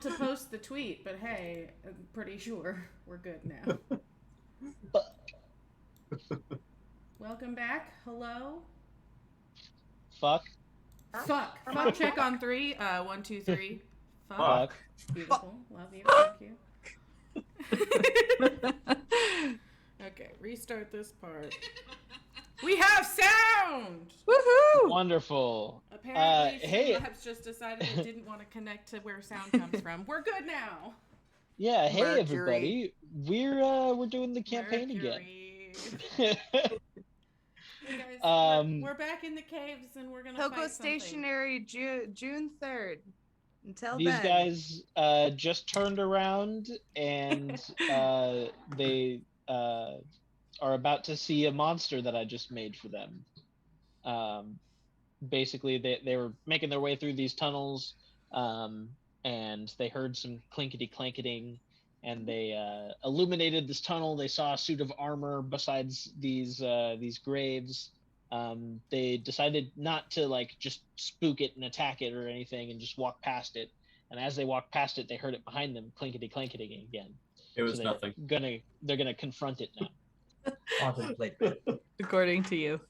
to post the tweet, but hey, I'm pretty sure we're good now. Welcome back. Hello. Fuck. Fuck check on three. 1, 2, 3. Fuck. Beautiful. Love you. Thank you. Okay, restart this part. We have sound! Woohoo! Wonderful. Apparently, hey. Streamlabs just decided it didn't want to connect to where sound comes from. We're good now. Yeah, hey Mercury. everybody. We're doing the campaign Mercury. again. Hey guys, we're back in the caves and we're gonna Cocoa fight something. Stationery, June 3rd. Until These then. guys just turned around and they are about to see a monster that I just made for them. Basically, they were making their way through these tunnels, and they heard some clinkety-clanketing, and they illuminated this tunnel. They saw a suit of armor besides these graves. They decided not to just spook it and attack it or anything, and just walk past it. And as they walked past it, they heard it behind them clinkety-clanketing again. It was nothing. They're gonna confront it now. According to you.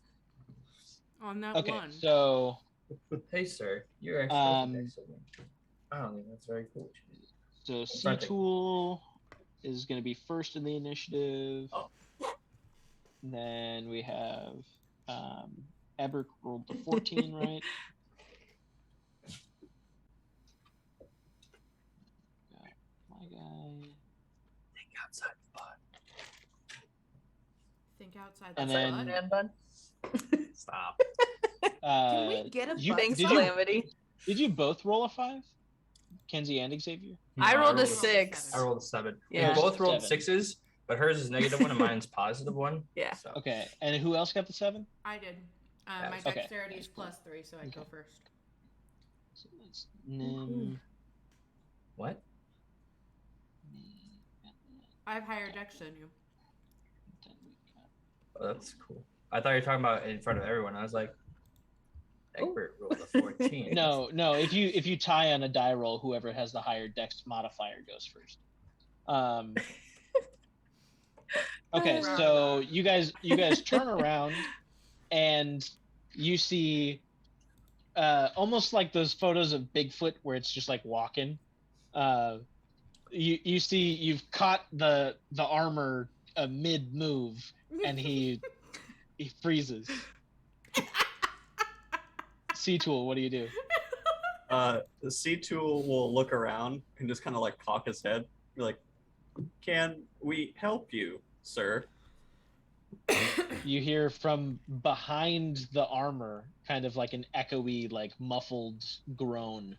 On that Okay, one. so Hey, sir, you're actually next to me. I don't think that's very cool. So C-Tool is going to be first in the initiative. Oh. And then we have Eber rolled the 14, right? Got my guy. Think outside the pod. Think outside the And then bud. Stop. Can we get a Thanks, Calamity? Did you both roll a 5? Kenzie and Xavier? No, I rolled a seven. 6. I rolled a 7. Yeah. We both rolled 7. 6s, but hers is -1 and mine's +1. Yeah. So. Okay, and who else got the 7? I did. My Okay. dexterity is +3, so I go first. So that's Nim. What? I have higher dex than you. Then we got Oh, that's cool. I thought you were talking about in front of everyone. I was like, Egbert rolled a 14. No. If you tie on a die roll, whoever has the higher dex modifier goes first. Okay, so you guys turn around and you see almost like those photos of Bigfoot where it's just like walking. You see you've caught the armor mid move and he freezes. C-Tool, what do you do? The C-Tool will look around and just kind of cock his head. Be like, "Can we help you, sir?" You hear from behind the armor kind of like an echoey, muffled groan.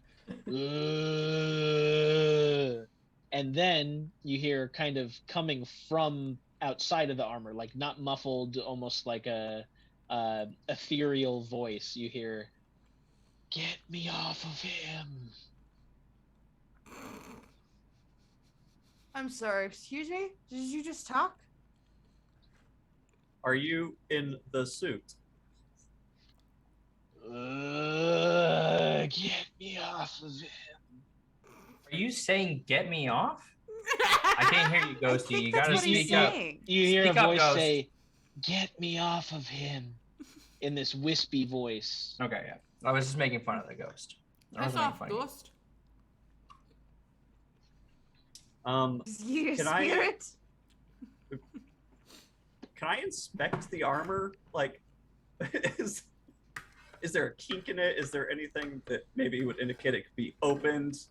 And then you hear kind of coming from outside of the armor, not muffled, almost like a ethereal voice. You hear, "Get me off of him." I'm sorry, excuse me? Did you just talk? Are you in the suit? Get me off of him. Are you saying get me off? I can't hear you, Ghosty. You gotta That's what he's speak up. saying. You hear Speak a up, voice Ghost. say, "Get me off of him," in this wispy voice. Okay, yeah. I was just making fun of the ghost. I Piss wasn't making off, fun of you. ghost. Is you Can I- spirit? Can I inspect the armor? Is there a kink in it? Is there anything that maybe would indicate it could be opened?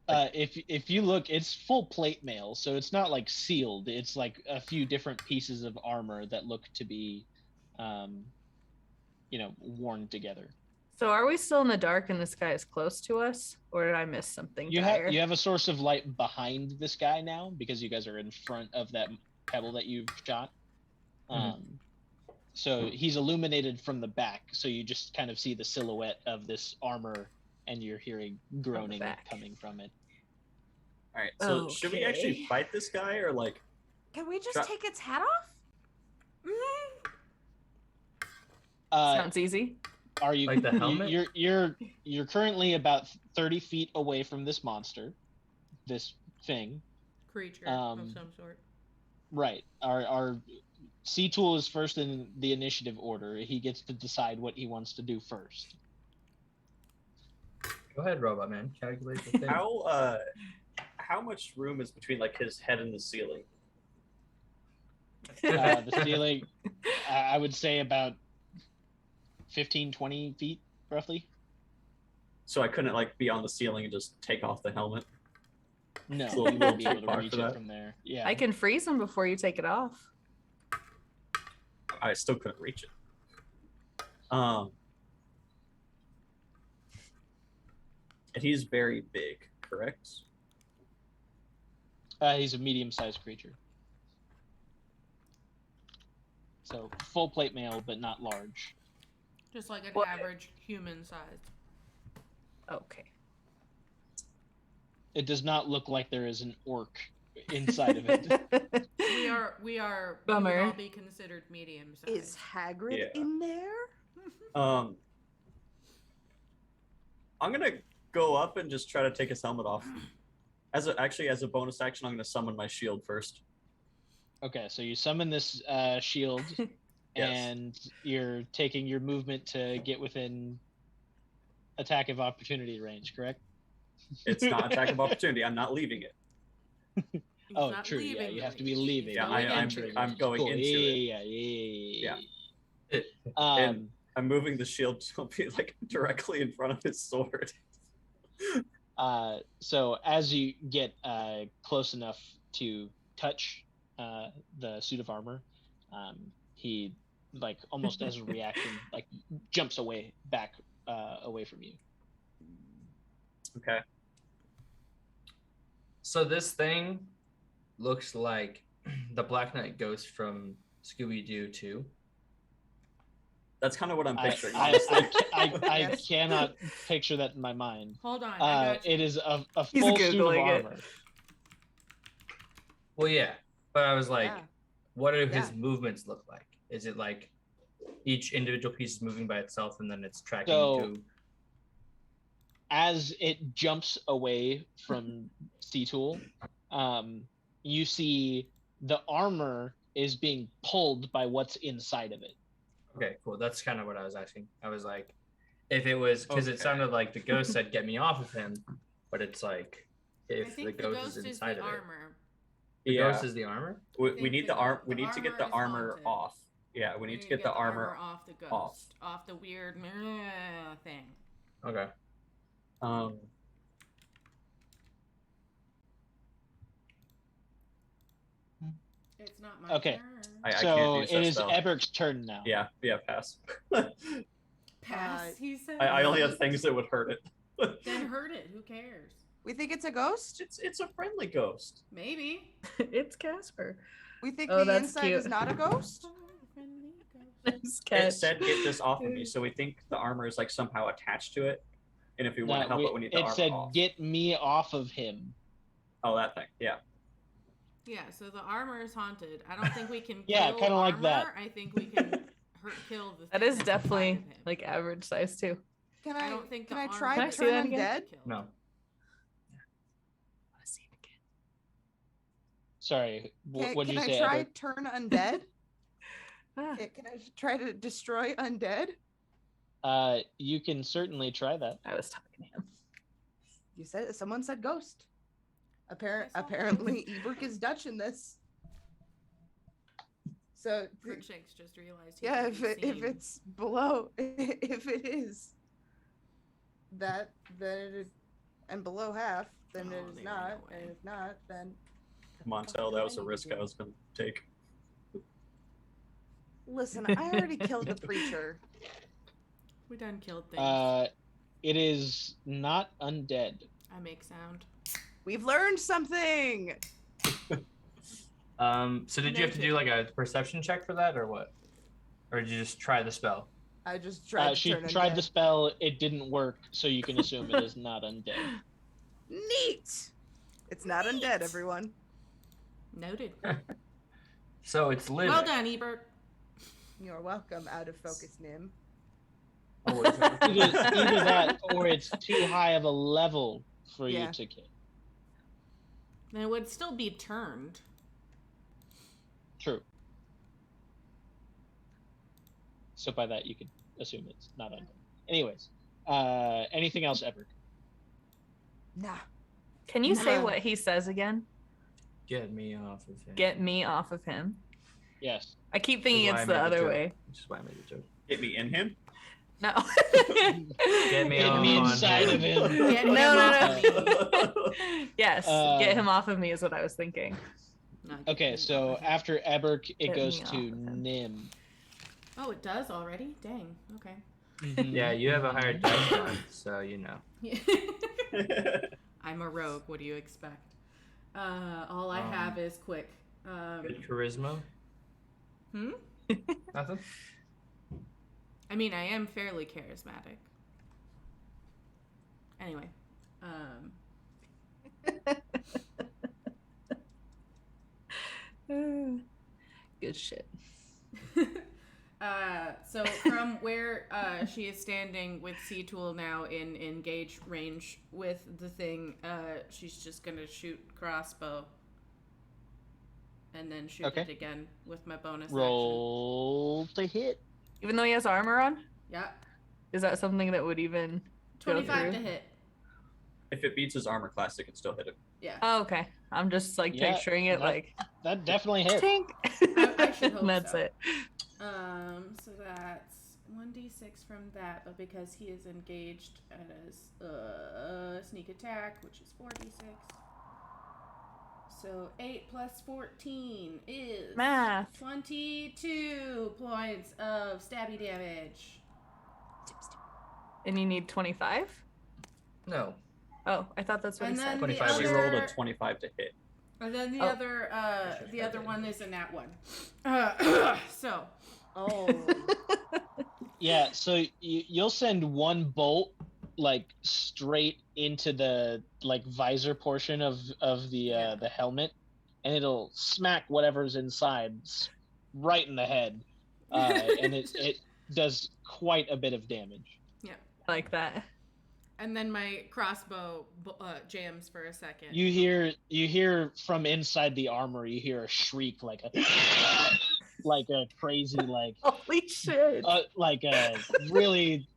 If you look, it's full plate mail, so it's not sealed. It's a few different pieces of armor that look to be, worn together. So are we still in the dark and this guy is close to us? Or did I miss something You dire? have a source of light behind this guy now because you guys are in front of that pebble that you've shot. So he's illuminated from the back, so you just kind of see the silhouette of this armor, and you're hearing groaning back. coming from it. All right. So should we actually Okay. fight this guy or Can we just Try- take its hat off? Mm-hmm. Sounds easy. Are you Like the helmet? You're currently about 30 feet away from this monster, this thing. Creature of some sort. Right. Our C Tool is first in the initiative order. He gets to decide what he wants to do first. Go ahead, Robot Man. Calculate the thing. How much room is between like his head and the ceiling? The ceiling, I would say about 15, 20 feet, roughly. So I couldn't like be on the ceiling and just take off the helmet. No, So you we'll won't be able take to part reach for it that. from there. Yeah. I can freeze him before you take it off. I still couldn't reach it. And he's very big, correct? He's a medium-sized creature. So full plate mail, but not large. Just like an What? average human size. Okay. It does not look like there is an orc inside of it. We would Bummer. all be considered medium size. Is Hagrid Yeah. in there? I'm gonna go up and just try to take his helmet off. As a bonus action, I'm gonna summon my shield first. Okay, so you summon this shield, and you're taking your movement to get within attack of opportunity range, correct? It's not attack of opportunity. I'm not leaving it. He's Oh, not true. Yeah, leaving you the have to be range. leaving. He's Yeah, going I'm into the I'm range. going Cool. into it. Yeah. Yeah. Um, And I'm moving the shield to be like directly in front of his sword. so as you get close enough to touch the suit of armor, he, like, almost as a reaction, like, jumps back away from you. Okay. So this thing looks like the Black Knight ghost from Scooby-Doo 2. That's kind of what I'm picturing. I Yes. cannot picture that in my mind. Hold on. I got you. It is a He's full suit of Googling it. armor. Well, yeah, but I was like, Yeah. what do his Yeah. movements look like? Is it like each individual piece is moving by itself and then it's tracking So- to? As it jumps away from C-Tool, you see the armor is being pulled by what's inside of it. Okay, cool. That's kind of what I was asking. I was like, if it was because it Okay. sounded like the ghost said, "Get me off of him," but it's like I if think the ghost is is inside the of it. armor. The Yeah. ghost is the armor. We think need the the arm. go- We the need to get armor the is armor haunted. off. Yeah, we need to get the armor. off the ghost. off. Off the weird thing. Okay. It's not my Okay. turn. I So can't use it that is spell. Eberk's turn now. Yeah, pass. Pass, he said. I only have things that would hurt it. Then hurt it. Who cares? We think it's a ghost? It's a friendly ghost. Maybe. It's Casper. We think Oh, the that's inside cute. is not a ghost? Oh, friendly ghost. Nice It catch. said get this off of me, so we think the armor is like somehow attached to it. And if we want to help it, we need the it armor said, off. "Get me off of him." Oh, that thing. Yeah. Yeah, so the armor is haunted. I don't think we can Yeah, kill kinda like armor. that. I think we can kill the That thing is that's definitely inside of him. like average size too. Can I I, don't think can the I armor try Can I to see turn that again? undead? No. I want to see it again. Sorry, what did Can you I say, try Eber? turn undead? Ah, Can I try to destroy undead? You can certainly try that. I was talking to him. You said someone said ghost. I saw Apparently, Eberk is Dutch in this. So Crookshanks just realized. he yeah, hadn't if seen- it's below, if it is that, then it, and below half, then Oh, it is they ran not, away. and if not, then Come on, Tell. That was a risk I was going to take. listen. I already killed the preacher. We done killed things. It is not undead. I make sound. We've learned something. So did you have to do like a perception check for that, or what? Or did you just try the spell? I just tried to She turn tried undead. the spell. It didn't work, so you can assume it is not undead. Neat. It's not undead, everyone. Noted. So it's living. Well done, Ebert. You're welcome. Out of focus, Nim. Oh, what is it? Either that or it's too high of a level for Yeah. you to kick. Then it would still be turned. True. So by that you could assume it's not undead. Anyways, anything else, Edward? Nah. Can you say Nah. what he says again? Get me off of him. Get me off of him. Yes. I keep thinking Which is it's why I the made other joke. way. Which is why I made the joke. Hit me in him. No. Get me Get off me on inside him. of him. Get No, him no, off no. of me. Yes, get him off of me is what I was thinking. No, get Okay, him so off of him. after Eberk, it Get goes me off to of him. Nim. Oh, it does already? Dang. Okay. Yeah, you have a higher dice one, so you know. I'm a rogue. What do you expect? All I have is quick. Good charisma. Nothing. I mean, I am fairly charismatic. Anyway. Good shit. So from where she is standing with C-Tool now in engage range with the thing, she's just gonna shoot crossbow. And then shoot Okay. it again with my bonus Roll to hit. Even though he has armor on? action. Yeah. Is that something that would even go 25 to through? hit. If it beats his armor class, it can still hit him. Yeah. Oh, okay. I'm just like Yeah, picturing it that- like That definitely hit. tink. I should hope And that's so. it. So that's 1d6 from that, but because he is engaged as sneak attack, which is 4d6. So 8 plus 14 is Math. 22 points of stabby damage. And you need 25? No. Oh, I thought that's what And he then said. the 25. She other, rolled a 25 to hit. And then the Oh. other one is a nat one. So Oh. Yeah, so you'll send one bolt like straight into the like visor portion of Yeah. the helmet, and it'll smack whatever's inside right in the head, and it does quite a bit of damage. Like that. And then my crossbow jams for a second. You hear from inside the armor, you hear a shriek like a crazy Holy shit. like a really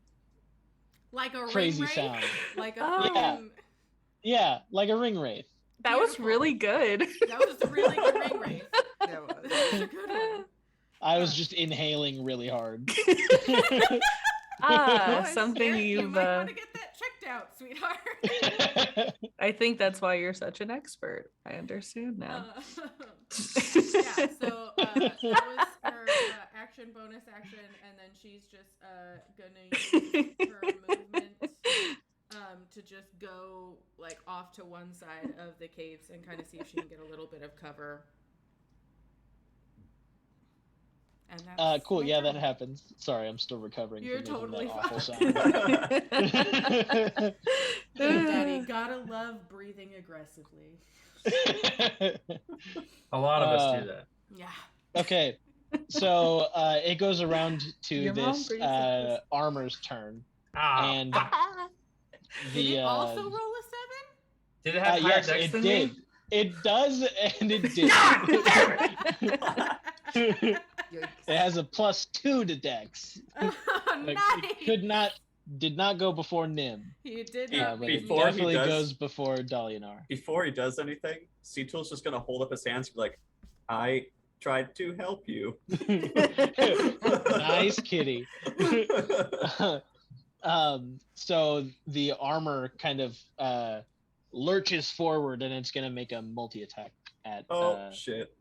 Like a crazy ring wraith? sound. Like a Oh. fucking... Yeah, like a ring wraith. That was beautiful. really good. That was a really good ring wraith. That was. That was a good one. I was just inhaling really hard. Something Garrett, you you've. might want to get that checked out, sweetheart. I think that's why you're such an expert. I understand now. Yeah, so that was her action, bonus action, and then she's just gonna use her movement to just go like off to one side of the caves and kind of see if she can get a little bit of cover. And that's Cool. my Yeah, that turn. happens. Sorry, I'm still recovering You're from totally making that awful fine. sound. Daddy, gotta love breathing aggressively. A lot of us do that. Yeah. Okay, so it goes around to Your mom this breathes like armor's turn, Ah, and Did the it also roll a 7? did it have higher yes, dex it than did. me? It does, and it did. Yikes. It has a +2 to Dex. Oh, Like, nice. it did not go before Nim. He did Yeah, not But make it before he definitely does- goes before Dalianar. Before he does anything, C-Tool's just gonna hold up his hands and be like, I tried to help you. Nice kitty. So the armor kind of lurches forward, and it's gonna make a multi-attack at Oh, shit.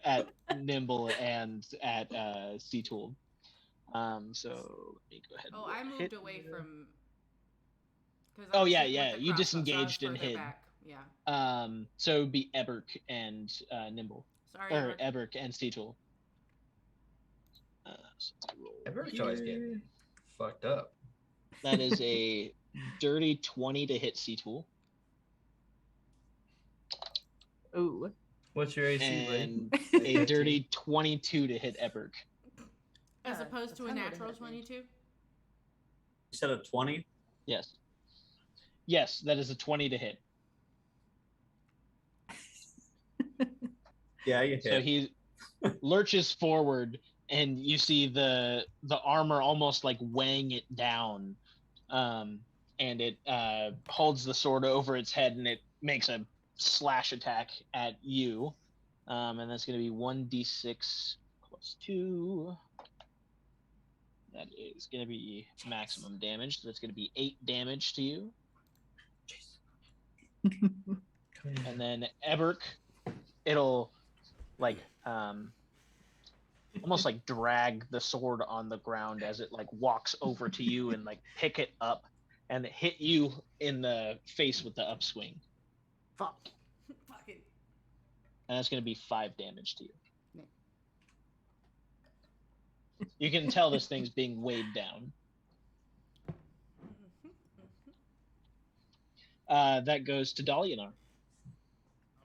at Nimble and at C-Tool. So let me go ahead. Oh, and I moved hit. away from. 'Cause Oh, I was yeah, shooting with yeah, the you crossbow, so I was disengaged and further hid. back. Yeah. So it would be Eberk and Nimble, Sorry. or Mark. Eberk and C-Tool. So let's roll Everybody's always here. getting fucked up. That is a dirty 20 to hit C-Tool. Ooh. What's your AC, buddy? And a dirty 22 to hit Eberk. As Yeah, opposed to a that's not what it natural hit me. 22. said a 20. Yes. Yes, that is a 20 to hit. Yeah, you hit. So he lurches forward, and you see the armor almost like weighing it down, and it holds the sword over its head, and it makes a slash attack at you, and that's going to be 1d6 plus 2. That is going to be maximum damage. So that's going to be 8 damage to you. And then Eberk, it'll like almost like drag the sword on the ground as it like walks over to you and like pick it up and hit you in the face with the upswing. Fuck. Fucking. And that's going to be 5 damage to you. You can tell this thing's being weighed down. That goes to Dalianar. I'm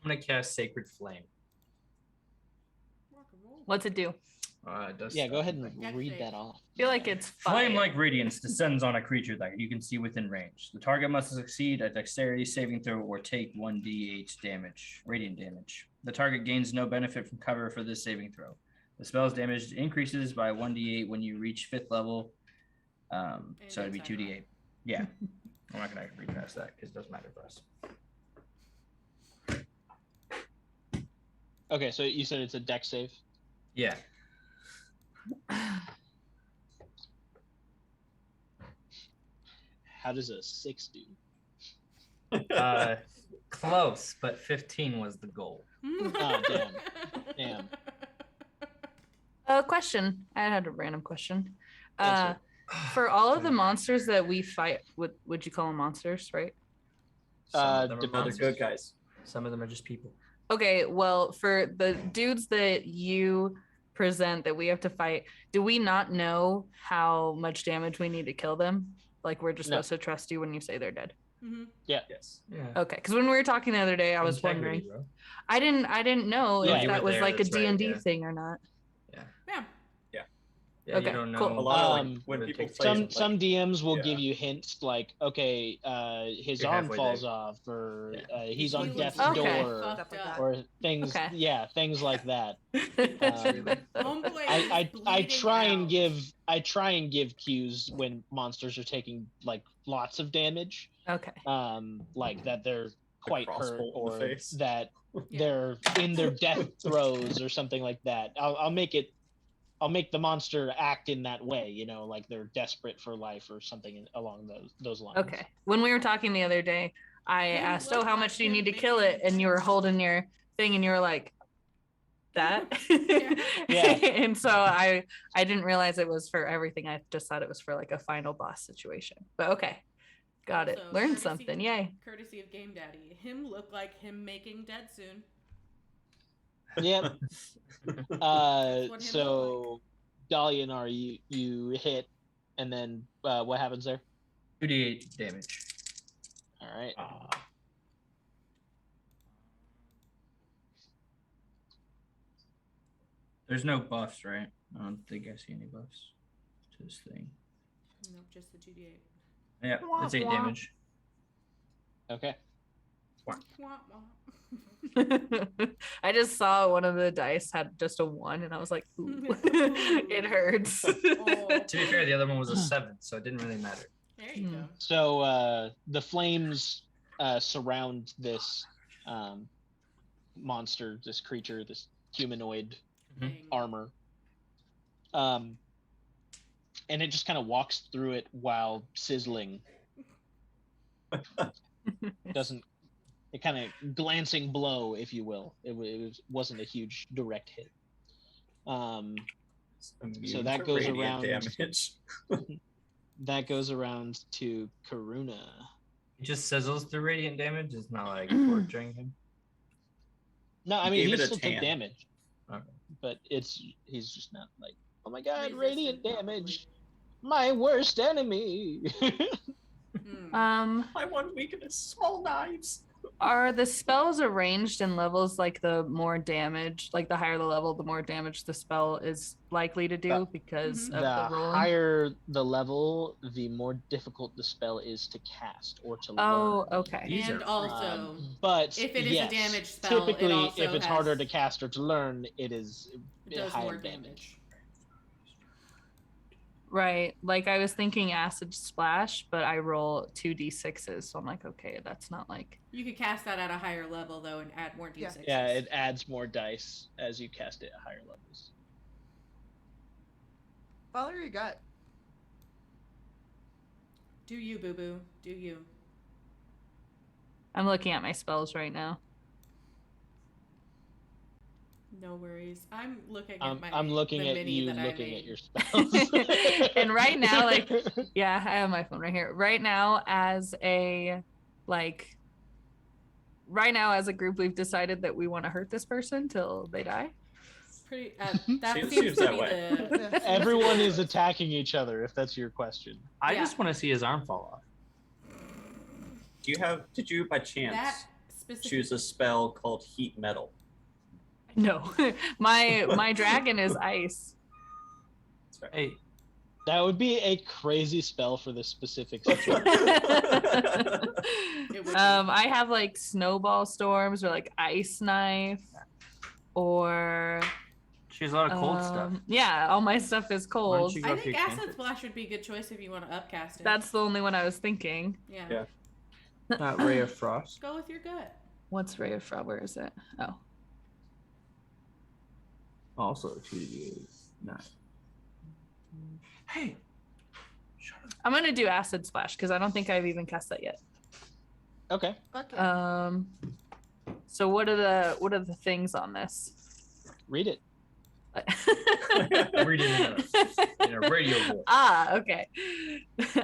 gonna cast Sacred Flame. Rock and roll. What's it do? It does Yeah, stuff. go ahead and Dex read save. that off. I feel like it's fire. Flame-like radiance descends on a creature that you can see within range. The target must succeed a dexterity saving throw or take 1d8 damage, radiant damage. The target gains no benefit from cover for this saving throw. The spell's damage increases by 1d8 when you reach 5th level. So it'd be it's not 2d8. Yeah. I'm not going to read past that because it doesn't matter for us. Okay, so you said it's a dex save? Yeah. How does a 6 do? Close, but 15 was the goal. Oh, damn. Question. I had a random question. Answer. For all of the monsters that we fight, would you call them monsters, right? Some of them are depends. They're monsters. good guys. Some of them are just people. Okay, well, for the dudes that you present that we have to fight, do we not know how much damage we need to kill them? Like, we're just No. supposed to trust you when you say they're dead. Mm-hmm. Yes. Yeah. Okay, because when we were talking the other day, I was Integrity, wondering. bro. I didn't know Yeah, if you that were was there, like a that's right, D&D yeah. thing or not. Yeah. Yeah, Okay, you don't know. cool. A lot of like Um, when Would it people take play Some DMs will yeah. give you hints like, okay, his You're arm halfway falls there. off, or Yeah. he's He on looks death's Okay. door, fucked Stuff like up. that. or things. Okay. Yeah, things like that. Homeboy I is I bleeding try and out. give cues when monsters are taking like lots of damage, Okay. like that they're quite hurt crossbolt in the or face. that Yeah. they're in their death throes or something like that. I'll make the monster act in that way, you know, like they're desperate for life or something along those lines. Okay. When we were talking the other day, I Him asked, look "Oh, how like much do you him need to kill making it?" And you were holding your thing, and you were like, "That." Yeah. And so I didn't realize it was for everything. I just thought it was for like a final boss situation. But okay, got it. Also, Learned courtesy- something. Yay. Courtesy of Game Daddy. Him look like him making dead soon. Yep. what him So Dalianar, you hit, and then what happens there? 2d8 damage. All right. There's no buffs, right? I don't think I see any buffs to this thing. Nope, just the 2d8. Yeah, it's 8 damage. Okay. Wah, wah. I just saw one of the dice had just a 1, and I was like, "Ooh, it hurts." Oh, To be fair, the other one was a 7, so it didn't really matter. there you go. So the flames surround this monster, this creature, this humanoid Thing. armor. And it just kind of walks through it while sizzling. It kind of glancing blow, if you will. Wasn't a huge direct hit. So that goes around. Damage. That goes around to Karuna. It just sizzles through radiant damage. It's not like torturing him. No, I You mean gave he it a still take tan. damage, Okay. but he's just not like, oh my god, Resistant, radiant probably. damage, my worst enemy. Hmm. Um, My one weakness: small knives. Are the spells arranged in levels like the more damage, like the higher the level, the more damage the spell is likely to do because of The the rolling? higher the level, the more difficult the spell is to cast or to Oh, learn. okay. These And are also, But if it is yes, a damage spell, it typically, also if it's has- harder to cast or to learn, it does higher more damage. damage. Right. Like I was thinking acid splash, but I roll 2d6s. So I'm like, okay, that's not like. You could cast that at a higher level though, and add more Yeah. d6s. Yeah, it adds more dice as you cast it at higher levels. Follow your gut. Do you, boo boo? Do you? I'm looking at my spells right now. No worries. I'm looking at I'm looking the at mini you that I looking made. at your spells. And right now, like, yeah, I have my phone right here. Right now, as a group, we've decided that we want to hurt this person till they die. Pretty. That Seems seems to that be way. the. Everyone is attacking each other, if that's your question. I Yeah. just want to see his arm fall off. Did you by chance That specific. choose a spell called Heat Metal? No, my dragon is ice. That's right. Hey, That would be a crazy spell for this specific situation. It would be. I have like snowball storms or like ice knife or she has a lot of cold stuff. yeah, all my stuff is Why don't cold. you go I up think your acid cantrips? splash would be a good choice if you want to upcast it. That's the only one I was thinking. Yeah. Not Ray of Frost. Go with your gut. What's Ray of Frost? Where is it? Oh, Also 2d8. Nice. Hey, shut up. I'm gonna do acid splash because I don't think I've even cast that yet. Okay. Fuck yeah. So what are the things on this? Read it. Read it in a radio voice. Ah, okay.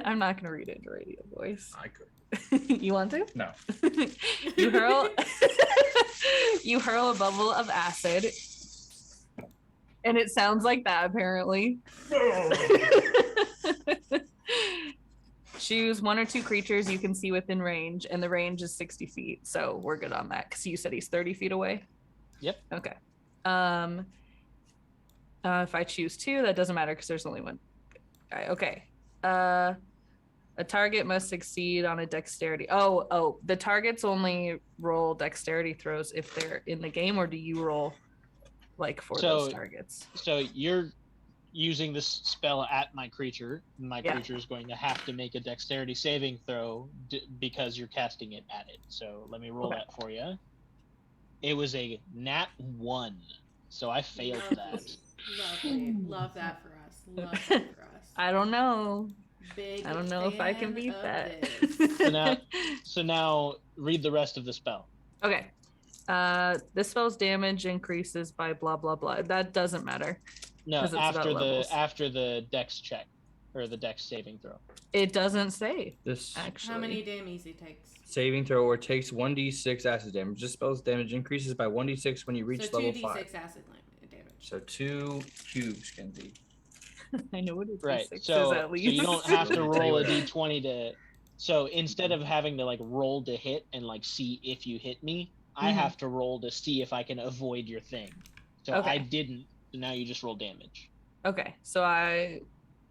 I'm not gonna read it in a radio voice. I could. You want to? No. You hurl you hurl a bubble of acid. And it sounds like that apparently. Choose one or two creatures you can see within range, and the range is 60 feet. So we're good on that because you said he's 30 feet away. Yep. Okay. If I choose two, that doesn't matter because there's only one. All right, okay. A target must succeed on a dexterity. Oh, the targets only roll dexterity throws if they're in the game, or do you roll like for those targets? So you're using this spell at my creature. My Yeah. creature is going to have to make a dexterity saving throw because you're casting it at it. So let me roll Okay. that for you. It was a nat 1, so I failed that. Lovely. Love that for us. Love that for us. I don't know. Big I don't know if I can fan beat of that. this. So now read the rest of the spell. Okay. This spell's damage increases by blah blah blah. That doesn't matter. No, 'Cause it's about levels. after the dex check or the dex saving throw. It doesn't say This actually. How many damage he takes? saving throw or takes 1d6 acid damage. This spell's damage increases by 1d6 when you reach So level 2d6 5. acid damage. So 2 cubes can be. I know what it is. Right. Six So, is at so least. you don't have to Tell you roll a what. d20 to. So instead of having to like roll to hit and like see if you hit me, I Mhm. have to roll to see if I can avoid your thing. So Okay. I didn't. So now you just roll damage. Okay, so I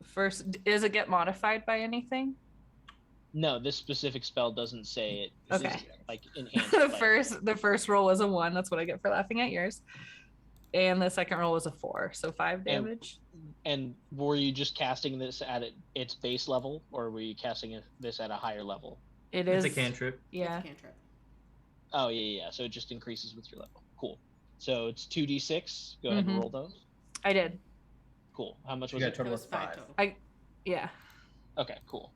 first does it get modified by anything? No, this specific spell doesn't say it. This Okay. is, like enhanced. The first roll was a 1. That's what I get for laughing at yours. And the second roll was a 4, so 5 damage. And were you just casting this at its base level, or were you casting this at a higher level? It It's is a cantrip. Yeah. It's a cantrip. Oh yeah. So it just increases with your level. Cool. So it's 2d6. Go ahead Mhm. and roll those. I did. Cool. How much You was got it? a total It of was 5 5. total. Yeah. Okay, cool.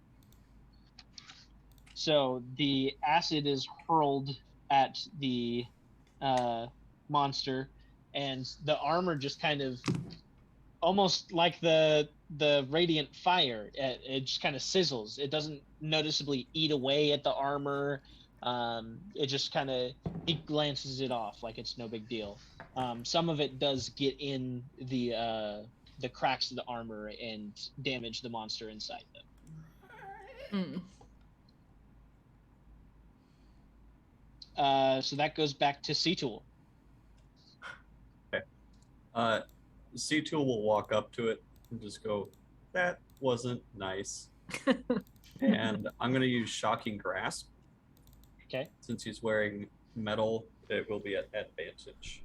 So the acid is hurled at the monster, and the armor just kind of, almost like the radiant fire, it just kind of sizzles. It doesn't noticeably eat away at the armor. It just kind of, he glances it off like it's no big deal. Some of it does get in the cracks of the armor and damage the monster inside them. Mm. So that goes back to C-Tool. C-Tool will walk up to it and just go, that wasn't nice. And I'm going to use Shocking Grasp. Okay. Since he's wearing metal, it will be at advantage.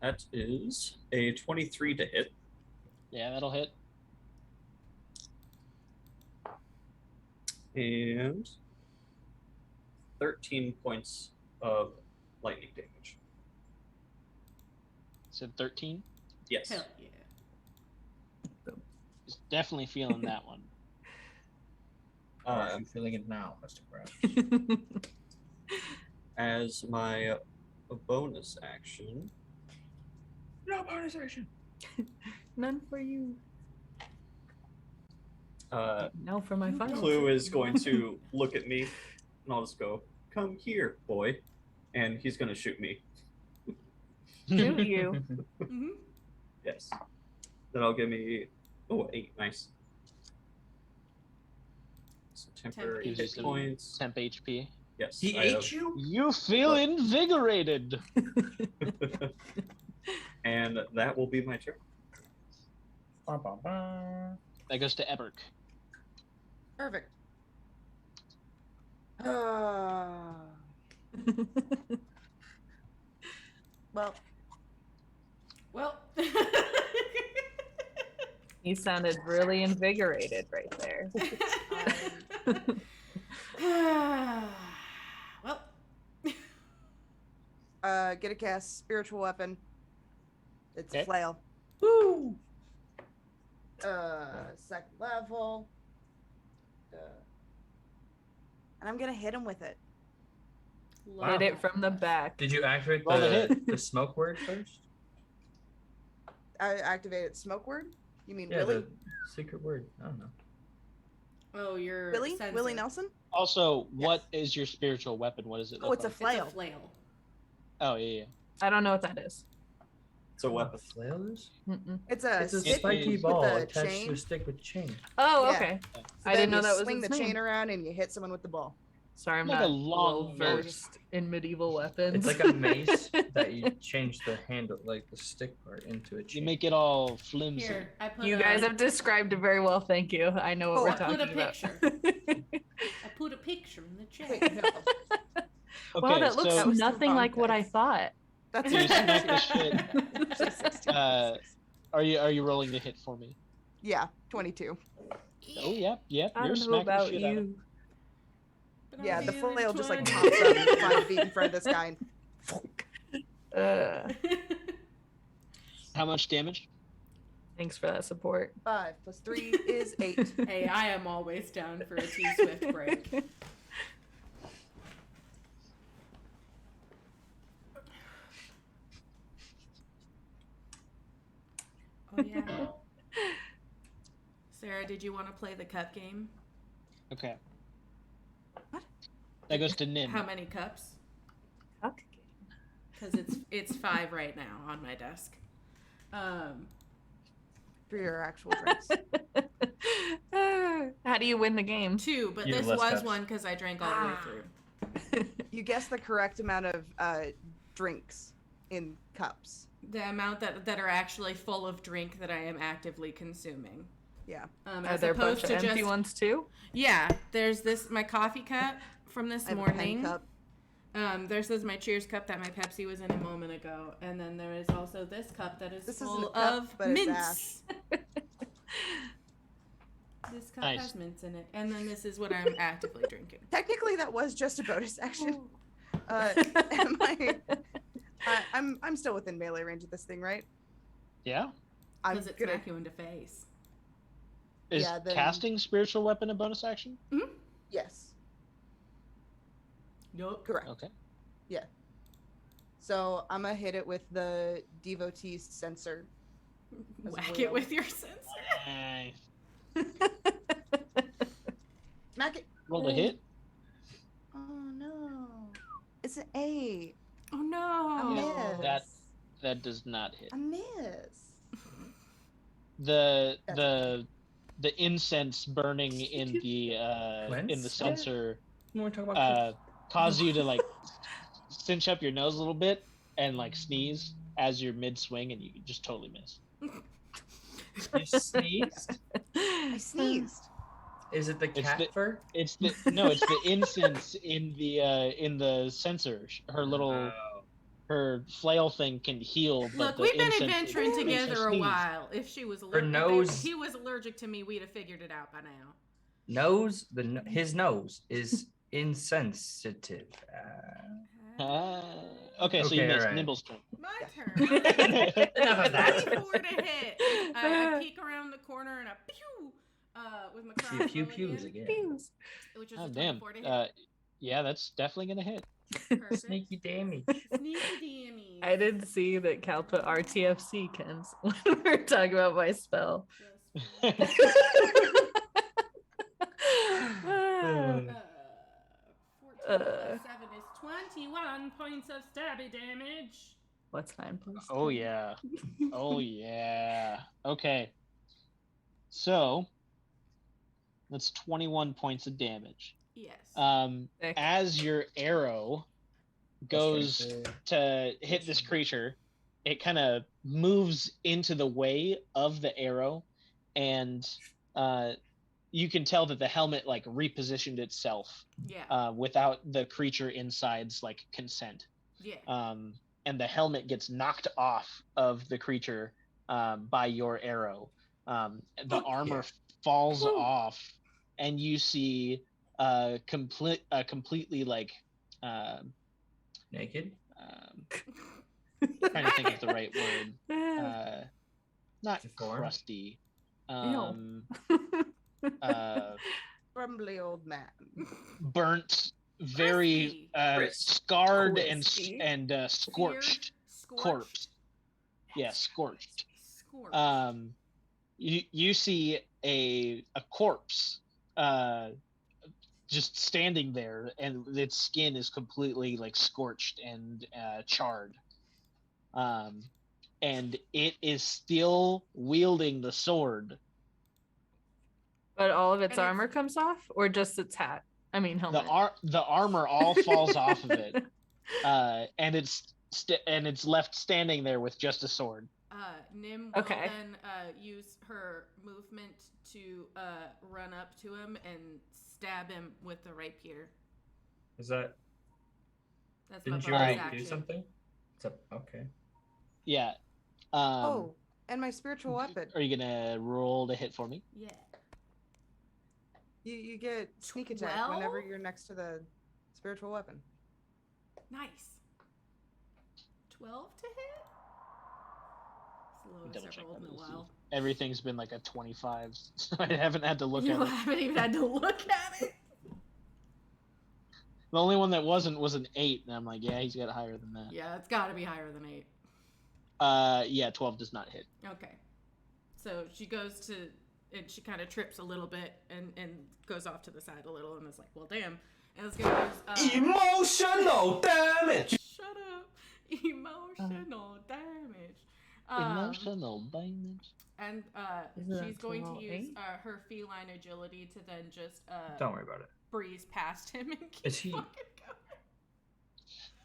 That is a 23 to hit. Yeah, that'll hit. And 13 points of lightning damage. So 13. Yes. Hell yeah. He's definitely feeling that one. I'm feeling it now, Mr. Brown. As my bonus action, No bonus action. None for you. uh, No for my final. Clue is going to look at me, and I'll just go, "Come here, boy," and he's going to shoot me. Shoot you. Mhm. Yes. That'll give me 8. Nice. Some temporary Gives you hit some points. temp HP. Yes. He I ate have- you? You feel invigorated. And that will be my turn. Ba, ba, ba. That goes to Eberk. Perfect. Well, Well. He sounded really invigorated right there. Well. get a cast spiritual weapon. It's a Okay. flail. Woo! Second level. And I'm gonna hit him with it. Hit it from the back. Did you activate Roll the hit. the smoke word first? I activated smoke word. You mean Yeah, Willie? the secret word. I don't know. Oh, you're Willie? sensor. Willie Nelson? Also, what is your spiritual weapon? What is it? Oh, look it's a like? flail. It's a flail. Oh, yeah. I don't know what that is. It's a weapon. Flail is? Mm-mm. It's a It's a stick spiky with ball a attached chain. to a stick with chain. Oh, Yeah. okay. So I didn't then know you that was swing its the name. chain around and you hit someone with the ball. Sorry, I'm Like a not long well nose. versed in medieval weapons. It's like a mace that you change the handle, like the stick part, into a chain. You make it all flimsy. Here, I put You guys have described it very well. Thank you. I know what Oh, we're I talking put a about. picture. I put a picture in the chat. Wait, no. Okay, Wow, that looks That was the nothing wrong like what I dice. thought. That's So you smack the shit. Actually 16. Are you rolling the hit for me? Yeah, 22. Oh, yep. I You're don't know smacking the about shit out of you. But Yeah, I'm the feeling flail just like 20. pops up 5 feet in front of this guy. And How much damage? Thanks for that support. 5 plus 3 is 8. Hey, I am always down for a T-Swift break. Oh yeah. Sarah, did you want to play the cup game? Okay. What? That goes to Nim. How many cups? Okay. Because it's 5 right now on my desk. For your actual drinks. How do you win the game? 2, but You have this less was cups. 1 because I drank all the way through. You guess the correct amount of drinks in cups. The amount that are actually full of drink that I am actively consuming. Yeah. Are As there a bunch opposed of to empty just ones too? yeah. There's my coffee cup from this I have morning. a pen cup. There's my Cheers cup that my Pepsi was in a moment ago, and then there is also this cup that is This isn't full a cup, of but it's mints. This cup Nice. has mints in it, and then this is what I'm actively drinking. Technically, that was just a bonus action. I'm still within melee range of this thing, right? Yeah. I'm Because it gonna. smack you in the face. Is Yeah, then- casting spiritual weapon a bonus action? Yes, Yup. correct. Okay. So I'm gonna hit it with the devotee's censer. As Whack well. it with your sensor. Nice. Smack it. Roll a hit. Oh no! It's an 8. Oh no. I Yeah, miss. That does not hit. I miss. The That's the the incense burning in the Cleanse? censer You want to talk about cause you to like cinch up your nose a little bit and like sneeze as you're mid swing, and you just totally miss. You sneezed? I sneezed. Is it the It's cat the- fur? It's the incense in the censer. Her little Oh. her flail thing can heal, but Look, the we've been incense adventuring makes her together a sneeze. while. If she was allergic, nose- if he was allergic to me, we'd have figured it out by now. His nose is insensitive. Okay, so Okay, you missed. alright. Nimble's turn. My turn. Enough of that. 24 to hit. I peek around the corner and I pew with my crossbow Pew pews again, again. which is Oh a damn. 24 to hit. Yeah, that's definitely gonna hit. Perfect. Sneaky damage. Sneaky damage. I didn't see that Cal put RTFC, Kens, when we were talking about my spell. Just, 14 plus 7 is 21 points of stabby damage. What's 9 plus? Oh 10? yeah. Oh yeah. Okay. So that's 21 points of damage. Yes. Sick. As your arrow goes to hit this creature, it kind of moves into the way of the arrow, and you can tell that the helmet like repositioned itself Yeah. without the creature inside's like consent. Yeah. And the helmet gets knocked off of the creature by your arrow. The armor falls off, and you see completely like Naked? trying to think of the right word. Not Deformed? crusty. Ew. Grumbly old man. Burnt, very scarred and scorched corpse. Yeah, scorched. Scorched. You see a corpse just standing there, and its skin is completely like scorched and charred. And it is still wielding the sword. But all of its And it's- armor comes off, or just its hat? I mean, helmet. The armor all falls off of it, and it's left standing there with just a sword. Nim will Okay. then use her movement to run up to him and stab him with the rapier. Is that? That's Didn't my you bonus already action. do something? Okay. Yeah. Oh, and my spiritual weapon. Are you gonna roll to hit for me? Yeah. You get sneak attack 12? whenever you're next to the spiritual weapon. Nice. 12 to hit? It's the Double lowest check I've rolled that in a to see. while. Everything's been like a 25, so I haven't had to look You at it. haven't even had to look at it. The only one that wasn't was an 8, and I'm like, yeah, he's got higher than that. Yeah, it's got to be higher than 8. Yeah, 12 does not hit. Okay. So she goes to, and she kind of trips a little bit and goes off to the side a little, and is like, well, damn. And let's go. Emotional damage. Shut up. Emotional damage. Emotional damage. And Isn't that she's going to 12, use eight? her feline agility to then just Don't worry about it. breeze past him and keep Is he- fucking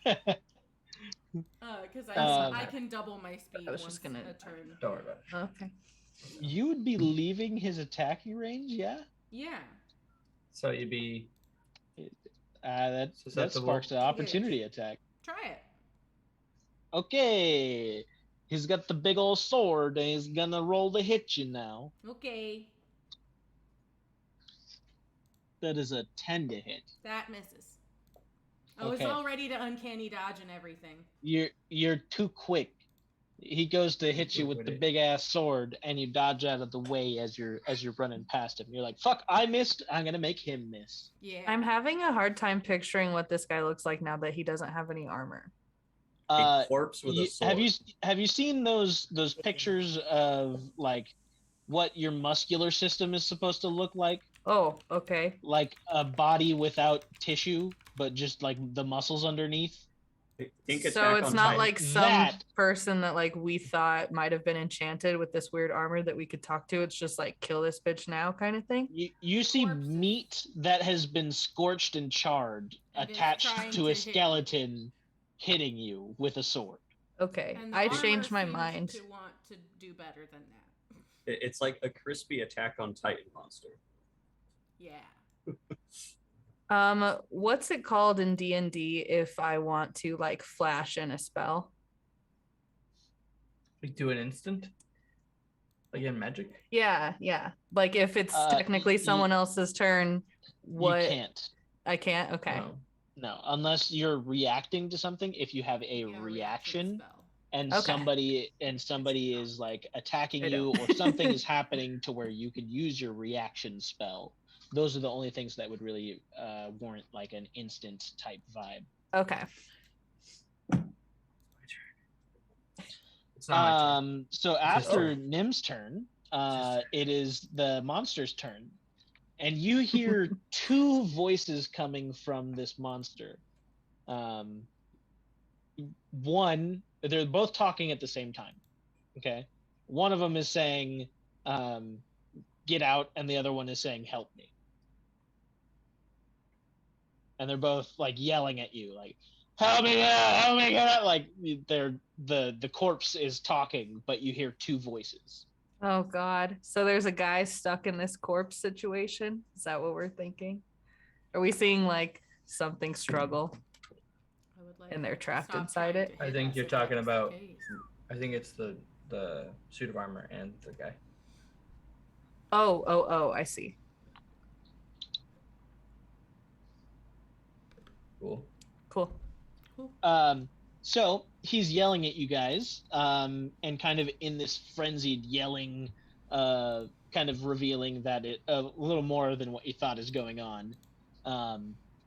going. Because I can double my speed I was once just gonna- a turn. Don't worry about it. Okay. You would be leaving his attacking range, yeah? Yeah. So you'd be. That Susceptible. sparks an opportunity attack. Try it. Okay. He's got the big old sword, and he's gonna roll to hit you now. Okay. That is a 10 to hit. That misses. I was Okay. all ready to uncanny dodge and everything. You're too quick. He goes to hit you with the Quick-witted. big ass sword, and you dodge out of the way as you're running past him. You're like, "Fuck! I missed. I'm gonna make him miss." Yeah. I'm having a hard time picturing what this guy looks like now that he doesn't have any armor. A corpse with a sword. Have you seen those pictures of like what your muscular system is supposed to look like? Oh, okay. Like a body without tissue, but just like the muscles underneath. Think So Attack it's on not Titan. like some That- person that like we thought might have been enchanted with this weird armor that we could talk to. It's just like kill this bitch now kind of thing. You see Corpses. meat that has been scorched and charred And it's attached trying to to a hit you. skeleton hitting you with a sword. Okay, And the I armor changed my seems mind. to want to do better than that. It's like a crispy Attack on Titan monster. Yeah. What's it called in D&D if I want to like flash in a spell? We do an instant. Like in Magic. Yeah. Like if it's technically someone else's turn, what? You can't. I can't. Okay. No. No, unless you're reacting to something. If you have a Yeah, reaction spell. and Okay. somebody is like attacking I you, don't. or something is happening to where you could use your reaction spell, those are the only things that would really warrant like an instant type vibe. Okay. It's not my turn. So after Nim's turn, it is the monster's turn, and you hear two voices coming from this monster. One, they're both talking at the same time. Okay, one of them is saying, "Get out," and the other one is saying, "Help me." And they're both like yelling at you, like, "Help me out! Help me get out!" Like they're the corpse is talking, but you hear two voices. Oh God. So there's a guy stuck in this corpse situation. Is that what we're thinking? Are we seeing like something struggle? I would like And they're to trapped stop inside trying it? to I hit think us you're if that's talking the about- case. I think it's the suit of armor and the guy. Oh, I see. Cool. Cool. So he's yelling at you guys, and kind of in this frenzied yelling, kind of revealing that it a little more than what you thought is going on.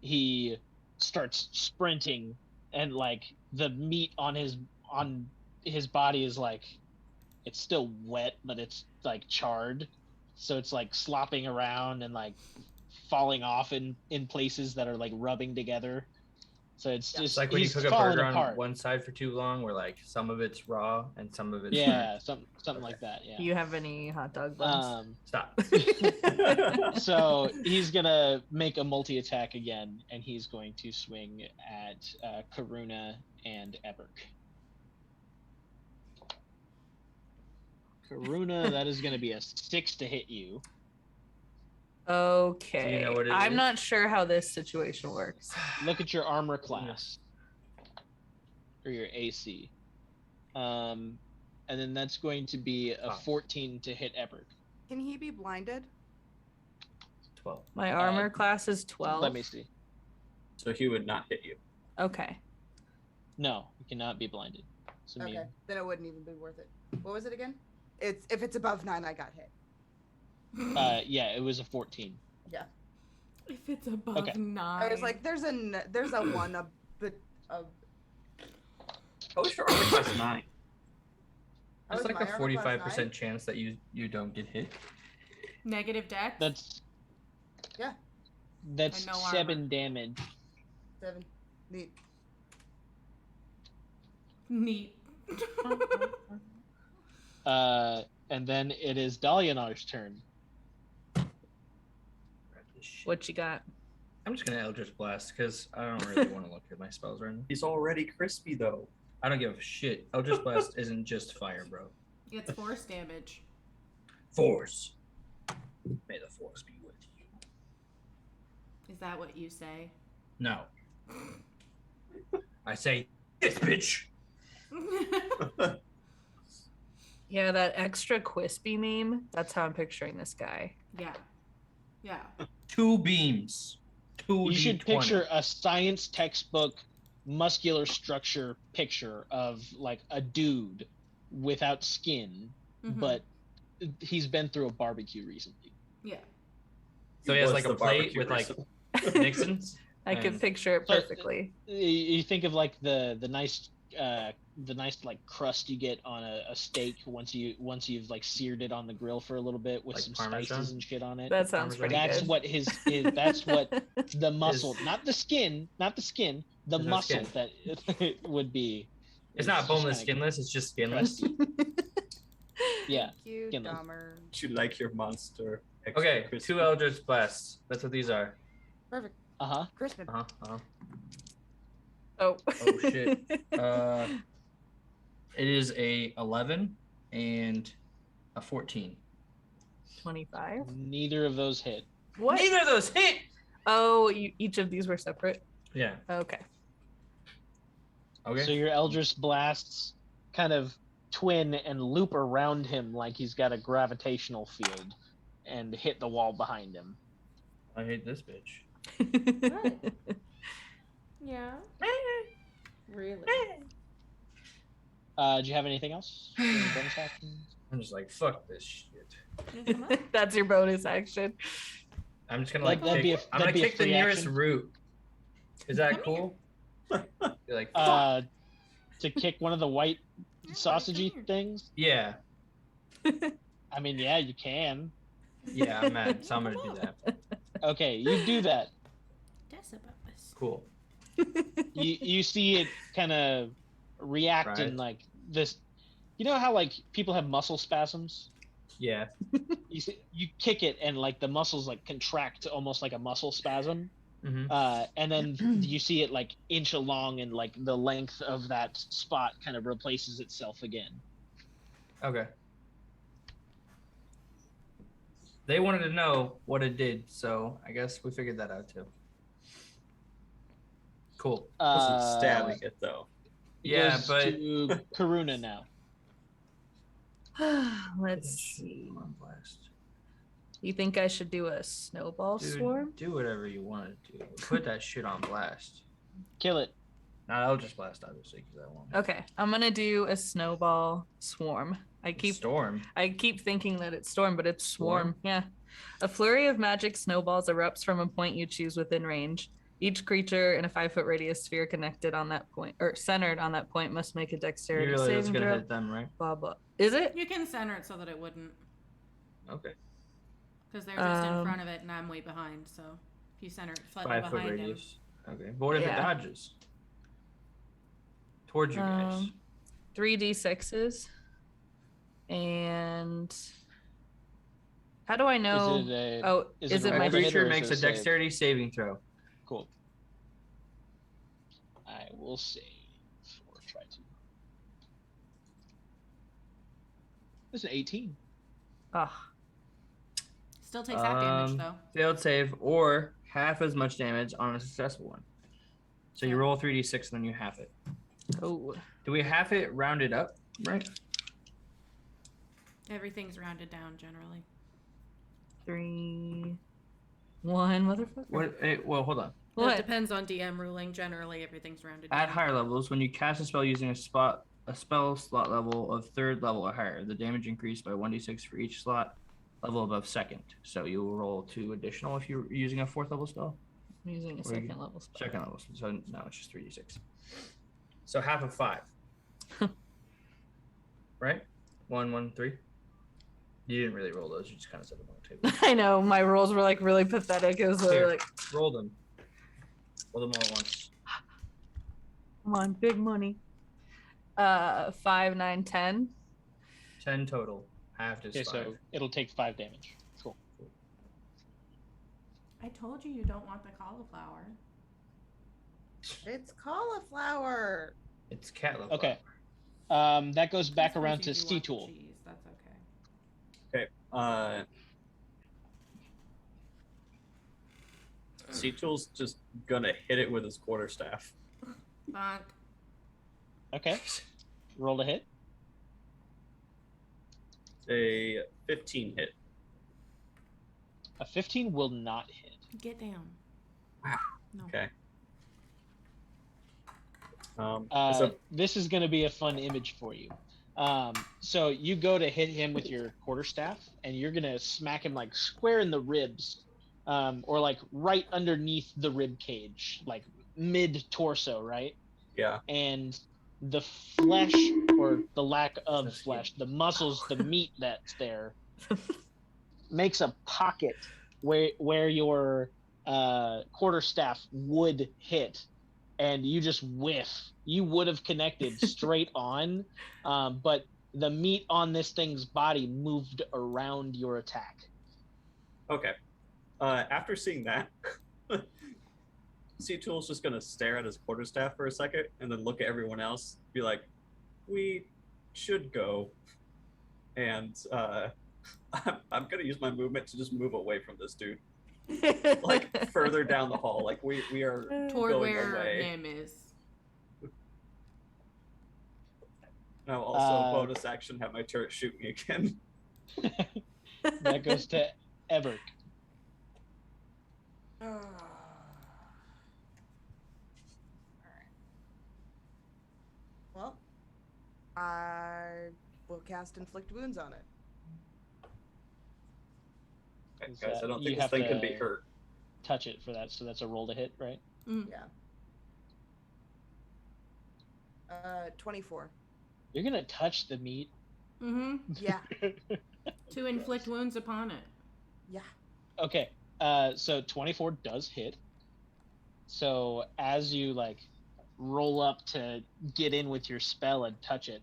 He starts sprinting, and like the meat on his body is like, it's still wet, but it's like charred, so it's like slopping around and like falling off in places that are like rubbing together. So it's just It's like when you he's cook a falling burger apart. on one side for too long, where like some of it's raw and some of it's Yeah, something like that. Do Yeah. you have any hot dog buns? Stop. So he's gonna make a multi-attack again, and he's going to swing at Karuna and Eberk. Karuna, that is gonna be a 6 to hit you. Okay. Do you know what it I'm is? not sure how this situation works. Look at your armor class or your AC. And then that's going to be a 14 to hit Eberk. Can he be blinded? 12. My armor class is 12. Let me see. So he would not hit you. Okay. No, you cannot be blinded. So Okay, then it wouldn't even be worth it. What was it again? It's if it's above 9, I got hit. yeah, it was a 14. If it's above Okay. 9. I was like, there's a one a bit of. How was your armor class 9? How It's was like my a armor class 45% 9? chance that you don't get hit. negative dex. That's Yeah. That's And no armor. 7 damage. 7. Neat. Neat. And then it is Dalianar's turn. Grab this shit. What you got? I'm just gonna Eldritch Blast because I don't really want to look at my spells right now. He's already crispy though. I don't give a shit. Eldritch Blast isn't just fire, bro. It's force damage. Force. May the force be with you. Is that what you say? No. I say yes, bitch. Yeah, that extra Quispy meme. That's how I'm picturing this guy. Yeah. Yeah. 2 beams. 2 You should D20. picture a science textbook muscular structure picture of like a dude without skin, Mhm. but he's been through a barbecue recently. Yeah. So he has Was like a the plate barbecue with like recently. Nixon's. I can And- picture it So- perfectly. You think of like the nice like crust you get on a steak once you've like seared it on the grill for a little bit with Like some Parmesan? spices and shit on it. That sounds Parmesan. pretty That's good. what that's what the muscle, Is- not the skin, the There's no muscle skin. that it would be. It's is not just boneless, kinda skinless. It's just skinless. Yeah. Thank you, skinless. Dahmer. You like your monster. extra Okay, crispy. 2 Eldritch Blasts. That's what these are. Perfect. Uh-huh. Crispin. Oh. Oh shit. It is a 11 and a 14. 25. Neither of those hit. What? Neither of those hit. Oh, each of these were separate. Yeah. Okay. Okay. So your Eldritch blasts kind of twin and loop around him like he's got a gravitational field and hit the wall behind him. I hate this bitch. Yeah. Really? Do you have anything else? Any bonus actions? I'm just like, fuck this shit. Yeah, come on. That's your bonus action. I'm just gonna That'd- like that'd be kick, a- I'm gonna that'd be a kick the free nearest action. root. Is that Come cool? You're like, fuck. To kick one of the white Yeah, sausagey come here. things? Yeah. I mean, yeah, you can. Yeah, I'm mad. So I'm gonna do that. Okay, you do that. That's about this. Cool. You see it kind of react in Right. like this. You know how like people have muscle spasms? Yeah. You kick it and like the muscles like contract almost like a muscle spasm. Mm-hmm. And then you see it like inch along and like the length of that spot kind of replaces itself again. Okay. They wanted to know what it did, so I guess we figured that out too. Cool. Wasn't Uh, stabbing it though. it Yeah, goes but- to Karuna now. Let's see. You think I should do a snowball Dude, swarm? do whatever you want to do. Put that shit on blast. Kill it. Not Eldritch Blast, obviously, because I won't. Okay, I'm gonna do a snowball swarm. I keep Storm. thinking that it's storm, but it's swarm. Swarm? Yeah. A flurry of magic snowballs erupts from a point you choose within range. Each creature in a 5-foot radius sphere connected on that point or centered on that point must make a You dexterity realize it's saving gonna throw. hit them, right? Blah blah. Is it? You can center it so that it wouldn't, Okay. because they're just in Um, front of it and I'm way behind. So if you center it slightly 5-foot behind him, radius. Okay. But what if Yeah. it dodges? Towards you guys. 3d6s. And how do I know? Is it a Oh, is is it it a my A roll to hit creature or is makes it a a save? dexterity saving throw. Cool. I will save or try to. This is an 18. Oh, still takes half damage Um, though. Failed save or half as much damage on a successful one. So you roll 3d6 and then you half it. oh. Do we half it rounded up? Right. Everything's rounded down generally. 3, 1, motherfucker. What? Well, hold on. Well, it What? depends on DM ruling. Generally, everything's rounded At down. higher levels, when you cast a spell using a spell slot level of 3rd level or higher, the damage increased by 1d6 for each slot level above 2nd. So you will roll 2 additional if you're using a 4th level spell. I'm using a Where you- 2nd level spell. 2nd level. So no, it's just 3d6. So half of 5. Right? 1, 1, 3. You didn't really roll those. You just kind of set them on the table. I know my rolls were like really pathetic. It was Here. like, Roll them. Roll them all at once. come on, big money. 5, 9, 10. 10 total. Half is Okay, 5. so it'll take 5 damage. Cool. I told you you don't want the cauliflower. It's cauliflower. It's cat level. Okay. That goes back Sometimes around you to do want the Steetool. cheese, That's okay. Seatool's just gonna hit it with his quarterstaff. Bonk. Okay. Roll to hit. A 15 hit. A 15 will not hit. Get down. No. Okay. Uh, so this is going to be a fun image for you. So you go to hit him with your quarterstaff, and you're going to smack him like square in the ribs, or like right underneath the rib cage, like mid torso, right? yeah, And the flesh, or the lack of That's flesh, the muscles, the meat that's there, makes a pocket where your quarterstaff would hit, and you just whiff. You would have connected straight on, but the meat on this thing's body moved around your attack. Okay. After seeing that, C-Tool's just gonna stare at his quarterstaff for a second and then look at everyone else, be like, "We should go." And I'm gonna use my movement to just move away from this dude, like further down the hall. Like we are Toward going where away. Nim is. Now also bonus action, have my turret shoot me again. That goes to Everett. Well, I will cast Inflict Wounds on it. Is Guys, I that- don't you think this have thing to can be hurt. Touch it for that, so that's a roll to hit, right? Yeah. 24. You're gonna touch the meat. Mm-hmm. Yeah. To inflict wounds upon it. Yeah. Okay, so 24 does hit. So as you like roll up to get in with your spell and touch it,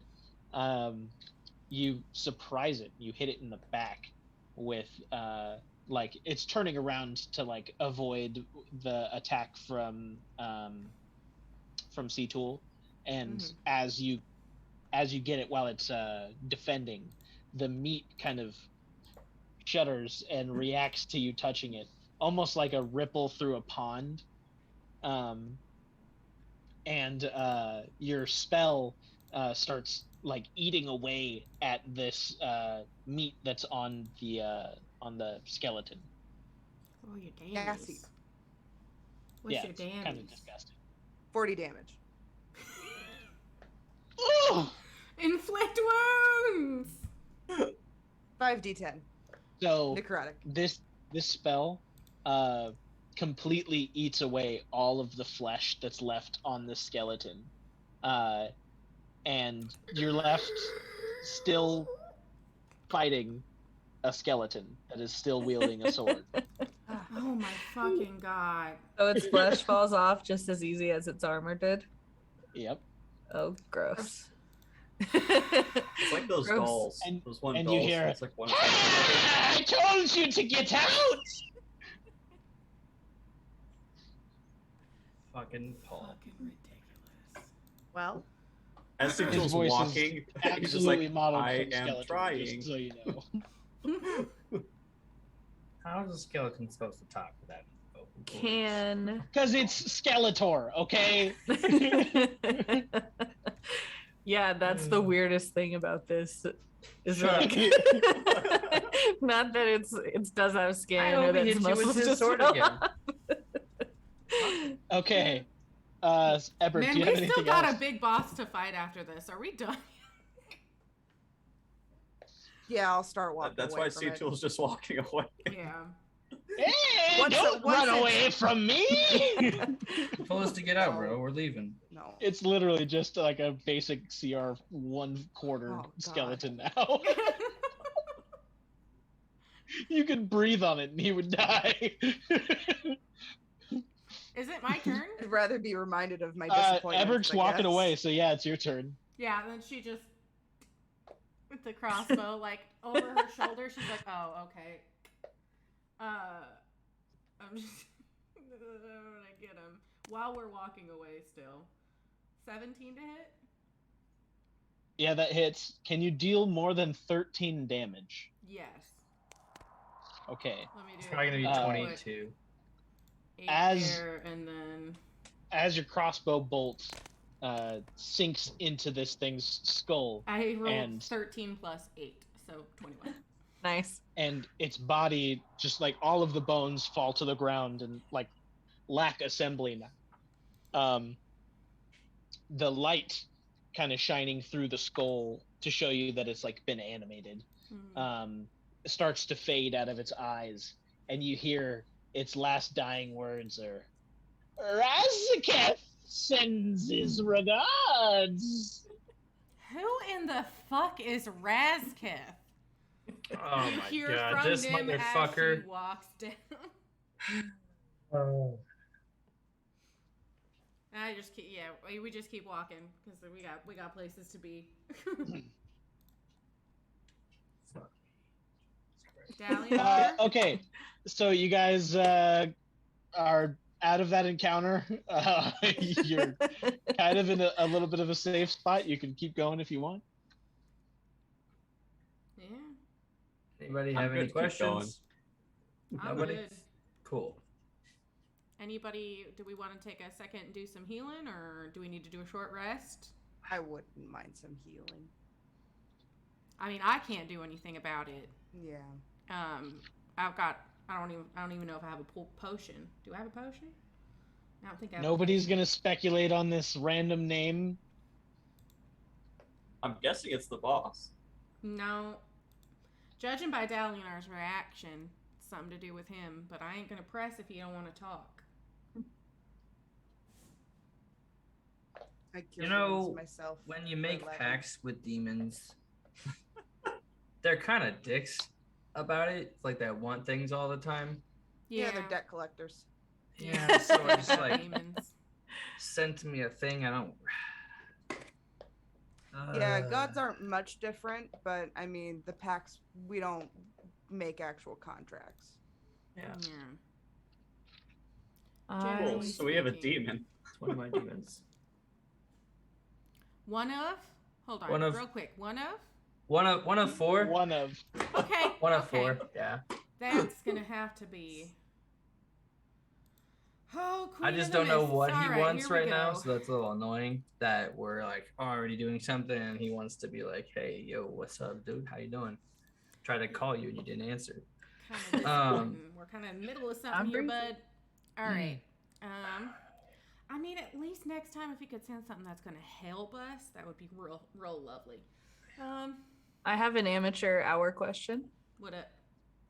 you surprise it. You hit it in the back with like it's turning around to like avoid the attack from C-Tool, and as you get it while it's defending, the meat kind of shudders and reacts to you touching it, almost like a ripple through a pond. And your spell starts like eating away at this meat that's on the skeleton. Oh, your damage. Nasty. What's Yeah, your it's damage? kind of disgusting. 40 damage. Inflict wounds! 5d10. So Necrotic. this spell completely eats away all of the flesh that's left on the skeleton, and you're left still fighting a skeleton that is still wielding a sword. Oh my fucking god. So its flesh falls off just as easy as its armor did. Yep. Oh, gross. It's like those Gross. dolls. And- Those one and dolls. you hear, It's like one of them. I told you to get out! Fucking Paul. Fucking ridiculous. Well, As His C-Tool's voice is walking, he's just Absolutely like, modeled I from am skeleton, trying. just so you know. How is a skeleton supposed to talk without vocal cords? Can. Because it's Skeletor, okay? Yeah, that's the weirdest thing about this. Is Shut that not that it does have skin I or hope that he its hits you with muscles his just sword fall again. off. Okay. Ebert, Man, do you we have still anything got else? a big boss to fight after this. Are we done? yeah, I'll start walking That's away why from it. C-Tool's just walking away. Yeah. Hey, Once don't it- once run it's- away from me! You told us to get out, bro. We're leaving. No. It's literally just like a basic CR 1/4 Oh, God. skeleton now. You could breathe on it and he would die. Is it my turn? I'd rather be reminded of my disappointment. Everett's walking away, so yeah, it's your turn. Yeah, and then she just with the crossbow like over her shoulder. She's like, "Oh, okay." I'm just gonna get him while we're walking away. Still, 17 to hit. Yeah, that hits. Can you deal more than 13 damage? Yes. Okay. Let me do. It's probably gonna be Uh, 22. 8 As- there, and then As your crossbow bolt sinks into this thing's skull, I rolled and- 13 plus 8, so 21. Nice. and its body, just like all of the bones fall to the ground and like lack assembly now. The light kind of shining through the skull to show you that it's like been animated starts to fade out of its eyes, and you hear its last dying words are, Razaketh sends his regards. Who in the fuck is Razketh? Oh You my hear god, from this Nim as motherfucker. she walks down. Oh. I just keep, we just keep walking because we got places to be. Dalinar? Okay, so you guys are out of that encounter. You're kind of in a little bit of a safe spot. You can keep going if you want. Yeah. Anybody I'm have any good to keep going. questions? I'm Nobody? good. Cool. Anybody, do we want to take a second and do some healing, or do we need to do a short rest? I wouldn't mind some healing. I mean, I can't do anything about it. Yeah. I don't even know if I have a potion. Do I have a potion? I don't think I have Nobody's a potion. gonna speculate on this random name. I'm guessing it's the boss. No. Judging by Dalinar's reaction, it's something to do with him, but I ain't gonna press if you don't want to talk. I You know, myself when you for make 11. pacts with demons, they're kind of dicks about it. Like they want things all the time. Yeah, they're debt collectors. Yeah, so it's like Demons. sent me a thing. I don't. Yeah, gods aren't much different, but I mean, the pacts, we don't make actual contracts. Yeah, Generally Cool. So we have a speaking. demon. it's one of my demons. One of? Hold on, One of- real quick. One of? One of four. One of. Okay. One of okay. four. Yeah. That's gonna have to be. Oh, I Queen just of the don't know Mists. what All he right, wants here we right now, go. so that's a little annoying. That we're like already doing something, and he wants to be like, "Hey, yo, what's up, dude? How you doing?" Try to call you and you didn't answer. Kind of disappointing. We're kind of in the middle of something here, breathing. bud. All right. I mean, at least next time, if you could send something that's gonna help us, that would be real lovely. I have an amateur hour question. What up?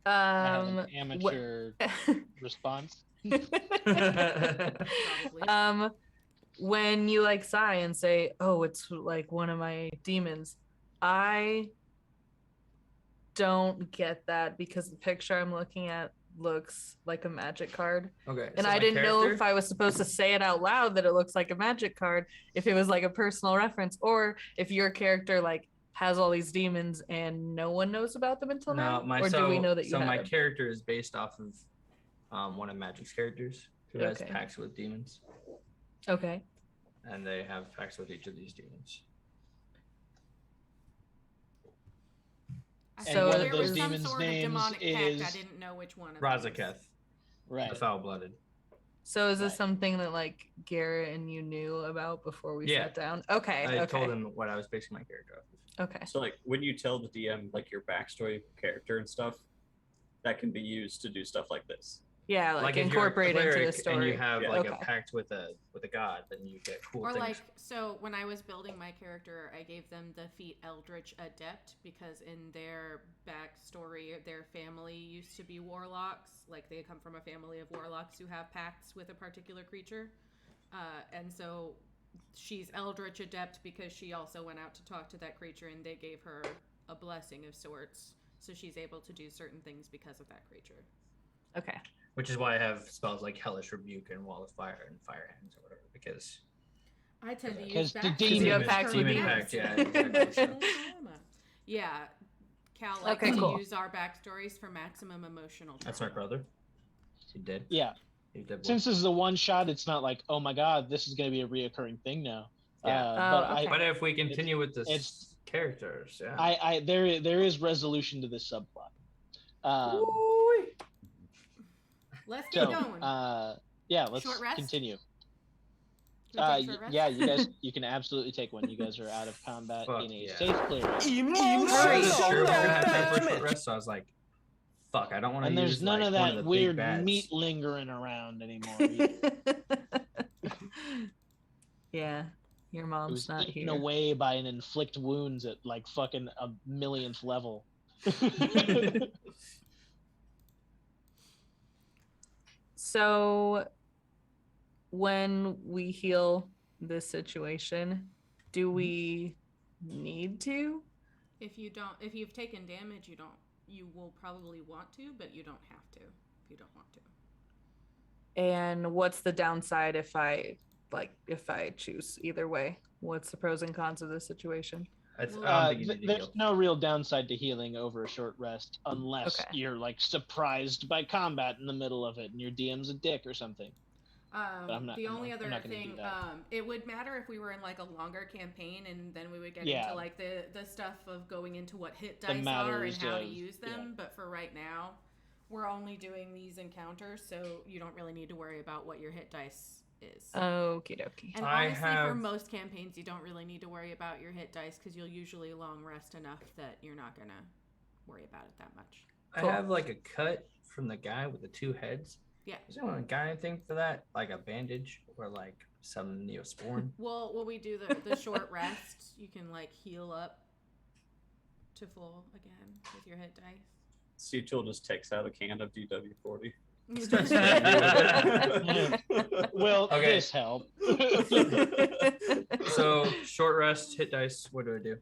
I have an amateur response. Probably. When you like sigh and say, "Oh, it's like one of my demons," I don't get that because the picture I'm looking at looks like a magic card. Okay. And so I my didn't know character- if I was supposed to say it out loud that it looks like a magic card, if it was like a personal reference, or if your character like has all these demons and no one knows about them until now. No, Or do we know that you so have my them? character is based off of one of Magic's characters who has Okay. pacts with demons, Okay. and they have pacts with each of these demons. I So knew one of there those was some demons' sort of names demonic pact. I is didn't know which one of them. Razaketh, Right. the foul-blooded. So is this Right. something that like Garrett and you knew about before we Yeah. sat down? Okay. I okay. told him what I was basing my character off of. Okay. So like when you tell the DM like your backstory, character, and stuff, that can be used to do stuff like this. Yeah, like if you're a incorporate into the cleric story. and you have Yeah. like Okay. a pact with a god, then you get cool Or things. like, so when I was building my character, I gave them the feat Eldritch Adept because in their backstory, their family used to be warlocks. Like they come from a family of warlocks who have pacts with a particular creature. And so she's Eldritch Adept because she also went out to talk to that creature and they gave her a blessing of sorts. So she's able to do certain things because of that creature. Okay. Which is why I have spells like Hellish Rebuke and Wall of Fire and Fire Hands or whatever, because I tend to Because use the backstory demon- You have pacts with demon demons. pact, yeah, exactly. Emotional trauma. Yeah. Cal likes Okay, to cool. use our backstories for maximum emotional trauma. That's my brother. He did. Yeah. He did. Since this is a one shot, it's not like, oh my god, this is going to be a reoccurring thing now. Yeah. But Oh, okay. But if we continue with this it's- characters, yeah. there is resolution to this subplot. Let's keep So, going. yeah, let's Short rest? continue. Can we take a short rest? Yeah, you guys, you can absolutely take one. You guys are out of combat Fuck in a yeah. safe clearing. I Emotional wasn't sure we were gonna have time for a short damage. rest, so I was like, "Fuck, I don't want to." And there's none of one that the big weird bads. meat lingering around anymore. It Yeah. Your mom's was not eaten here. away by an inflict wounds at like fucking a millionth level. So when we heal this situation, do we need to? If you've taken damage, you will probably want to, but you don't have to if you don't want to. And what's the downside if I like if I choose either way? What's the pros and cons of this situation? I don't think you need to There's heal. no real downside to healing over a short rest unless Okay. you're like surprised by combat in the middle of it and your DM's a dick or something. I'm not- The I'm only not- other I'm not gonna do thing, that. it would matter if we were in like a longer campaign, and then we would get Yeah. into like the stuff of going into what hit The dice are and matters how to of- use them. yeah. But for right now, we're only doing these encounters, so you don't really need to worry about what your hit dice is. Okie dokie. And I honestly, for have- most campaigns, you don't really need to worry about your hit dice because you'll usually long rest enough that you're not gonna worry about it that much. Cool. I have like a cut from the guy with the 2 heads. Yeah. Is anyone got anything for that? Like a bandage or like some Neosporin? Well, when we do the short rest, you can like heal up to full again with your hit dice. Seachel just takes out a can of DW40. Will Okay. this help? So short rest, hit dice. What do I do?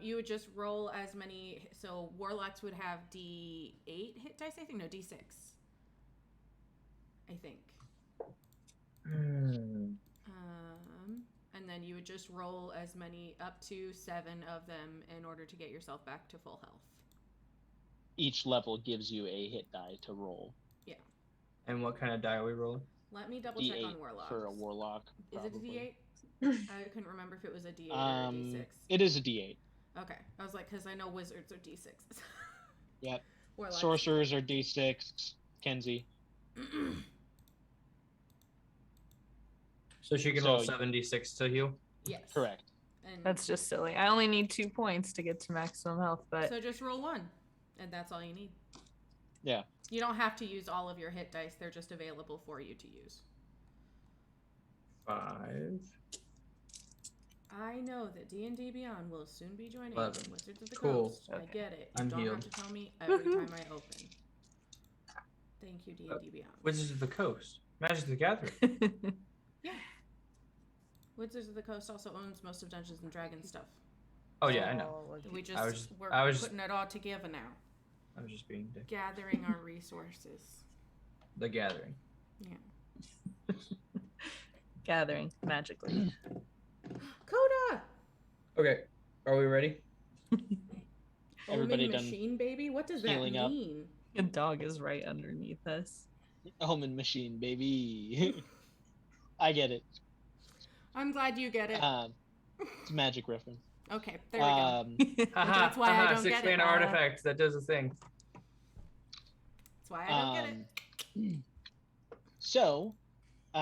You would just roll as many. So warlocks would have D8 hit dice. I think no D6. I think. And then you would just roll as many up to 7 of them in order to get yourself back to full health. Each level gives you a hit die to roll. And what kind of die are we rolling? Let me double check D8 on warlocks. for a warlock. Is it a probably. D8? I couldn't remember if it was a D8 or a D6. It is a D8. Okay, I was like, because I know wizards are D6s. Yep. Warlocks. Sorcerers are D6. Kenzie. So she can roll So- 76 to heal. Yes. Correct. And That's just silly. I only need 2 points to get to maximum health, but so just roll 1, and that's all you need. Yeah. You don't have to use all of your hit dice; they're just available for you to use. 5. I know that D&D Beyond will soon be joining 11. Wizards of the Cool. Coast. I Okay. get it. You I'm don't healed. have to tell me every Woohoo. time I open. Thank you, D&D Beyond. Wizards of the Coast. Magic the Gathering. Yeah. Wizards of the Coast also owns most of Dungeons and Dragons stuff. Oh yeah, I know. All of We you. just we're I was- putting it all together now, I was just being a dick. gathering our resources. The Gathering. Yeah. Gathering magically. Coda. Okay, are we ready? Everybody Omen done machine baby. What does that healing up? mean? A dog is right underneath us. Omen machine, baby. I get it. I'm glad you get it. It's a magic reference. Okay, there we go. That's why I don't get 6 it. mana artifact that does a thing. That's why I don't get it. So,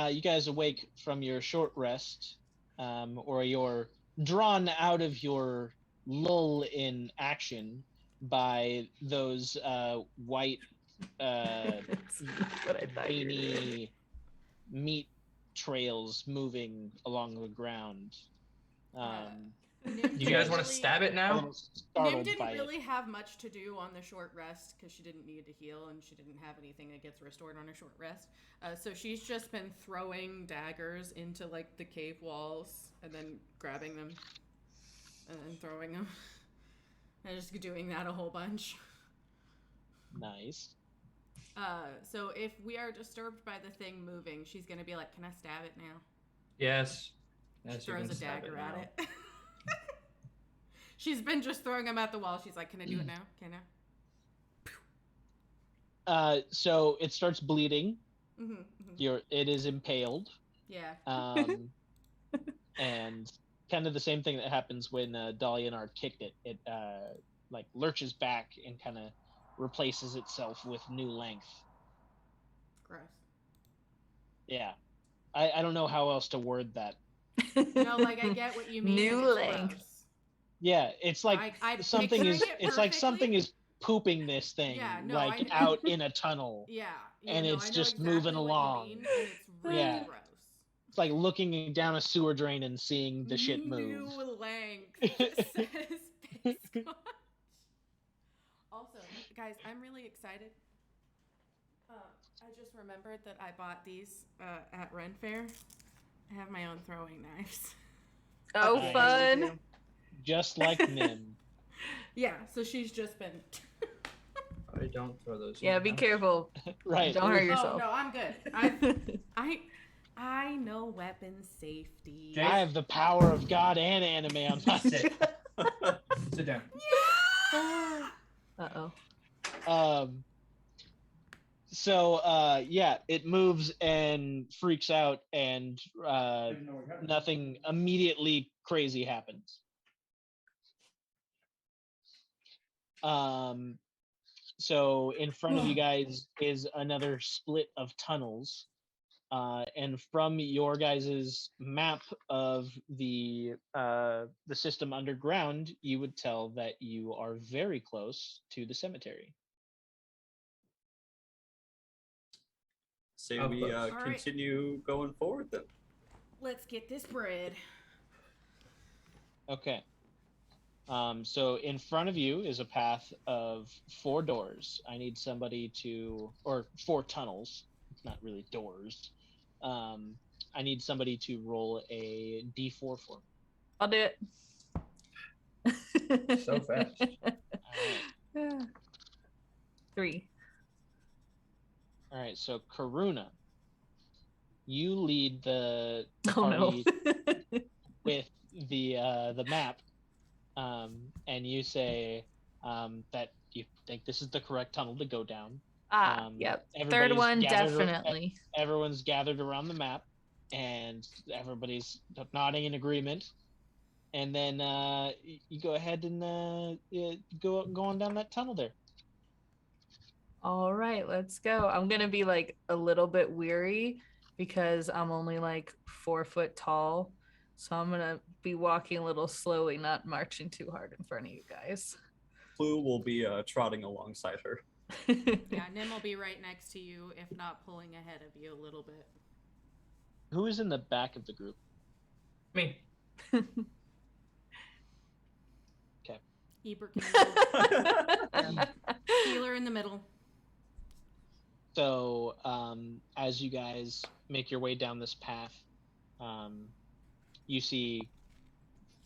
you guys awake from your short rest, or you're drawn out of your lull in action by those white, That's what I thought you were doing. veiny meat trails moving along the ground. Nim Do you guys want to really- stab it a now? little Nim startled didn't by really have much to do on the short rest because she didn't need to heal and she didn't have anything that gets restored on her short rest. So she's just been throwing daggers into like the cave walls and then grabbing them and then throwing them and just doing that a whole bunch. it. Nice. So if we are disturbed by the thing moving, she's gonna be like, "Can I stab it now?" Yes. She Yes, you throws can a stab dagger now. at it. She's been just throwing them at the wall. She's like, "Can I do it now? Can I?" So it starts bleeding. Mm-hmm, It is impaled. Yeah. And kind of the same thing that happens when Dalianar kicked it. It like lurches back and kind of replaces itself with new length. Gross. Yeah, I don't know how else to word that. No, like I get what you mean. New and it's length. gross. Yeah, it's like I'm something picturing is. it It's like perfectly. something is pooping this thing, Yeah, no, like I know. out in a tunnel. Yeah. And no, it's I know just exactly moving what you along. mean, and it's really Yeah. gross. It's like looking down a sewer drain and seeing the shit move. New length. Says Biscotch. Also, guys, I'm really excited. I just remembered that I bought these at Ren Fair. I have my own throwing knives. Oh, Nice. fun. Just like Nim. Yeah, so she's just been. I don't throw those. Yeah, in be now. careful. Right. Don't hurt Oh yourself. no, I'm good. I no weapons safety. Jake? I have the power of God and anime on my Sit. Sit down. Uh-oh. So yeah, it moves and freaks out, and nothing immediately crazy happens. So in front of you guys is another split of tunnels, and from your guys's map of the system underground, you would tell that you are very close to the cemetery. Say Oh, we close. All right. continue going forward then. Let's get this bread. Okay. So in front of you is a path of 4 doors. I need somebody to, or 4 tunnels. It's not really doors. I need somebody to roll a d4 for me. I'll do it. So fast. All right. 3. All right. So Karuna, you lead the Oh no. party with the map, and you say that you think this is the correct tunnel to go down. Yep. Third Everybody's one, gathered definitely. Everyone's gathered around the map, and everybody's nodding in agreement. And then you go ahead and go on down that tunnel there. All right, let's go. I'm gonna be like a little bit weary because I'm only like 4 foot tall. So I'm gonna be walking a little slowly, not marching too hard in front of you guys. Clue will be trotting alongside her. Yeah, Nim will be right next to you, if not pulling ahead of you a little bit. Who is in the back of the group? Me. Okay. Ebert in the middle. Healer in the middle. So as you guys make your way down this path, you see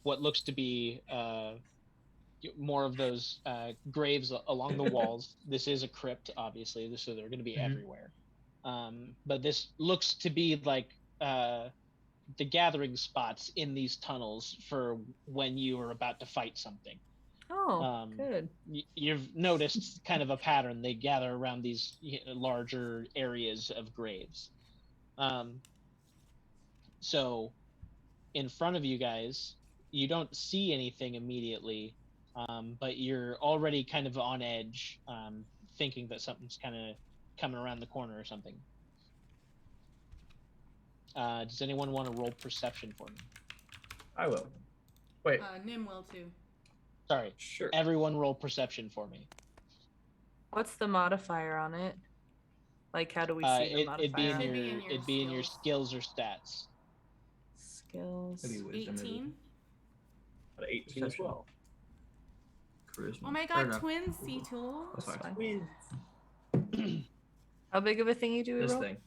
what looks to be more of those graves along the walls. This is a crypt, obviously, so they're going to be everywhere. But this looks to be like the gathering spots in these tunnels for when you are about to fight something. Oh, good. You've noticed kind of a pattern. They gather around these larger areas of graves. So in front of you guys, you don't see anything immediately, but you're already kind of on edge, thinking that something's kind of coming around the corner or something. Does anyone want to roll perception for me? I will. Wait. Nim will too. Sorry. Sure. Everyone roll perception for me. What's the modifier on it? Like, how do we see the modifier? It'd be in your skills or stats. Skills. Maybe wisdom, maybe. 18. At 18 as well. Charisma. Oh my Fair god, enough. twins, C-Tool. That's fine. Twins. How big of a thingy do we This roll? thing.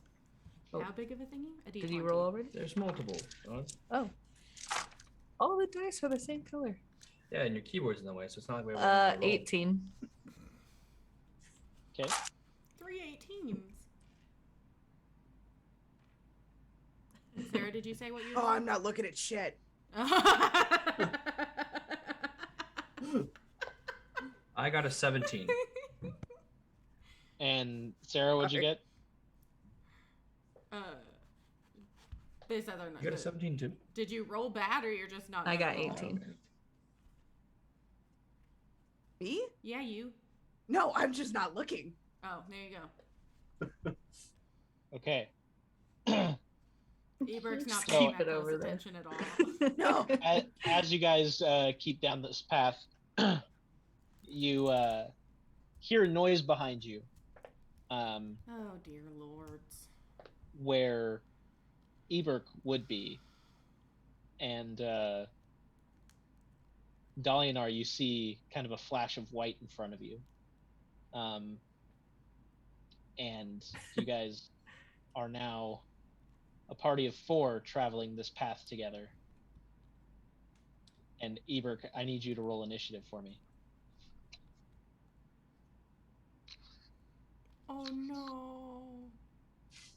Oh. How big of a thingy? A Did you D20. roll already? There's multiple. Oh. All the dice are the same color. Yeah, and your keyboard's in the way, so it's not like we have to roll. 18. Okay. 3 18s. Sarah, did you say what you Oh, I'm not looking at shit. I got a 17. And Sarah, what'd you get? This other You got a 17 too? Did you roll bad or you're just not? I got gonna roll? 18. Me? Yeah, you. No, I'm just not looking. Oh, there you go. Okay. Ebert's not Just paying keep that it close over there. attention at all. No. As you guys keep down this path, you hear a noise behind you, Oh dear lords. where Ebert would be, and Dalianar, you see kind of a flash of white in front of you, and you guys are now a party of 4 traveling this path together. And Ebert, I need you to roll initiative for me. Oh no.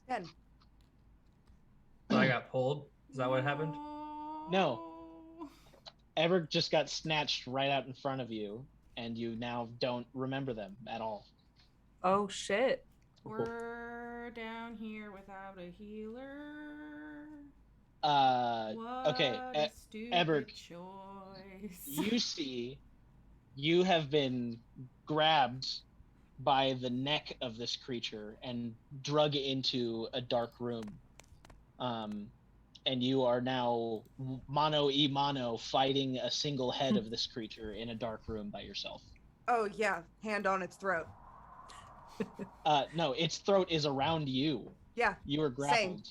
10. I got pulled. Is that what happened? No. Ebert just got snatched right out in front of you, and you now don't remember them at all. Oh shit. We're down here without a healer. Okay, What a stupid Ebert, choice. you see, you have been grabbed by the neck of this creature and drug into a dark room. And you are now mano a mano fighting a single head of this creature in a dark room by yourself. Oh yeah, hand on its throat. No, its throat is around you. Yeah. You are grappled.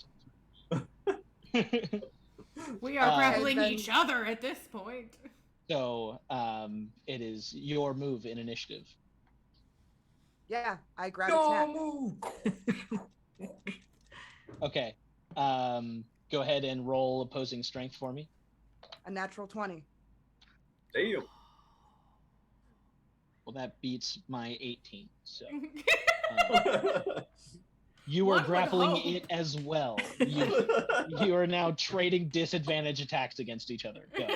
We are grappling then- each other at this point. So, it is your move in initiative. Yeah, I grab its neck. Okay. Go ahead and roll opposing strength for me. A natural 20. Damn. Well, that beats my 18. So you are One would grappling hope. it as well. You are now trading disadvantage attacks against each other. Go.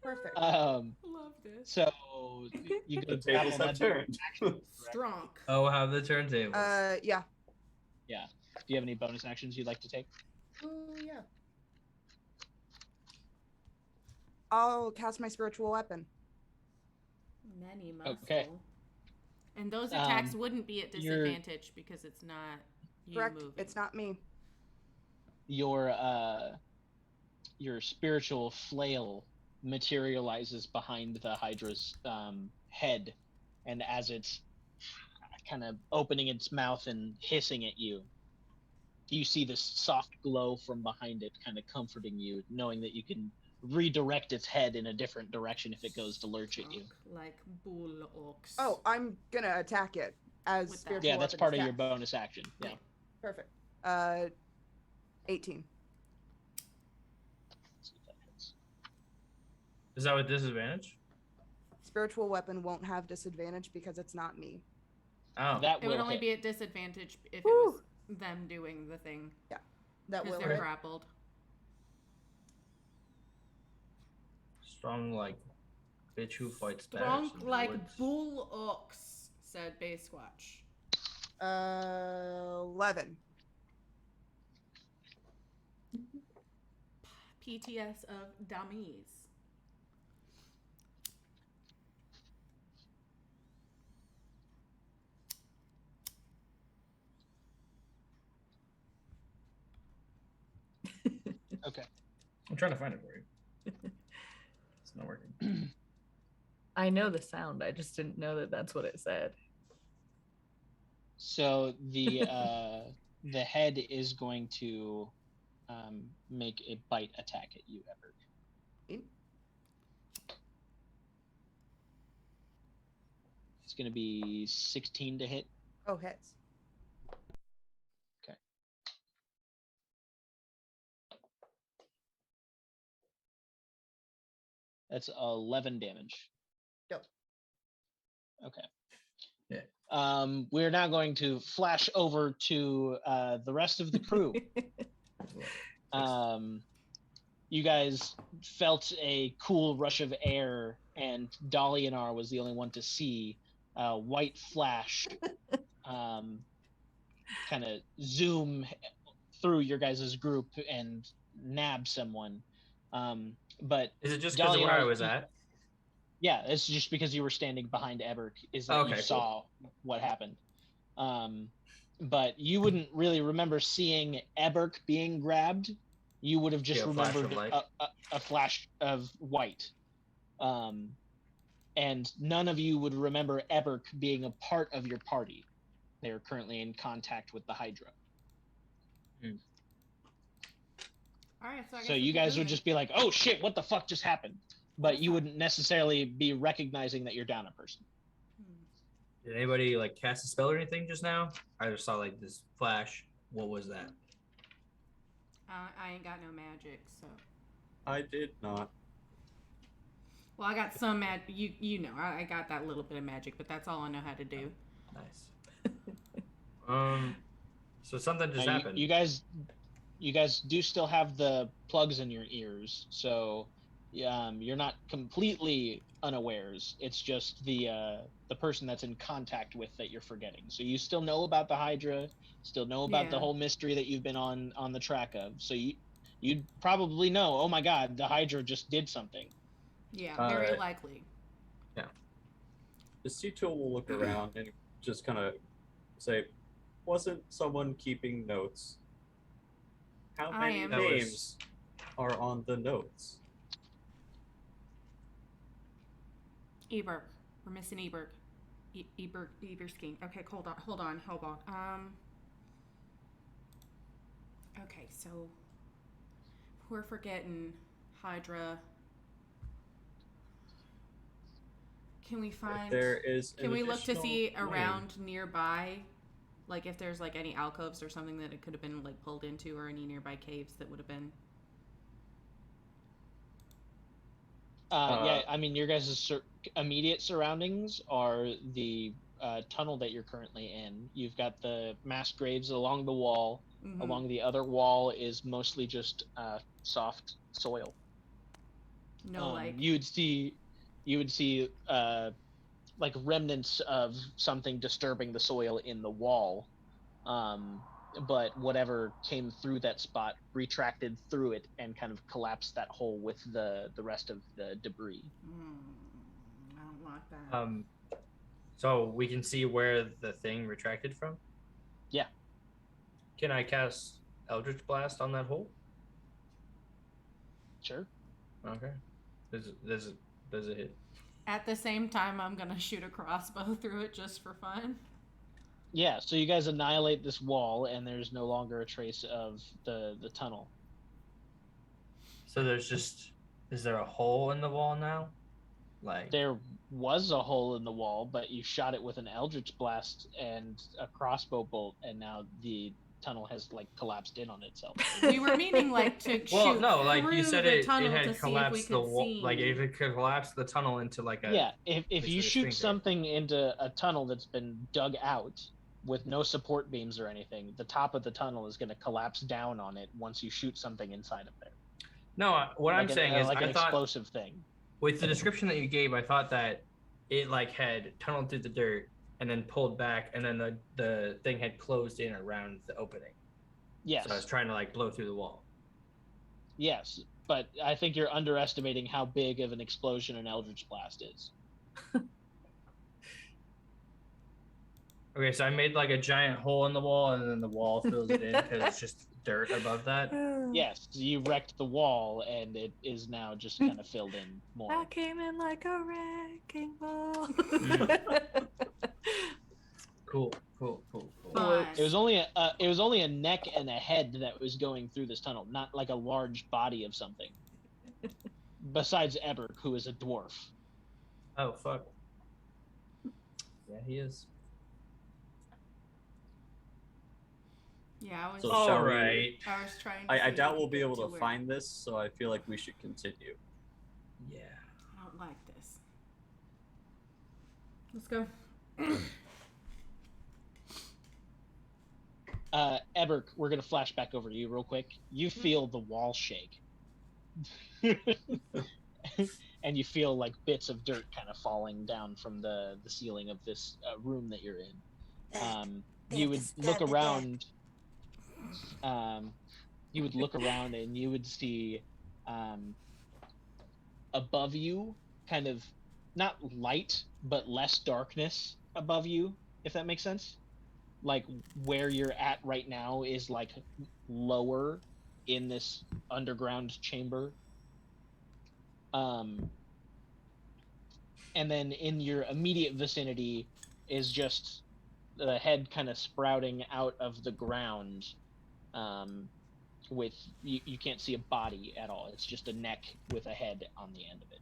Perfect. Love this. So you The go grapple tables have that turned. Strong. Oh, how the turntables. Yeah. Yeah. Do you have any bonus actions you'd like to take? Oh yeah. I'll cast my spiritual weapon. Many muscle. Okay. And those attacks wouldn't be at disadvantage because it's not you Correct. moving. It's not me. Your spiritual flail materializes behind the Hydra's head, and as it's kind of opening its mouth and hissing at you, you see this soft glow from behind it kind of comforting you, knowing that you can redirect its head in a different direction if it goes to lurch at you. Like bull ox. Oh, I'm gonna attack it as With that. spiritual Yeah, that's weapon part of your attack. bonus action. Yeah. Perfect. 18. Is that with disadvantage? Spiritual weapon won't have disadvantage because it's not me. Oh. That It would will only hit. be at disadvantage if it Woo! was them doing the thing. That Because will they're hit. grappled. Strong like bitch who fights bears Strong in the like woods. bull ox, said Bay Squatch. 11. PTS of dummies. Okay. I'm trying to find it for you. It's not working. I know the sound. I just didn't know that that's what it said. So the head is going to make a bite attack at you, Ebert. In- It's going to be 16 to hit. Oh, hits. That's 11 damage. Yep. Okay. Yeah. We're now going to flash over to the rest of the crew. You guys felt a cool rush of air, and Dalianar was the only one to see a white flash kind of zoom through your guys' group and nab someone. But Is it just because of where I Dalianar- was at? yeah, it's just because you were standing behind Ebert is that Okay, you cool. saw what happened. But you wouldn't really remember seeing Ebert being grabbed. You would have just Yeah, a flash of remembered light. a flash of white. And none of you would remember Ebert being a part of your party. They are currently in contact with the Hydra. All right, so I guess So we you keep guys would moving. just be like, oh shit, what the fuck just happened? But you wouldn't necessarily be recognizing that you're down a person. Did anybody like cast a spell or anything just now? I just saw like this flash. What was that? I ain't got no magic, so. I did not. Well, I got some you know, I got that little bit of magic, but that's all I know how to do. Nice. So something just Now, happened. you guys do still have the plugs in your ears, so you're not completely unawares. It's just the person that's in contact with that you're forgetting. So you still know about the Hydra, still know about the Yeah. whole mystery that you've been on the track of. So you'd probably know, oh my God, the Hydra just did something. Yeah, very Alright. likely. The C2 will look around and just kind of say, wasn't someone keeping notes? How I many am. That was- names are on the notes? Eberg. We're missing Eberg. Eberstein. Okay, hold on. Okay, so we're forgetting Hydra. Can we find? There is. Can we look to see additional name. around nearby, like if there's like any alcoves or something that it could have been like pulled into, or any nearby caves that would have been? Yeah, I mean, your guys' immediate surroundings are the tunnel that you're currently in. You've got the mass graves along the wall. Mhm. Along the other wall is mostly just soft soil. No, like You would see like remnants of something disturbing the soil in the wall. But whatever came through that spot retracted through it and kind of collapsed that hole with the rest of the debris. I don't like that. So we can see where the thing retracted from? Yeah. Can I cast Eldritch Blast on that hole? Sure. Okay. Does it hit? At the same time, I'm gonna shoot a crossbow through it just for fun. Yeah, so you guys annihilate this wall and there's no longer a trace of the tunnel. So is there a hole in the wall now? Like There was a hole in the wall, but you shot it with an Eldritch Blast and a crossbow bolt, and now the tunnel has like collapsed in on itself. We were meaning like to well, shoot no, like through you said, the it tunnel to had see if we collapsed the could wall. see. Like if it could collapse the tunnel into like a Yeah, if basically you a shoot sphincter. something into a tunnel that's been dug out with no support beams or anything, the top of the tunnel is going to collapse down on it once you shoot something inside of there. No, what I'm Like saying is, like I an thought explosive thing. with the description that you gave, I thought that it like had tunneled through the dirt and then pulled back, and then the thing had closed in around the opening. Yes. So I was trying to like blow through the wall. Yes, but I think you're underestimating how big of an explosion an Eldritch Blast is. Okay, so I made like a giant hole in the wall, and then the wall fills it in because it's just dirt above that. Yes, you wrecked the wall, and it is now just kind of filled in more. I came in like a wrecking ball. Cool. Fun. It was only a neck and a head that was going through this tunnel, not like a large body of something. Besides Eberg, who is a dwarf. Oh fuck. Yeah, he is. Yeah, I was. So All shall we- right. I was trying. To I see if doubt we we'll could be get able to where- find this, so I feel like we should continue. Yeah. I don't like this. Let's go. Eberg, we're gonna flash back over to you real quick. You feel the wall shake. And you feel like bits of dirt kind of falling down from the ceiling of this room that you're in. You would look around. You would look around and you would see above you, kind of not light but less darkness above you, if that makes sense. Like where you're at right now is like lower in this underground chamber. And then in your immediate vicinity is just the head kind of sprouting out of the ground. With you can't see a body at all. It's just a neck with a head on the end of it.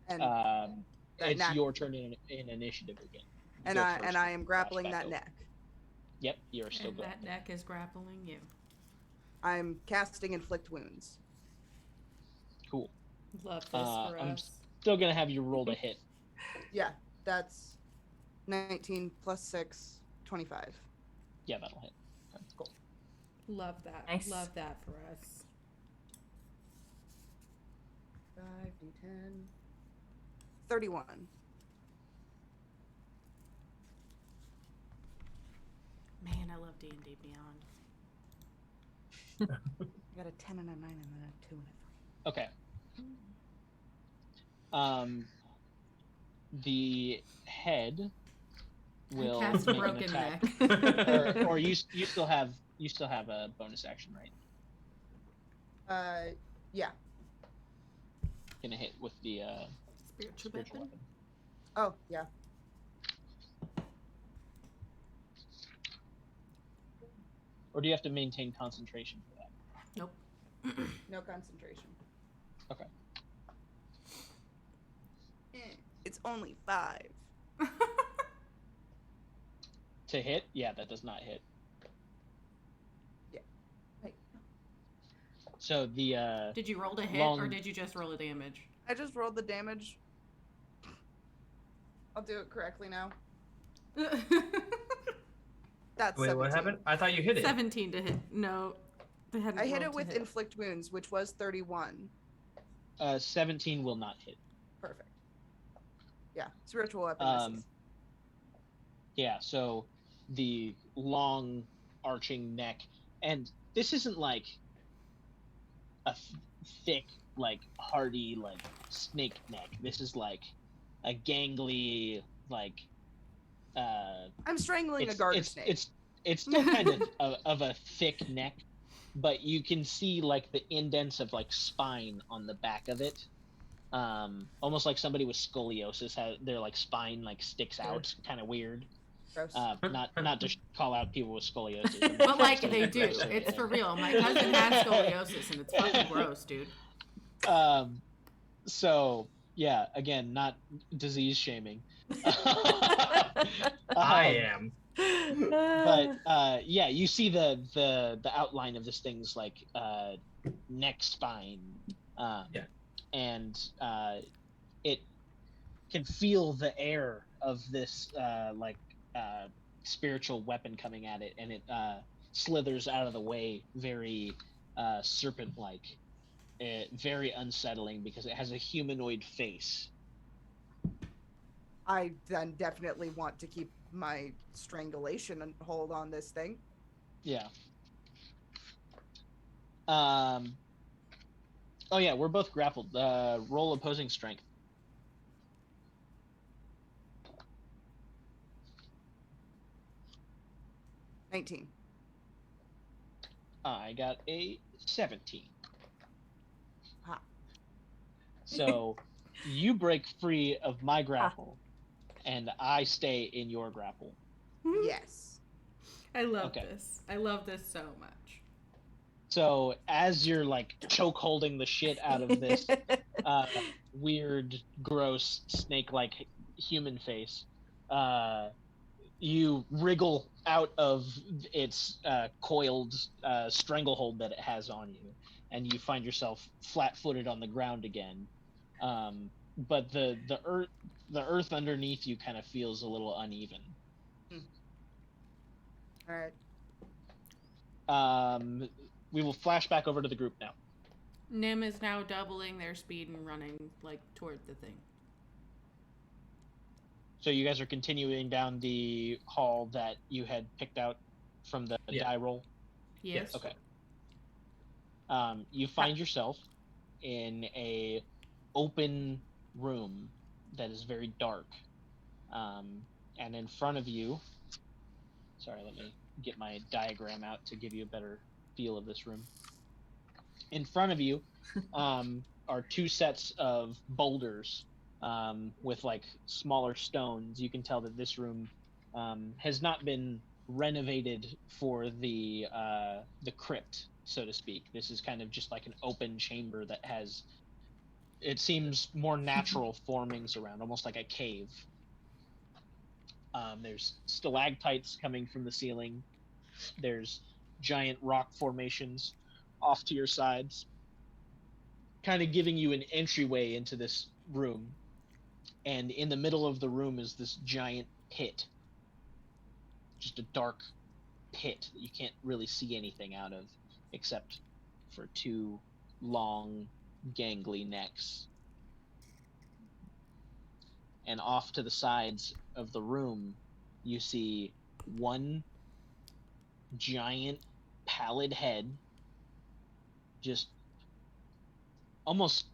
And that It's neck. your turn in initiative again. and Go I first. am grappling Flash back that over. neck. Yep, you're still And going. that neck is grappling you. I'm casting inflict wounds. Cool. Love this for I'm us. still gonna have you roll to hit. Yeah, that's 19 plus 6 25. Yeah, that'll hit. Okay, cool. Love that. Nice. Love that for us. 5d10. 31. Man, I love D&D Beyond. I got a 10 and a 9 and then a 2 and a 3. Okay. The head will Cast make an broken attack. neck. or you still have a bonus action, right? Yeah. Gonna hit with the Spiritual spiritual weapon. weapon. Oh, yeah. Or do you have to maintain concentration for that? Nope. No concentration. Okay. It's only 5. To hit? Yeah, that does not hit. Yeah. Right. So the Did you roll to hit or did you just roll a damage? I just rolled the damage. I'll do it correctly now. That's Wait, 17. what happened? I thought you hit it. 17 to hit. No. They hadn't I hit rolled it to with hit. inflict wounds, which was 31. 17 will not hit. Perfect. Yeah, spiritual weapon misses. Yeah, so the long arching neck, and this isn't like a thick, like hardy, like snake neck. This is like a gangly, like I'm strangling a garter snake. It's still kind of a thick neck, but you can see like the indents of like spine on the back of it. Almost like somebody with scoliosis, their like spine like sticks out, kind of weird. Gross. Not to call out people with scoliosis, But like they do. It's for real. My cousin has scoliosis and it's fucking gross, dude. So yeah, again, not disease shaming. I am. But yeah, you see the outline of this thing's like neck spine. Yeah. And it can feel the air of this spiritual weapon coming at it, and it slithers out of the way, very serpent-like, very unsettling because it has a humanoid face. I then definitely want to keep my strangulation and hold on this thing. Yeah. Oh yeah, we're both grappled. Roll opposing strength. 19. I got a 17. Ha. So you break free of my grapple, and I stay in your grapple. Yes. I love Okay. this. I love this so much. So as you're like choke holding the shit out of this weird, gross, snake-like human face, you wriggle out of its coiled stranglehold that it has on you, and you find yourself flat-footed on the ground again. But the earth underneath you kind of feels a little uneven. All right. We will flash back over to the group now. Nim is now doubling their speed and running like toward the thing. So you guys are continuing down the hall that you had picked out from the die roll? Yes. Okay. You find yourself in a open room that is very dark. And in front of you, sorry, let me get my diagram out to give you a better feel of this room. In front of you are two sets of boulders with like smaller stones. You can tell that this room has not been renovated for the crypt, so to speak. This is kind of just like an open chamber that has, it seems, more natural formings around, almost like a cave. There's stalactites coming from the ceiling. There's giant rock formations off to your sides, kind of giving you an entryway into this room. And in the middle of the room is this giant pit. just a dark pit that you can't really see anything out of, except for two long, gangly necks. And off to the sides of the room, you see one giant, pallid head, just almost,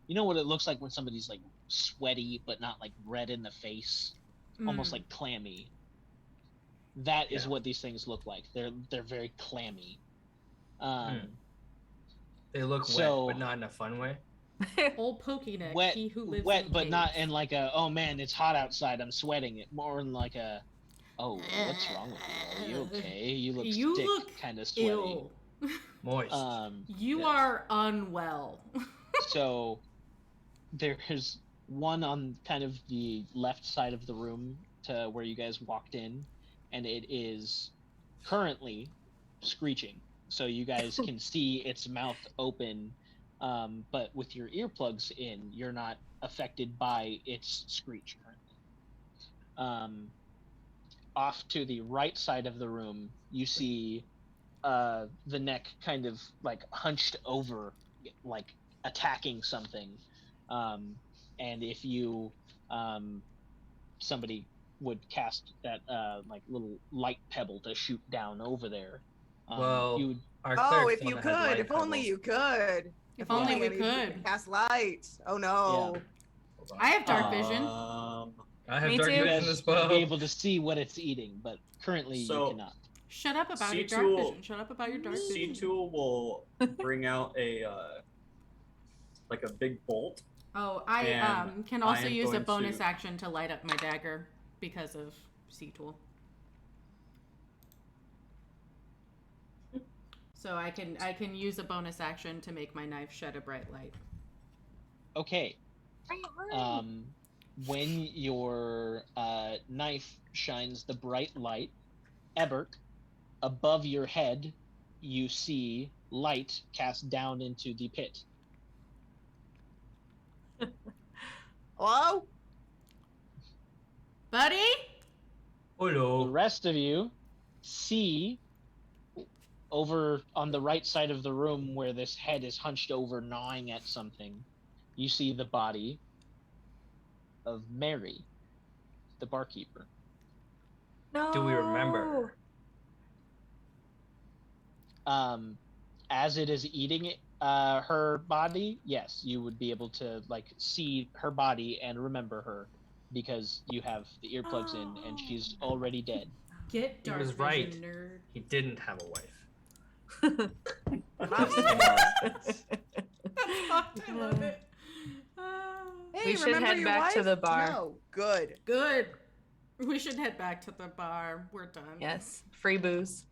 you know what it looks like when somebody's like sweaty but not like red in the face, almost like clammy. That is what these things look like. They're very clammy. They look so- wet, but not in a fun way. Old pokey neck. Wet, He who lives wet, in but not caves. in like a, oh man, it's hot outside, I'm sweating. It more in like a, oh, what's wrong with you? Are you okay? You look You sick, look kind of sweaty. Ill. Moist. You Yes. are unwell. So there's one on kind of the left side of the room to where you guys walked in, and it is currently screeching. So you guys can see its mouth open, but with your earplugs in, you're not affected by its screech currently. Off to the right side of the room, you see the neck kind of like hunched over, like attacking something. And if you somebody would cast that like little light pebble to shoot down over there, Well, you would, our Oh, cleric's if the you one that has could. light If only pebble. you could. If only we any of you could. Cast light. Oh no. Yeah. I have dark vision. I have Me dark too. you vision guys as would well. be able to see what it's eating, but currently you So- cannot. Shut up about your dark C2 vision. Shut up about your dark vision. C2 will bring out a like a big bolt. Oh, I And can I also am use a going bonus to- action to light up my dagger because of C-Tool. So I can use a bonus action to make my knife shed a bright light. Okay. When your knife shines the bright light, Ebert, above your head, you see light cast down into the pit. Hello? Buddy? The Hello. rest of you see over on the right side of the room where this head is hunched over gnawing at something, you see the body of Mary, the barkeeper. No. Do we remember her? As it is eating it, her body, yes, you would be able to like see her body and remember her because you have the earplugs in and she's already dead. Get He dark was vision, right. nerd. He didn't have a wife. That's hot. I love it. Hey, We should remember head your back to wife? the bar. No. Good. Good. We should head back to the bar. We're done. Yes, free booze.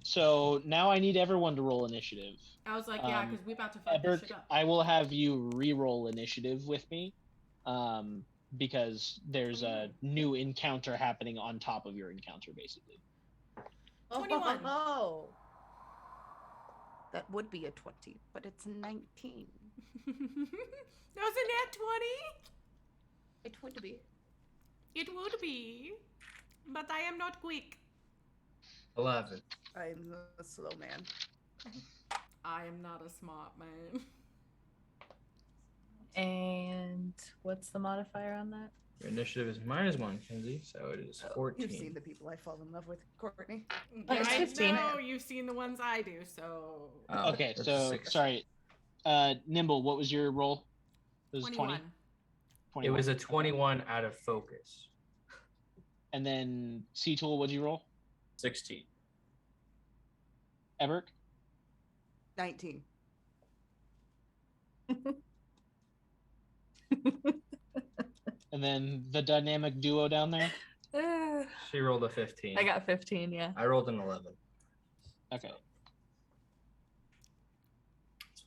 So now I need everyone to roll initiative. I was like, yeah, because we about to fuck Ebert, this shit up. I will have you re-roll initiative with me, because there's a new encounter happening on top of your encounter, basically. 21. Oh. That would be a 20, but it's 19. That was a nat 20. It would be. It would be, but I am not quick. 11. I'm a slow man. I am not a smart man. And what's the modifier on that? Your initiative is -1, Kenzie, so it is 14. You've seen the people I fall in love with, Courtney. Oh, it's I 15. know you've seen the ones I do, so Oh, Okay, that's so 6. sorry. Nimble, what was your roll? It was 21. 20? It was a 21 out of focus. And then C-Tool, what'd you roll? 16. Ebert? 19. And then the dynamic duo down there? She rolled a 15. I got 15, yeah. I rolled an 11. Okay.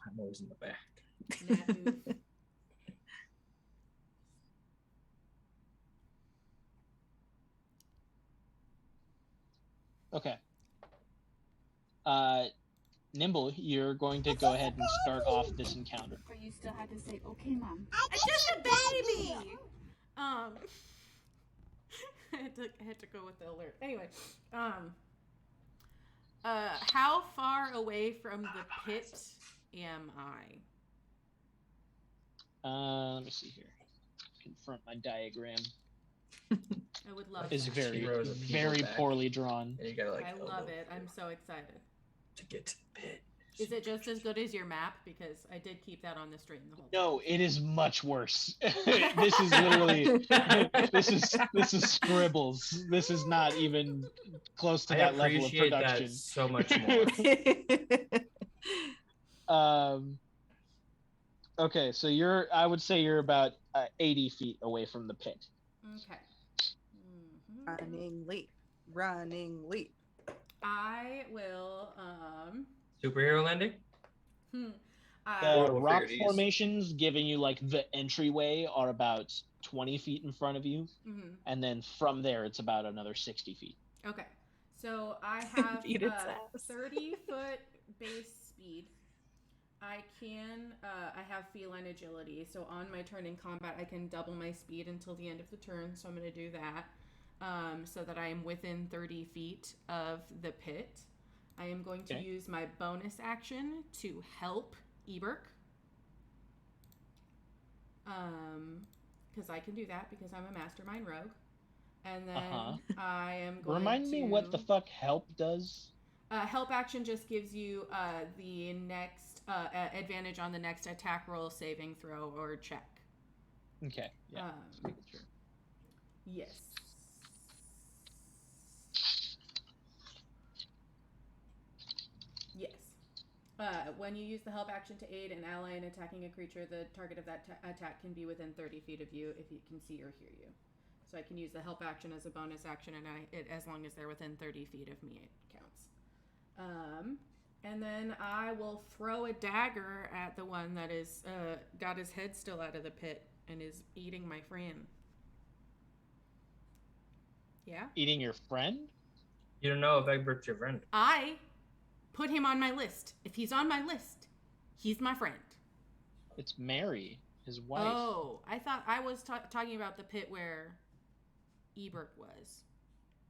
I'm always in the back. Nat move. Okay. Nimble, you're going to go ahead and start off this encounter. But you still had to say, okay, mom. I'm just a baby. I had to go with the alert. Anyway, how far away from the pit am I? Let me see here. Confront my diagram. I would love Is that. very, rows of people very back. poorly drawn. And you gotta like. I love elbow it. I'm through so excited. to get to the pit. Is it just as good as your map? Because I did keep that on the screen the whole time. No, it is much worse. This is literally this is scribbles. This is not even close to I that level of appreciate production. that so much more. Okay, so I would say you're about 80 feet away from the pit. Okay. Mhm. Running leap. I will. Superhero landing. The We'll rock figure it easy. formations giving you like the entryway are about 20 feet in front of you, and then from there it's about another 60 feet. Okay. So I have Beat its ass. 30-foot base speed. I have feline agility. So on my turn in combat, I can double my speed until the end of the turn. So I'm going to do that so that I am within 30 feet of the pit. I am going to use my bonus action to help Eberk. Because I can do that because I'm a mastermind rogue. And then I am going Remind me what the fuck help does? Help action just gives you the next advantage on the next attack roll, saving throw, or check. Okay. Yeah. Just making sure. Yes. Yes. When you use the help action to aid an ally in attacking a creature, the target of that attack can be within 30 feet of you if it can see or hear you. So I can use the help action as a bonus action, and as long as they're within 30 feet of me, it counts. And then I will throw a dagger at the one that is got his head still out of the pit and is eating my friend. Yeah? Eating your friend? You don't know if Egbert's your friend. I put him on my list. If he's on my list, he's my friend. It's Mary, his wife. Oh, I thought I was talking about the pit where Eberk was.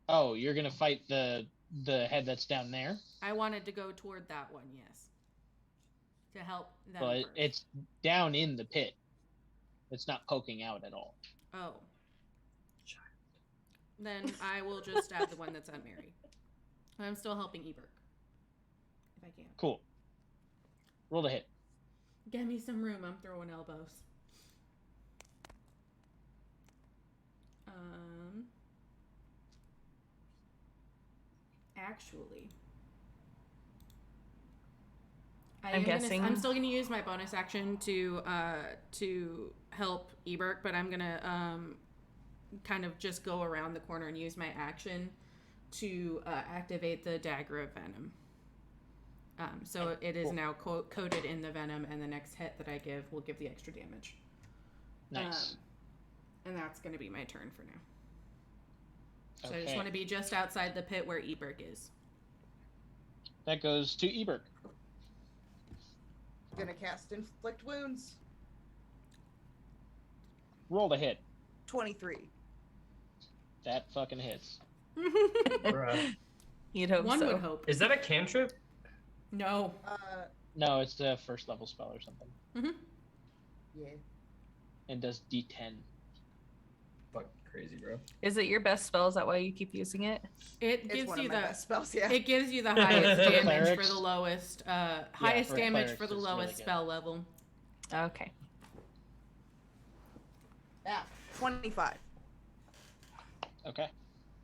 Oh, you're gonna fight the head that's down there? I wanted to go toward that one, yes. To help them But first. it's down in the pit. It's not poking out at all. Oh. Then I will just stab the one that's on Mary. I'm still helping Eberk. If I can. Cool. Roll the hit. Get me some room. I'm throwing elbows. Actually, I'm guessing. I'm still gonna use my bonus action to help Eberk, but I'm gonna kind of just go around the corner and use my action to activate the dagger of venom. So it is now coated in the venom, and the next hit that I give will give the extra damage. Nice. And that's going to be my turn for now. So I just Okay. want to be just outside the pit where Eberk is. That goes to Eberk. Gonna cast inflict wounds. Roll the hit. 23. That fucking hits. Bruh. You'd hope One so. would hope. Is that a cantrip? No. No, it's the first level spell or something. Yeah. And does D10. Fucking crazy, bro. Is it your best spell? Is that why you keep using it? It It's gives one you of my the best spells, yeah. it gives you the highest damage for Clerics. the lowest highest for damage clerics, for the it's lowest really good. spell level. Okay. Yeah. 25. Okay.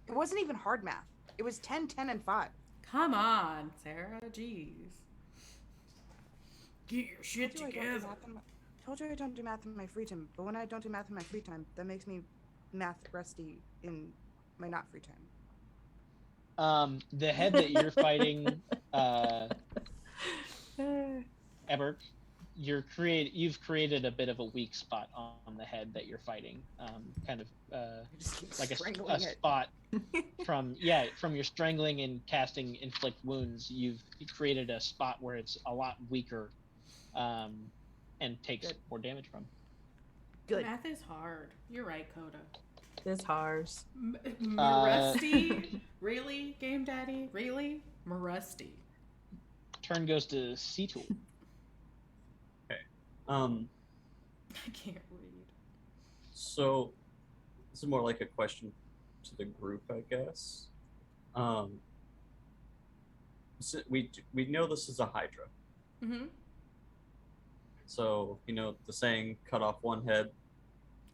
It wasn't even hard math. It was 10, 10, and 5. Come on, Sarah. Jeez. Get your shit Told you I don't do together. math in my- Told you I don't do math in my free time, but when I don't do math in my free time, that makes me math rusty in my not free time. The head that you're fighting, Eberk, you've created a bit of a weak spot on the head that you're fighting. Kind of I just keep like a strangling it. spot from your strangling and casting inflict wounds. You've created a spot where it's a lot weaker, and takes Good. more damage from. Good. Math is hard. You're right, Coda. This ours. Marusty? Really, Game Daddy? Really? Marusty. Turn goes to C-Tool. I can't read. So this is more like a question to the group, I guess. So we know this is a Hydra. Mm-hmm. So, you know, the saying, cut off one head.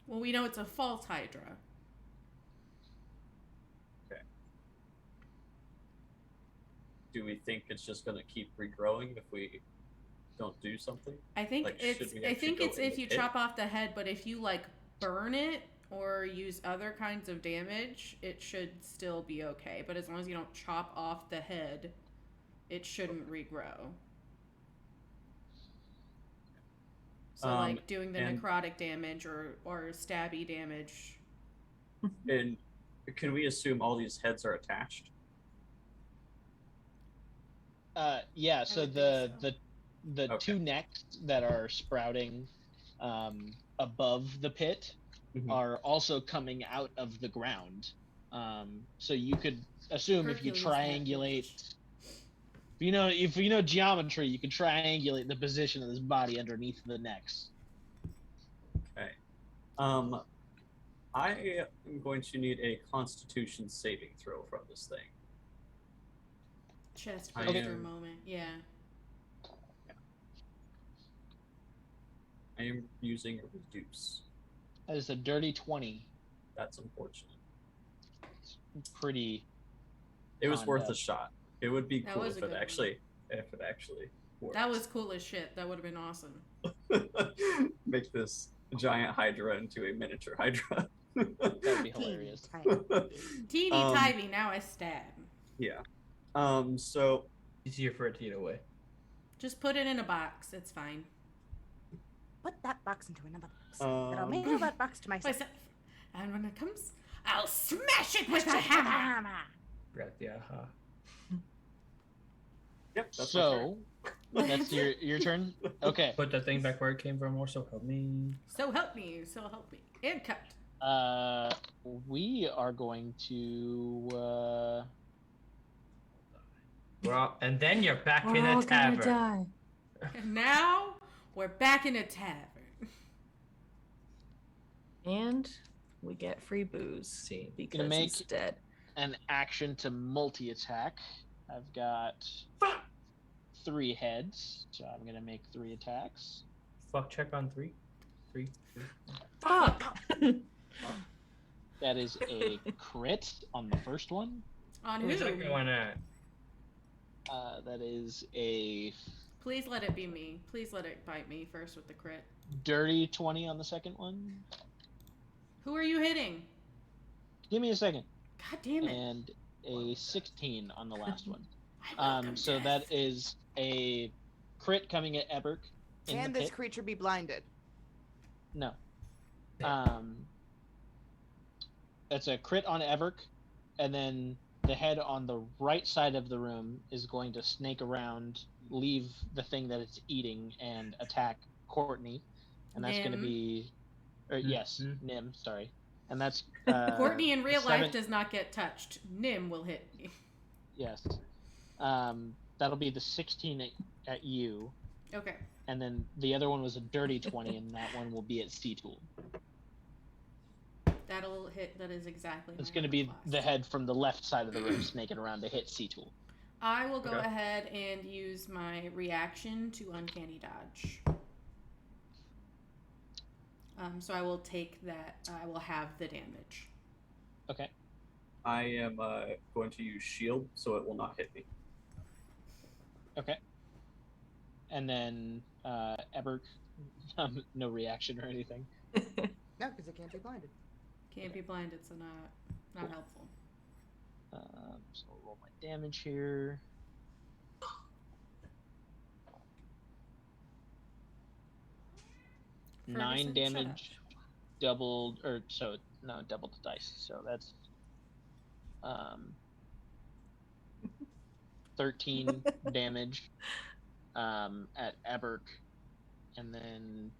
Well, we know it's a false Hydra. Okay. Do we think it's just going to keep regrowing if we don't do something? I think Like, it's should we I actually think go it's in if the you pit? chop off the head, but if you like burn it or use other kinds of damage, it should still be okay. But as long as you don't chop off the head, it shouldn't regrow. So like doing the and- necrotic damage or stabby damage. And can we assume all these heads are attached? Yeah, so would the think the Okay. two necks that are sprouting above the pit Mhm. are also coming out of the ground. So you could assume if you Hercules had triangulate, if you know geometry, you can triangulate the position of this body underneath the necks. Okay. I am going to need a Constitution saving throw from this thing. Chest I burster am- moment. Yeah. I am using a reduce. That is a dirty 20. That's unfortunate. It's pretty. It was Kind worth of. a shot. It would be That cool was if a it good actually worked. That was cool as shit. That would have been awesome. Make this giant Hydra into a miniature Hydra. That'd be hilarious. Teeny tiny, now I stab. Yeah. So Easier for it to get away. Just put it in a box. It's fine. Put that box into another box. Then I'll mail that box to myself. Myself. And when it comes, I'll smash it with a hammer. Bratyaha. yep. That's my turn. So that's your turn. Okay. Put that thing back where it came from, or so help me. So help me. So help me. And cut. We are going to. Well, and then you're back We're in all a gonna tavern. die. And now we're back in a tavern. And we get free booze. See, because make- he's dead. An action to multi-attack. I've got 3 heads, so I'm gonna make 3 attacks. Fuck check on 3. 3. Fuck! That is a crit on the first one. On Who's that who? going at? That is a Please let it be me. Please let it bite me first with the crit. dirty 20 on the second one. Who are you hitting? Give me a second. God damn it. And a 16 on the last one. I welcome So death. that is a crit coming at Eberk. In Can the this pit. creature be blinded? No. That's a crit on Everk, and then the head on the right side of the room is going to snake around, leave the thing that it's eating, and attack Courtney. And that's going to Nim. be, or yes, Mhm. Nim. Sorry, and that's Courtney in real life 7 does not get touched. Nim will hit me. Yes. That'll be the 16 at you, Okay. and then the other one was a dirty 20, and that one will be at C-Tool. That'll hit. That is exactly. It's my going to be armor class. the head from the left side of the room snaking around to hit C-Tool. I will go Okay. ahead and use my reaction to uncanny dodge. So I will take that. I will have the damage. Okay. I am going to use shield so it will not hit me. Okay. And then Eberk, no reaction or anything. No, because it can't be blinded. Can't be blinded, so not helpful. So I'll roll my damage here. Ferguson, 9 shut damage, doubled the dice. So that's 13 damage at Eberk, and then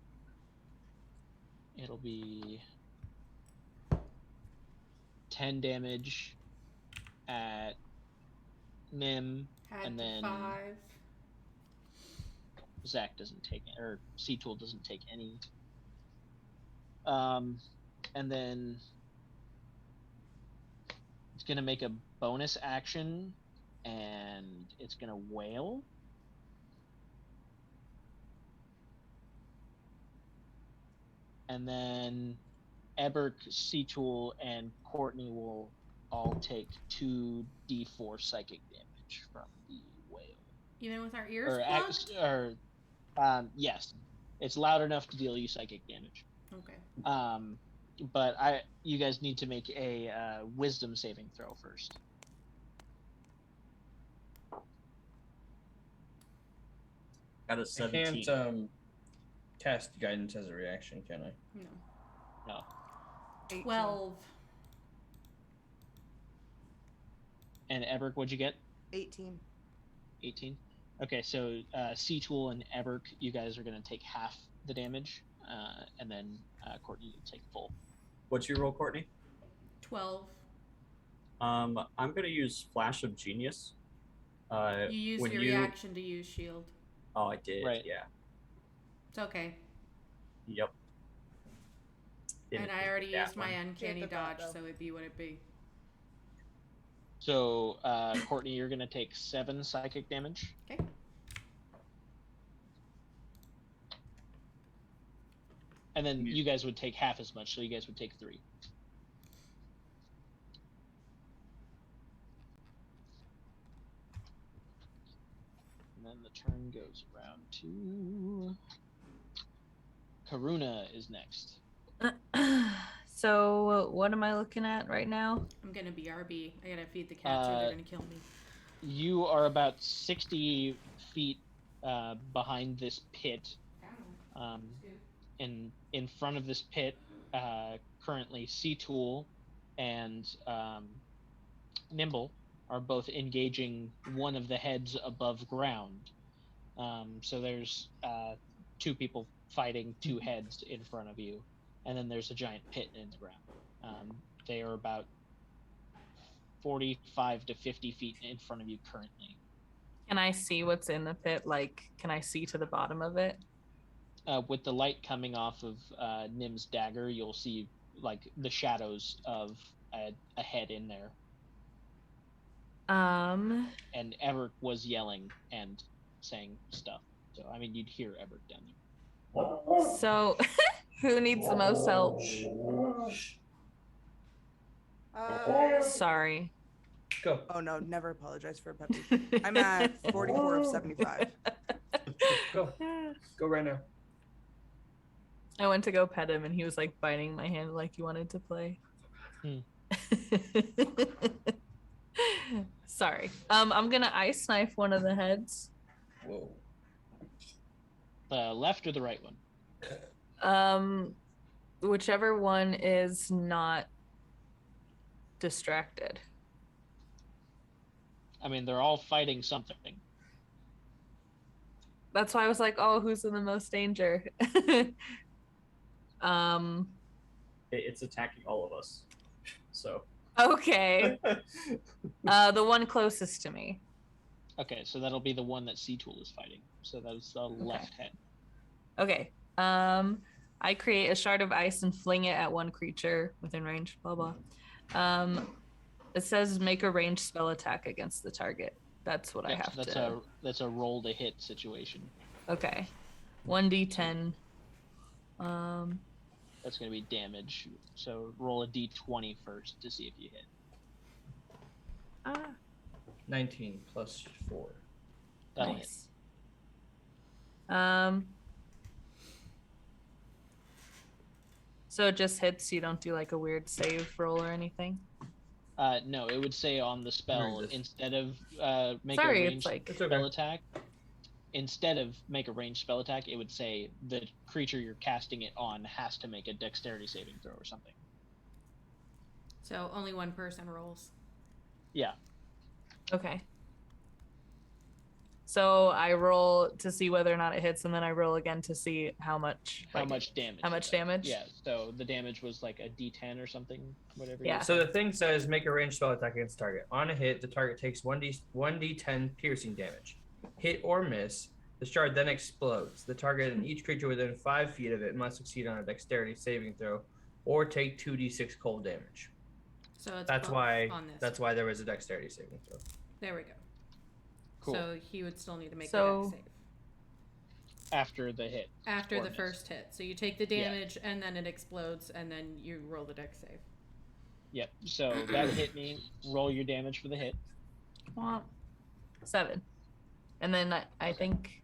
it'll be 10 damage at Nim, Had and to then 5. Zach doesn't take it, or C-Tool doesn't take any. And then it's gonna make a bonus action, and it's gonna wail. And then Eberk, C-Tool, and Courtney will all take 2d4 psychic damage from the wail. Even with our ears plugged? Yes, it's loud enough to deal you psychic damage. Okay. But you guys need to make a wisdom saving throw first. Got a I 17. can't cast guidance as a reaction, can I? No. No. 18. 12. And Eberk, what'd you get? 18. 18. Okay, so C-Tool and Eberk, you guys are going to take half the damage, and then Courtney will take full. What's your roll, Courtney? 12. I'm gonna use Flash of Genius. You used when your reaction to use shield. Oh, I did. Right. Yeah. It's okay. Yep. And I already that used my one. uncanny Take the thought, dodge, though. so it'd be what it be. So, Courtney, you're going to take 7 psychic damage. Okay. And then you guys would take half as much, so you guys would take 3. And then the turn goes around to... Karuna is next. So what am I looking at right now? I'm gonna BRB. I gotta feed the cats or they're gonna kill me. You are about 60 feet behind this pit. In front of this pit, currently C-Tool and Nimble are both engaging one of the heads above ground. So there's 2 people fighting 2 heads in front of you, and then there's a giant pit in the ground. They are about 45 to 50 feet in front of you currently. Can I see what's in the pit? Like, can I see to the bottom of it? With the light coming off of Nim's dagger, you'll see like the shadows of a head in there. And Everett was yelling and saying stuff. So I mean, you'd hear Everett down there. So, who needs the most help? Sorry. Go. Oh no, never apologize for a puppy. I'm at 44 of 75. Go. Go right now. I went to go pet him, and he was like biting my hand like he wanted to play. Sorry. I'm gonna ice knife one of the heads. Whoa. The left or the right one? Whichever one is not distracted. I mean, they're all fighting something. That's why I was like, oh, who's in the most danger? It's attacking all of us. So. Okay. The one closest to me. Okay, so that'll be the one that C-Tool is fighting. So that's the left head. Okay. I create a shard of ice and fling it at one creature within range. Blah blah. It says make a ranged spell attack against the target. That's what I have to. That's a roll to hit situation. Okay. 1d10. That's going to be damage. So roll a d20 first to see if you hit. 19 plus 4. That'll hit. Nice. So it just hits. You don't do like a weird save roll or anything. No, it would say on the spell instead of make Sorry, a it's ranged like spell attack. Instead of make a ranged spell attack, it would say the creature you're casting it on has to make a dexterity saving throw or something. So only one person rolls. Yeah. Okay. So I roll to see whether or not it hits, and then I roll again to see how much. How much damage? How much it does. damage? Yeah. So the damage was like a D10 or something, whatever. Yeah. So the thing says make a ranged spell attack against target. On a hit, the target takes 1d10 piercing damage. Hit or miss, the shard then explodes. The target and each creature within 5 feet of it must succeed on a dexterity saving throw or take 2d6 cold damage. So it's That's both why on this. that's why there was a dexterity saving throw. There we go. Cool. So he would still need to make So- the dex save After the hit. after or the miss. first hit. So you take the damage and then it explodes and then you roll the dex save. Yep. So that hit me. Roll your damage for the hit. 7. And then I think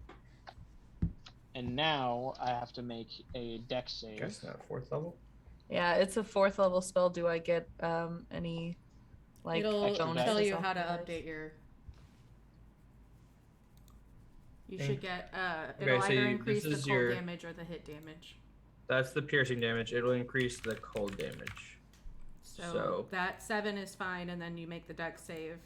And now I have to make a dex save. Guess not 4th level. yeah, it's a 4th level spell. Do I get any like It'll extra bonuses tell you off how to of this? update your. You Okay. should get Okay, it'll so either you- increase this the is cold your- damage or the hit damage. That's the piercing damage. It'll increase the cold damage. So that 7 is fine, and then you make the dex save.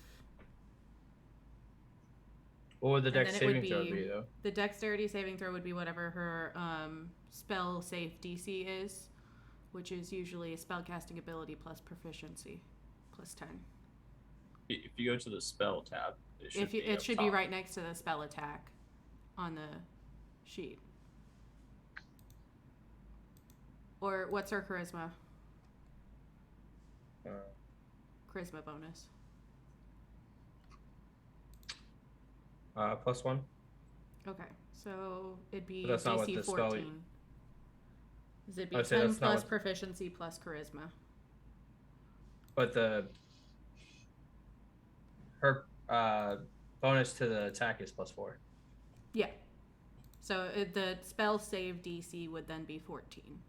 What would the And dex then it would saving throw be- be though? The dexterity saving throw would be whatever her spell save DC is, which is usually a spellcasting ability plus proficiency, plus 10. If you go to the spell tab, it should be It up should be top. right next to the spell attack on the sheet. Or what's her charisma? Charisma bonus. +1. Okay, so it'd be But that's not what DC the spell- 14. It'd be I'd say 10 that's not plus what- proficiency plus charisma. But her bonus to the attack is +4. Yeah. So the spell save DC would then be 14.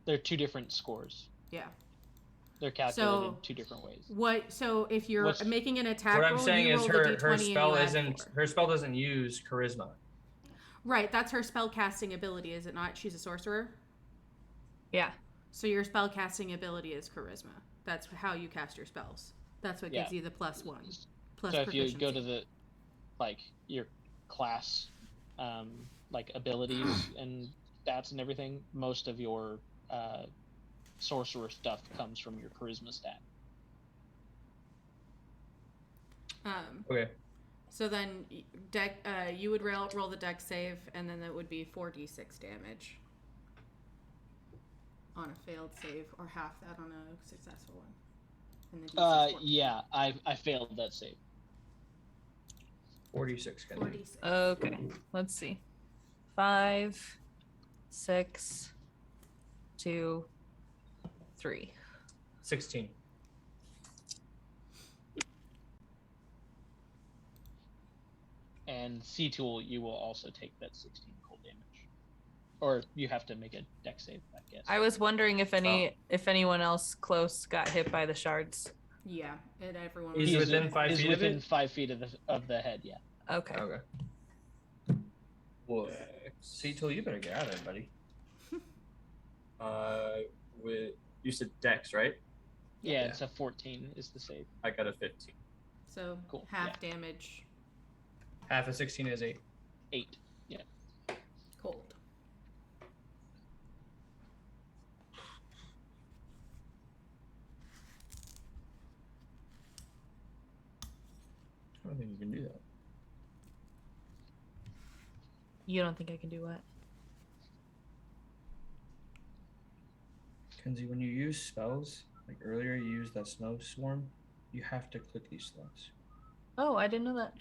They're two different scores. Yeah. They're calculated So- two different ways. What? So if you're What's- making an attack What roll, I'm saying you is roll the her d20 and spell you add isn't 4. her spell doesn't use charisma. Right, that's her spell casting ability, is it not? She's a sorcerer. Yeah. So your spell casting ability is charisma. That's how you cast your spells. That's what gives Yeah. you the +1. Plus So if you proficiency. go to the, like, your class, like abilities and stats and everything, most of your sorcerer stuff comes from your charisma stat. Okay. So then you would roll the dex save, and then that would be 4d6 damage on a failed save, or half that on a successful one. And the DC 14. Yeah, I failed that save. 46 can do. 4d6. Okay. Let's see. 5, 6, 2, 3. 16. And C-Tool, you will also take that 16 cold damage. Or you have to make a dex save, I guess. I was wondering if anyone else close got hit by the shards. Yeah, and everyone. He's was- within 5 He's feet of within it? 5 feet of the head, yeah. Okay. Okay. Well, C-Tool, you better get out of there, buddy. With you said Dex, right? Yeah, it's a 14 is the save. I got a 15. So Cool, half damage, Half of 16 is 8. 8. Yeah. cold. I don't think you can do that. You don't think I can do what? Kenzie, when you use spells, like earlier you used that snow swarm, you have to click these slots. Oh, I didn't know that.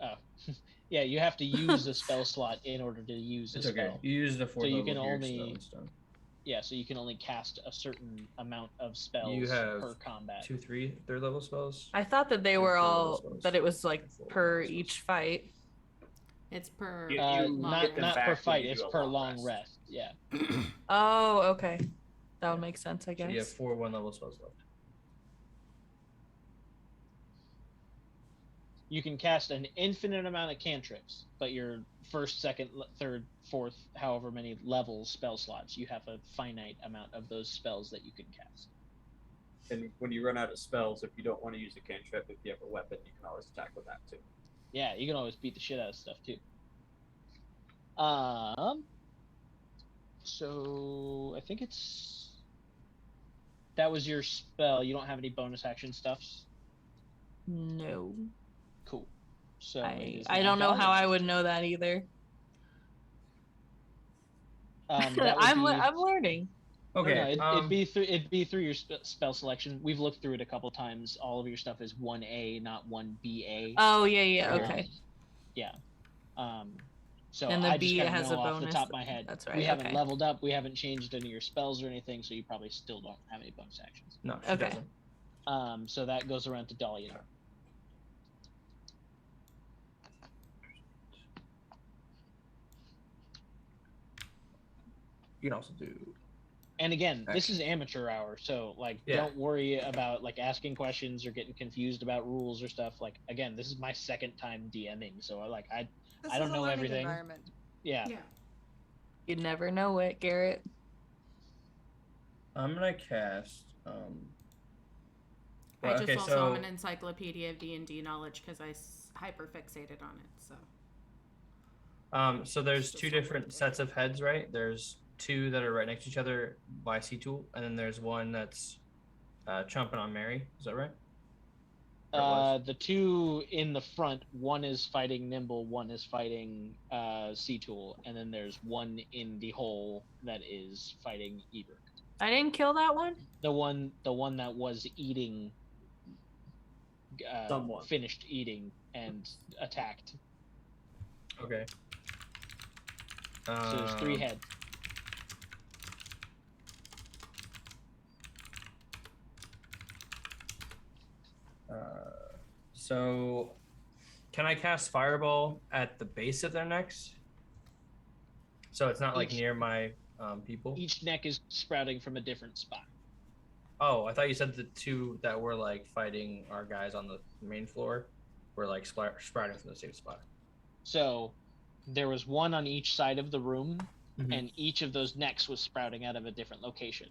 Oh. Yeah, you have to use a spell slot in order to use a It's okay. spell. You use the 4th So you level can here, only- so it's done. Yeah, so you can only cast a certain amount of spells You have per combat. 2, 3 third level spells. I thought that they Or were 4 level all spells. that it was like Or 4 per level spells. each fight. It's per. You Not get them not back per when fight, you it's do a per long long rest. rest. Yeah. Oh, okay. That would make sense, I So you have guess. 4 1-level spells left. You can cast an infinite amount of cantrips, but your first, second, third, fourth, however many levels spell slots, you have a finite amount of those spells that you can cast. And when you run out of spells, if you don't want to use a cantrip, if you have a weapon, you can always attack with that too. Yeah, you can always beat the shit out of stuff too. So I think that was your spell. You don't have any bonus action stuffs. No. Cool. So I don't know how I would know that either. That would I'm learning. Okay. No, it'd be through your spell selection. We've looked through it a couple times. All of your stuff is 1A, not 1BA. Oh yeah. Okay. Yeah. So And the I B just kind of has know a off the bonus. top of my head. That's right. We haven't okay. leveled up. We haven't changed any of your spells or anything, so you probably still don't have any bonus actions. No, she Okay. doesn't. So that goes around to Dahlia. You can also do. And again, this is amateur hour, so like, don't worry about like asking questions or getting confused about rules or stuff. Like, again, this is my second time DMing, so like I don't know everything. Yeah. You never know it, Garrett. I'm gonna cast. I just also am an encyclopedia of D&D knowledge because I hyper fixated on it. So there's two different sets of heads, right? There's two that are right next to each other by C-Tool, and then there's one that's chomping on Mary. Is that right? The two in the front, one is fighting Nimble, one is fighting C-Tool, and then there's one in the hole that is fighting Eber. I didn't kill that one? The one that was eating, finished eating and attacked. Okay. So there's 3 heads. So can I cast Fireball at the base of their necks? So it's not like near my people? Each neck is sprouting from a different spot. Oh, I thought you said the two that were like fighting our guys on the main floor were like sprouting from the same spot. So there was one on each side of the room, and each of those necks was sprouting out of a different location.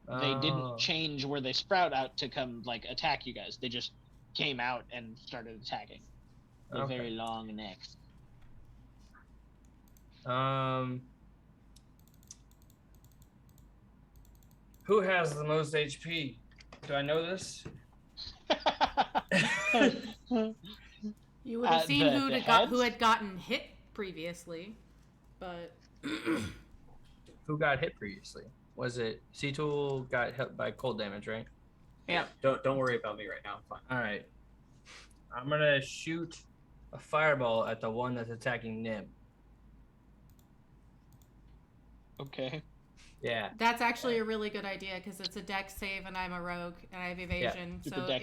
They didn't change where they sprout out to come like attack you guys. They just came out and started attacking. They're very long necks. Who has the most HP? Do I know this? You would have seen who had gotten hit previously, but who got hit previously? Was it C-Tool got hit by cold damage, right? Yeah. Don't worry about me right now. I'm fine. All right. I'm gonna shoot a fireball at the one that's attacking Nim. Okay. Yeah. That's actually a really good idea because it's a dex save and I'm a rogue and I have evasion. Yeah, so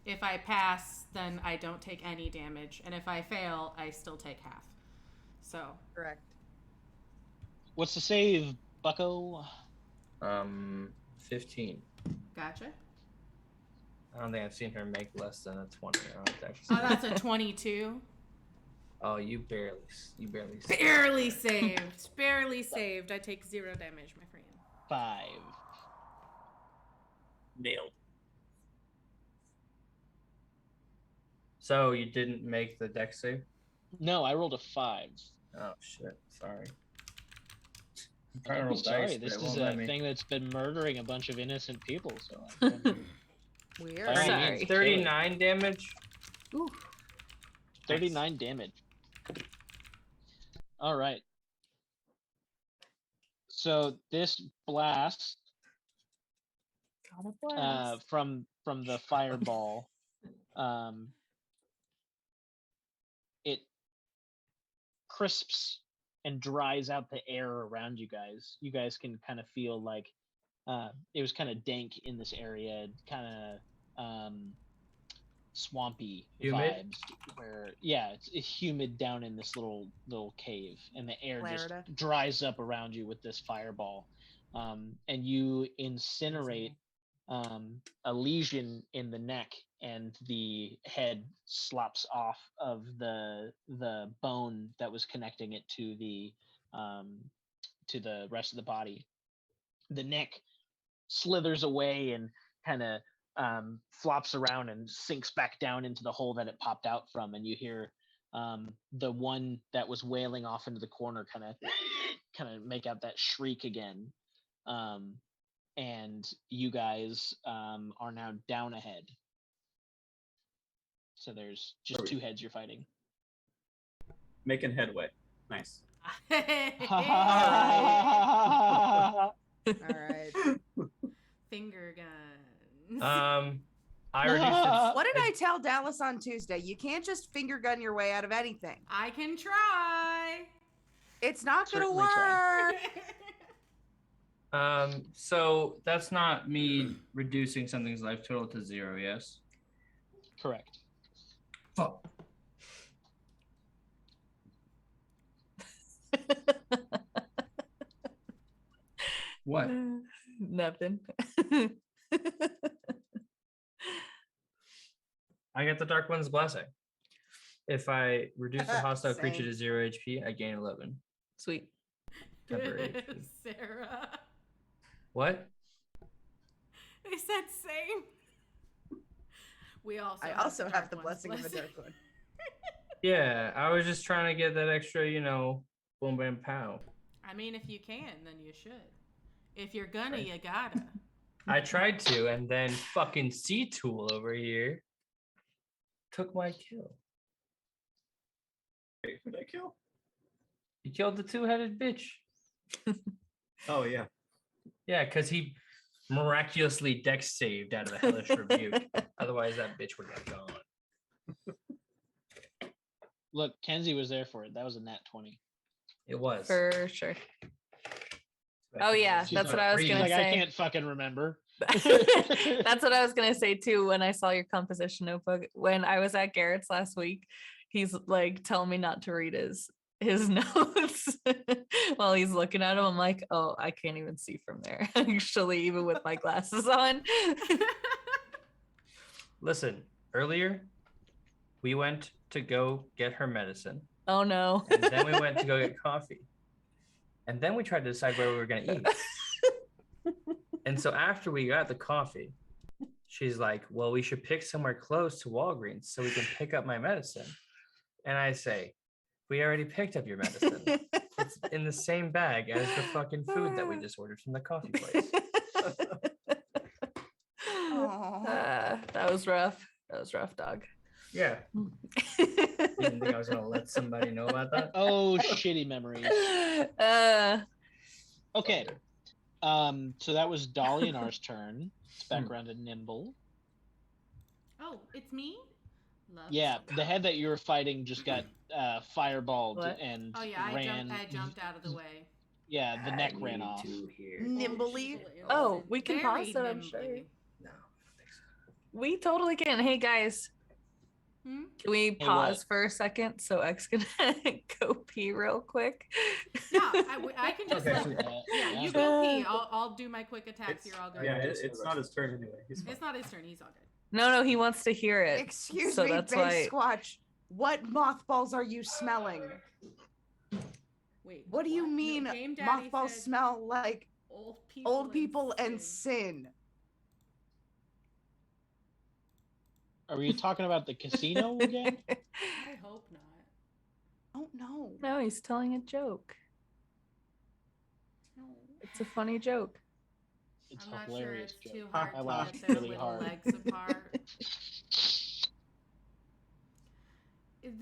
if I pass, then I don't take any damage, and if I fail, I still take half. So correct. What's the save, Bucko? 15. Gotcha. I don't think I've seen her make less than a 20. Oh, that's a 22. Oh, you barely saved. Barely saved. I take 0 damage, my friend. 5. Nailed. So you didn't make the dex save? No, I rolled a 5. Oh shit! Sorry. I'm sorry. This is a thing that's been murdering a bunch of innocent people. So weird. Sorry. 39 damage. Ooh. 39 damage. All right. So this blast, from the fireball, it crisps and dries out the air around you guys. You guys can kind of feel like it was kind of dank in this area, kind of swampy vibes. Where it's humid down in this little cave, and the air just dries up around you with this fireball, and you incinerate a lesion in the neck, and the head slops off of the bone that was connecting it to the rest of the body. The neck slithers away and kind of flops around and sinks back down into the hole that it popped out from, and you hear the one that was wailing off into the corner kind of make out that shriek again. And you guys are now down ahead. So there's just two heads you're fighting. Making headway. Nice. All right. Finger guns. I reduced it. What did I tell Dallas on Tuesday? You can't just finger gun your way out of anything. I can try. It's not gonna Certainly try. work. So that's not me reducing something's life total to 0, yes? Correct. Fuck. What? Nothing. I get the Dark One's blessing. If I reduce a hostile Same. creature to 0 HP, I gain 11. Sweet. Temporary HP. Sarah. What? They said same. We also. I also have Dark the One's blessing of a dark one. Yeah, I was just trying to get that extra, boom, bam, pow. I mean, if you can, then you should. If you're gonna, you gotta. I tried to, and then fucking C-Tool over here took my kill. Wait, who'd I kill? He killed the two-headed bitch. Oh, yeah. Yeah, because he miraculously dex saved out of the hellish rebuke. Otherwise, that bitch would have gone. Look, Kenzie was there for it. That was a nat 20. It was. For sure. Oh, yeah, She's that's like, what I was she's gonna like, say. I can't fucking remember. That's what I was gonna say too when I saw your composition notebook. When I was at Garrett's last week, he's like telling me not to read his notes while he's looking at him. I'm like, oh, I can't even see from there. Actually, even with my glasses on. Listen, earlier we went to go get her medicine, Oh no. and then we went to go get coffee, and then we tried to decide where we were gonna eat. And so after we got the coffee, she's like, well, we should pick somewhere close to Walgreens so we can pick up my medicine. And I say, we already picked up your medicine. It's in the same bag as the fucking food that we just ordered from the coffee place. That was rough. That was rough, dog. Yeah. You didn't think I was gonna let somebody know about that? Oh, shitty memories. Okay. So that was Dolly and ours turn. It's back around to Nimble. Oh, it's me? Love Yeah, some- the head that you were fighting just got fireballed What? and Oh yeah, ran. I jumped out of the way. Yeah, the neck ran off. Nimbly. Oh, we can Very pause that, I'm nimbly. sure. No. We totally can. Hey guys, Hmm? can we what? pause for a second so X can go pee real quick? Yeah, I can just Okay. yeah, you go pee. I'll do my quick attacks It's, here. I'll go. yeah, it's not his turn anyway. He's fine. It's not his turn. He's all good. No, he wants to hear it. Excuse so me, that's Big why. Squatch. What mothballs are you smelling? Wait. What do you No, mean Game Daddy mothballs said smell like old people and sin. sin? Are we talking about the casino again? I hope not. Oh no. No, he's telling a joke. No. It's a funny joke. It's I'm a not sure hilarious it's joke. too hard I to laughed get their really little hard. legs apart.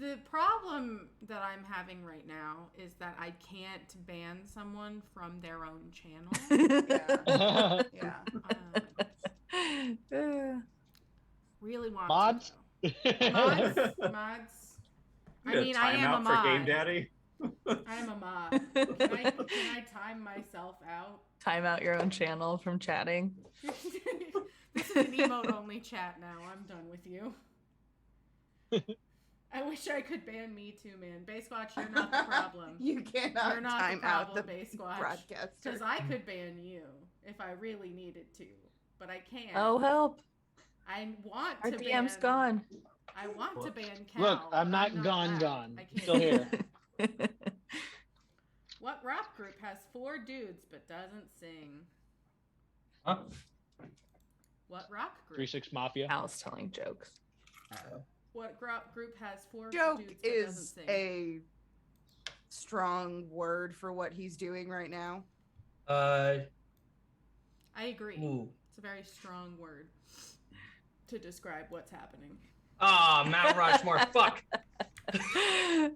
The problem that I'm having right now is that I can't ban someone from their own channel. Yeah. Yeah. Really want Mods? to, though. Mods. I You mean, got I am a timeout for Game mod. Daddy. I am a mod. Can I time myself out? Time out your own channel from chatting. This is an emote-only chat now. I'm done with you. I wish I could ban me too, man. Baysquatch, you're not the problem. You cannot You're not time the out problem, the Baysquatch. broadcaster. Because I could ban you if I really needed to, but I can't. Oh help! I want Our to DM's ban. gone. I want to ban Cal. Look, I'm but not gone, back. gone. I can't Still do here. that. What rap group has 4 dudes but doesn't sing? Huh? What rock group? 3-6 Mafia. Al's telling jokes. What group has 4 Joke dudes but doesn't is sing? a strong word for what he's doing right now. I agree. Ooh. It's a very strong word to describe what's happening. Mount Rushmore. Fuck.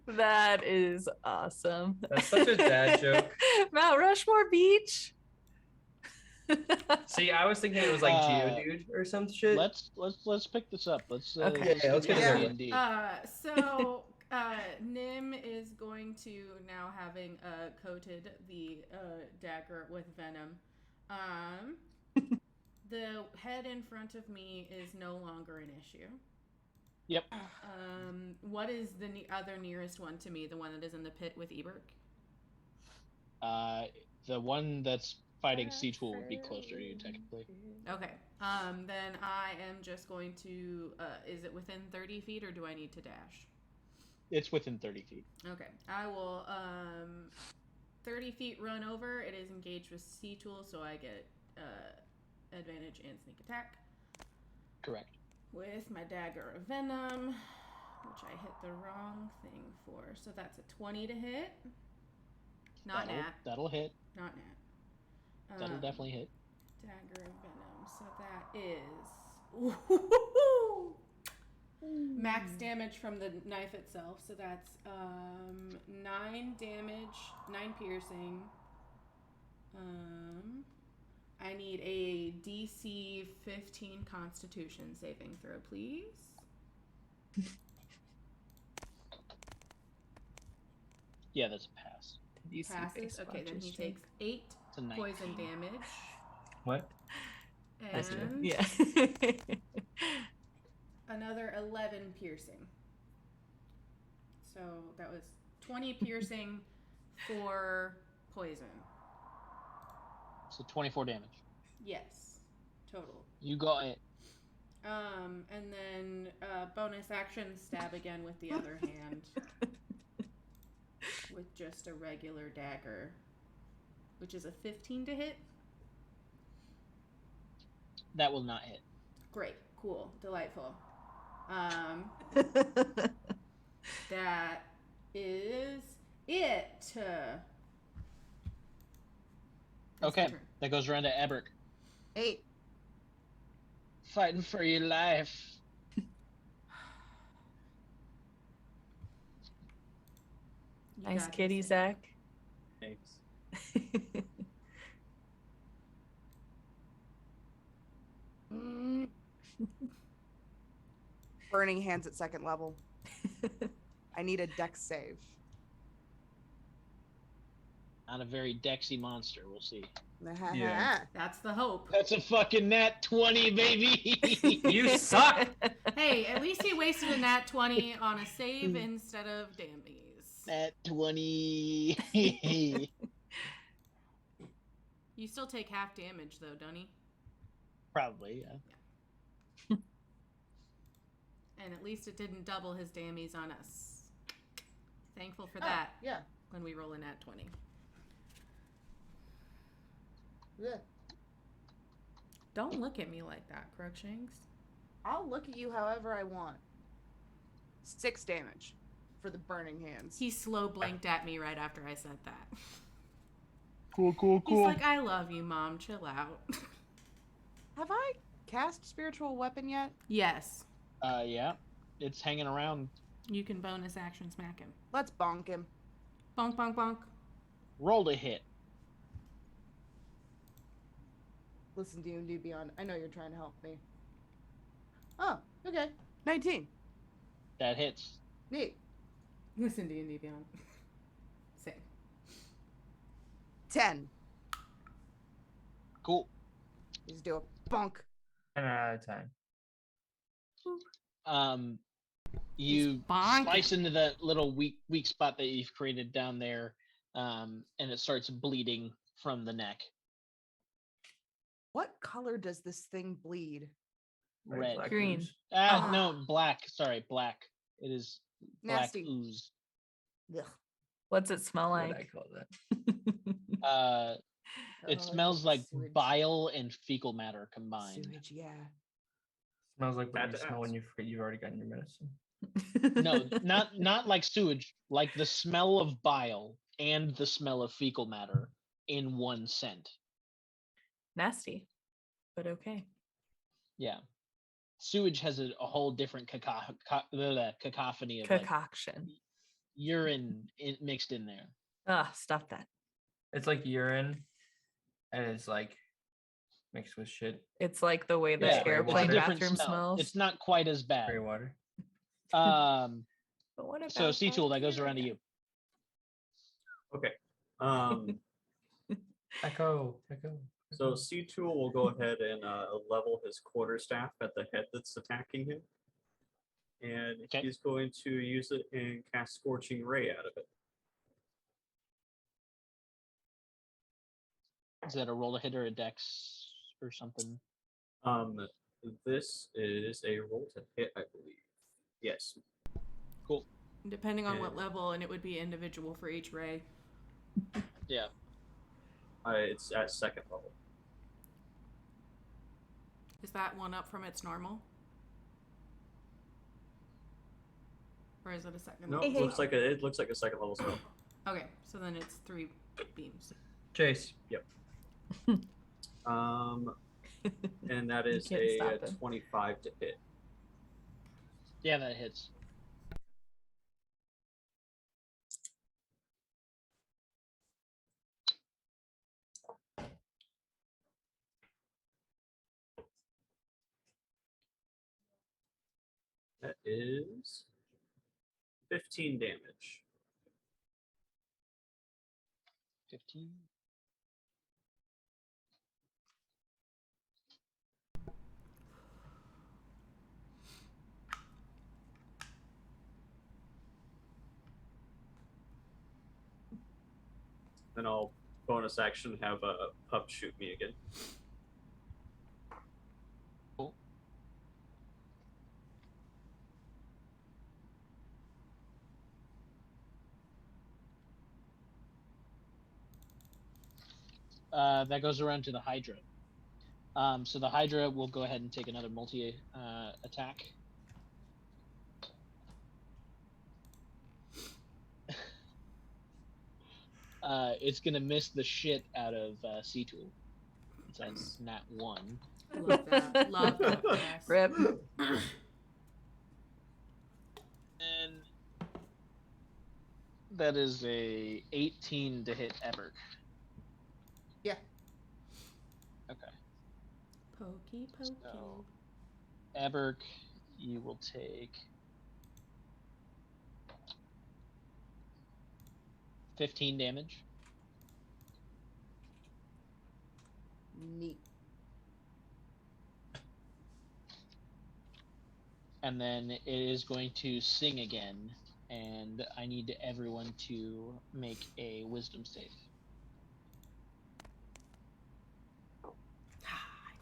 That is awesome. That's such a dad joke. Mount Rushmore Beach. See, I was thinking it was like Geodude or some shit. Let's pick this up. Let's Okay. Yeah, let's get it over D&D. So Nim is going to now having coated the dagger with venom. The head in front of me is no longer an issue. Yep. What is the other nearest one to me? The one that is in the pit with Eberk? The one that's fighting Seatool would be closer to you, technically. Okay. Then I am just going to. Is it within 30 feet or do I need to dash? It's within 30 feet. Okay. I will 30 feet run over. It is engaged with Seatool, so I get advantage and sneak attack. Correct. With my dagger of venom, which I hit the wrong thing for. So that's a 20 to hit. Not nat. That'll hit. Not nat. That'll definitely hit. Dagger of venom. So that is max damage from the knife itself. So that's 9 damage, 9 piercing. I need a DC 15 Constitution saving throw, please. Yeah, that's a pass. Passes. Okay, then he takes 8 It's a 19. poison damage. What? And Yeah. another 11 piercing. So that was 20 piercing for poison. So 24 damage. Yes, total. You got it. And then bonus action stab again with the other hand. With just a regular dagger. Which is a 15 to hit. That will not hit. Great, cool, delightful. That is it. It's Okay, my turn. that goes around to Eberk. 8. Fighting for your life. You Nice got kitty, this. Zach. Thanks. Burning hands at 2nd level. I need a dex save. Not a very dexy monster, we'll see. Yeah. That's the hope. That's a fucking nat 20, baby! You suck. Hey, at least he wasted a nat 20 on a save instead of dammies. Nat 20. You still take half damage though, don't you? Probably, yeah. And at least it didn't double his dammies on us. Thankful for that Yeah. when we roll a nat 20. Yeah. Don't look at me like that, Crookshanks. I'll look at you however I want. 6 damage for the burning hands. He slow blinked at me right after I said that. Cool. He's like, I love you, Mom. Chill out. Have I cast spiritual weapon yet? Yes. Yeah. It's hanging around. You can bonus action smack him. Let's bonk him. Bonk, bonk, bonk. Roll to hit. Listen, D&D Beyond. I know you're trying to help me. Oh, okay. 19. That hits. Neat. Listen, D&D Beyond. Same. 10. Cool. Just do a bonk. 10 out of 10. You bonking. slice into that little weak spot that you've created down there, and it starts bleeding from the neck. What color does this thing bleed? Red. Black Green. ooze. No, black. Sorry, black. It is black Nasty. ooze. Ugh. What's it smell What like? I call that. It Oh, smells like sewage. bile and fecal matter combined. Sewage, yeah. Smells like what Had you to smell when ask. you forget you've already gotten your medicine. No, not like sewage, like the smell of bile and the smell of fecal matter in one scent. Nasty, but okay. Yeah. Sewage has a whole different cacophony of like Concoction. urine mixed in there. Ah, stop that. It's like urine, and it's like mixed with shit. It's like the way the Yeah, gray airplane it's a water. different bathroom smell. smells. It's not quite as bad. Gray water. Um, But what about so C-Tool, that goes around to you. Okay. Echo. So C-Tool will go ahead and level his quarterstaff at the head that's attacking him. And Okay. he's going to use it and cast Scorching Ray out of it. Is that a roll to hit or a dex or something? This is a roll to hit, I believe. Yes. Cool. Depending on what And- level, and it would be individual for each ray. Yeah. It's at second level. Is that one up from its normal? Or is it a second No, level? it looks like a second level spell. Okay, so then it's 3 beams. Chase. And that is can't a stop him. 25 to hit. Yeah, that hits. That is 15 damage. 15. Then I'll bonus action have a pup shoot me again. Cool. That goes around to the Hydra. So the Hydra will go ahead and take another multi attack. It's gonna miss the shit out of C-Tool. It's a nat 1. Love that. Love that. Yes. Rip. And that is a 18 to hit Eberk. Yeah. Okay. Pokey, pokey. So, Eberk, you will take 15 damage. Neat. And then it is going to sing again, and I need everyone to make a wisdom save.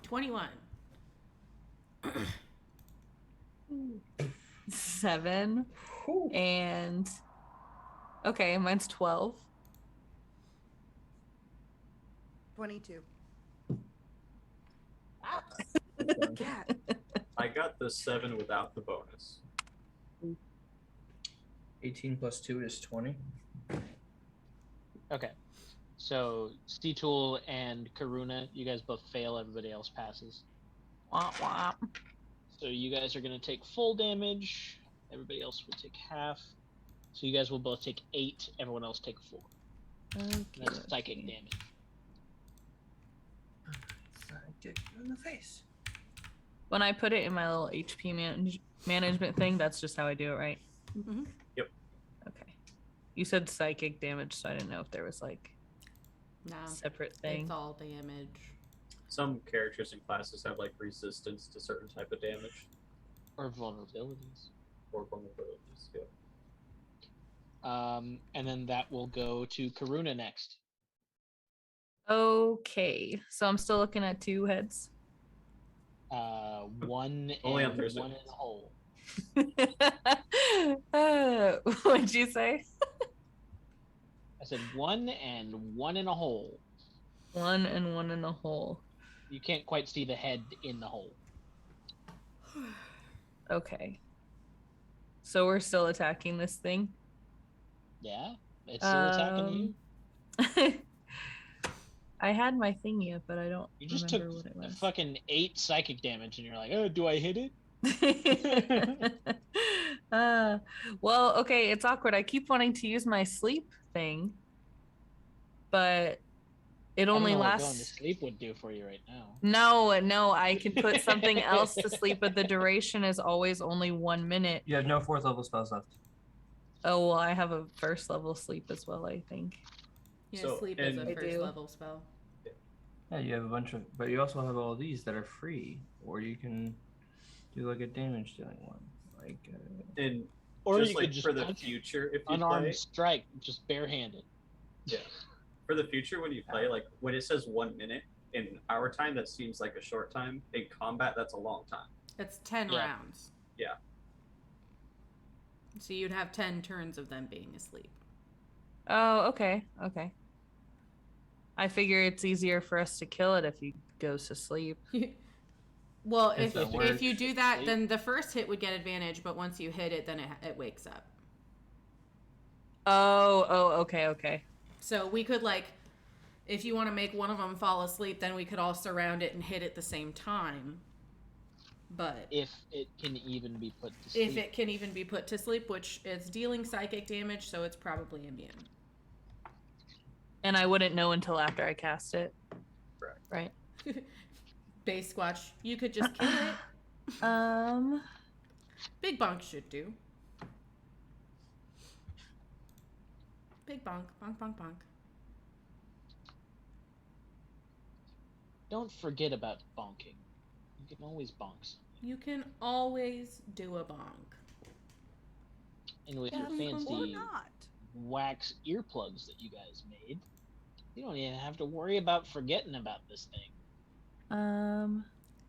21. 7 and okay, mine's 12. 22. Okay. Cat. I got the 7 without the bonus. 18 plus 2 is 20. Okay. So C-Tool and Karuna, you guys both fail, everybody else passes. Wah, wah. So you guys are going to take full damage, everybody else will take half. So you guys will both take 8, everyone else take 4. And that's psychic damage. Get you in the face. When I put it in my little HP management thing, that's just how I do it, right? Mm-hmm. Okay. You said psychic damage, so I didn't know if there was like No, separate thing. it's all damage. Some characters and classes have like resistance to certain type of damage Or vulnerabilities. or vulnerabilities. Yeah. And then that will go to Karuna next. Okay, so I'm still looking at 2 heads. One Only on and Thursday. one in a hole. What'd you say? I said one and one in a hole. One and one in a hole. You can't quite see the head in the hole. Okay. So we're still attacking this thing? Yeah, it's still attacking you. I had my thingy up, but I don't You just took remember what it was. fucking 8 psychic damage, and you're like, oh, do I hit it? Well, okay, it's awkward. I keep wanting to use my sleep thing, but it I don't only know what going to lasts. sleep would do for you right now. No, I can put something else to sleep, but the duration is always only 1 minute. You have no 4th level spells left. Oh, well, I have a 1st level sleep as well, I think. Yeah, So, sleep is a and- I first do. level spell. Yeah, you have a bunch of, but you also have all of these that are free, or you can do like a damage dealing one, like. And Or just you like could just for the punch him. future, if you Unarmed play, strike, just barehanded. yeah, for the future when you play, like when it says 1 minute in our time, that seems like a short time. In combat, that's a long time. It's 10 Yeah. rounds. Yeah. So you'd have 10 turns of them being asleep. Oh, okay. I figure it's easier for us to kill it if he goes to sleep. Well, If if that you works. do that, Sleep. then the first hit would get advantage, but once you hit it, then it wakes up. Oh, okay. So we could, like, if you want to make one of them fall asleep, then we could all surround it and hit at the same time. But If it can even be put to sleep. if it can even be put to sleep, which it's dealing psychic damage, so it's probably immune. And I wouldn't know until after I cast it. Correct. Right. Base Squatch, you could just kill it. Big Bonk should do. Big Bonk, bonk. Don't forget about bonking. You can always bonk something. You can always do a bonk. And with Yeah, your or fancy not. wax earplugs that you guys made, you don't even have to worry about forgetting about this thing.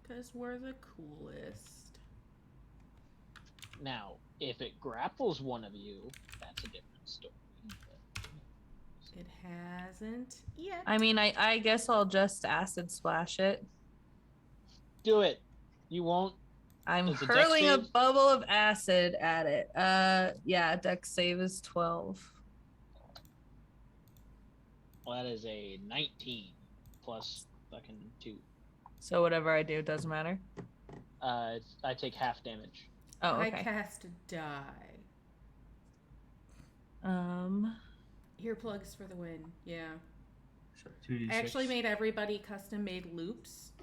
Because we're the coolest. Now, if it grapples one of you, that's a different story. It hasn't yet. I mean, I guess I'll just acid splash it. Do it. You won't. I'm Is it dex hurling a save? bubble of acid at it. Yeah, dex save is 12. Well, that is a 19 plus fucking 2. So whatever I do doesn't matter. I take half damage. Oh, I okay. cast die. Earplugs for the win. Yeah. So 2d6. I actually made everybody custom made loops.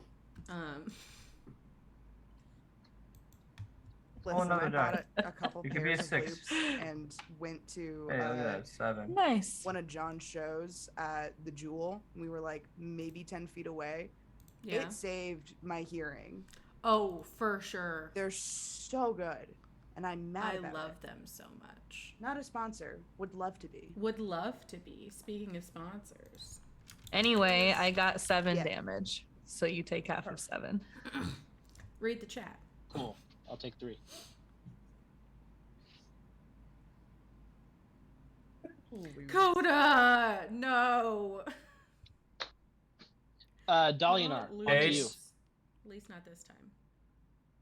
Listen, another I bought die. a couple It could be a pairs of 6. loops and went to Hey, look at that, 7. Nice. one of John's shows at the Jewel. We were like maybe 10 feet away. Yeah. It saved my hearing. Oh, for sure. They're so good, and I'm mad I about love it. them so much. Not a sponsor. Would love to be. Would love to be. Speaking of sponsors. Anyway, I got 7 Yeah. damage. So you take half of 7. Read the chat. Cool. I'll take 3. Coda! No! Dalianar, Don't on to Ace. you. lose. At least not this time.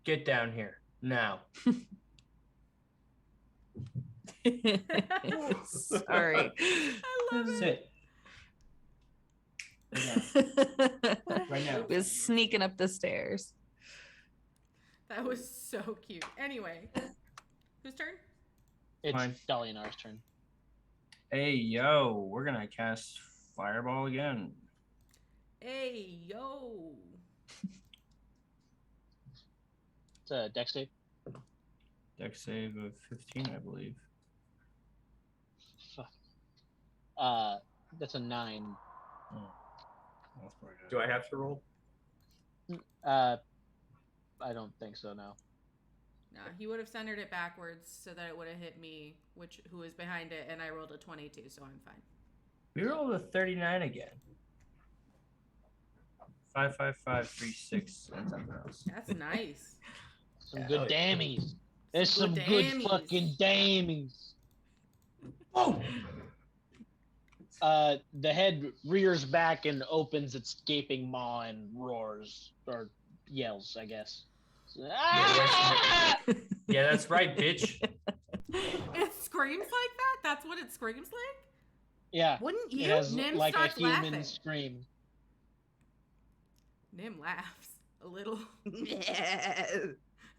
Get down here now. Sorry. I love it. Sit. Right now. Was sneaking up the stairs. That was so cute. Anyway, whose turn? It's Mine. Dalianar's turn. Hey, yo, we're gonna cast Fireball again. Hey, yo. It's a dex save. Dex save of 15, I believe. Fuck. That's a 9. Oh, that's pretty good. Do I have to roll? I don't think so. No. No, he would have centered it backwards so that it would have hit me, who was behind it, and I rolled a 22, so I'm fine. We rolled a 39 again. 5, 5, 5, 3, 6, and something else. That's nice. Some Yeah, good hell yeah. dammies. There's some good good dammies. fucking dammies. Oh. The head rears back and opens its gaping maw and roars or yells, I guess. Yeah, that's right, bitch. It screams like that? That's what it screams like? Yeah. Wouldn't It you? has Nim like a starts human laughing. scream. Nim laughs a little. Yeah.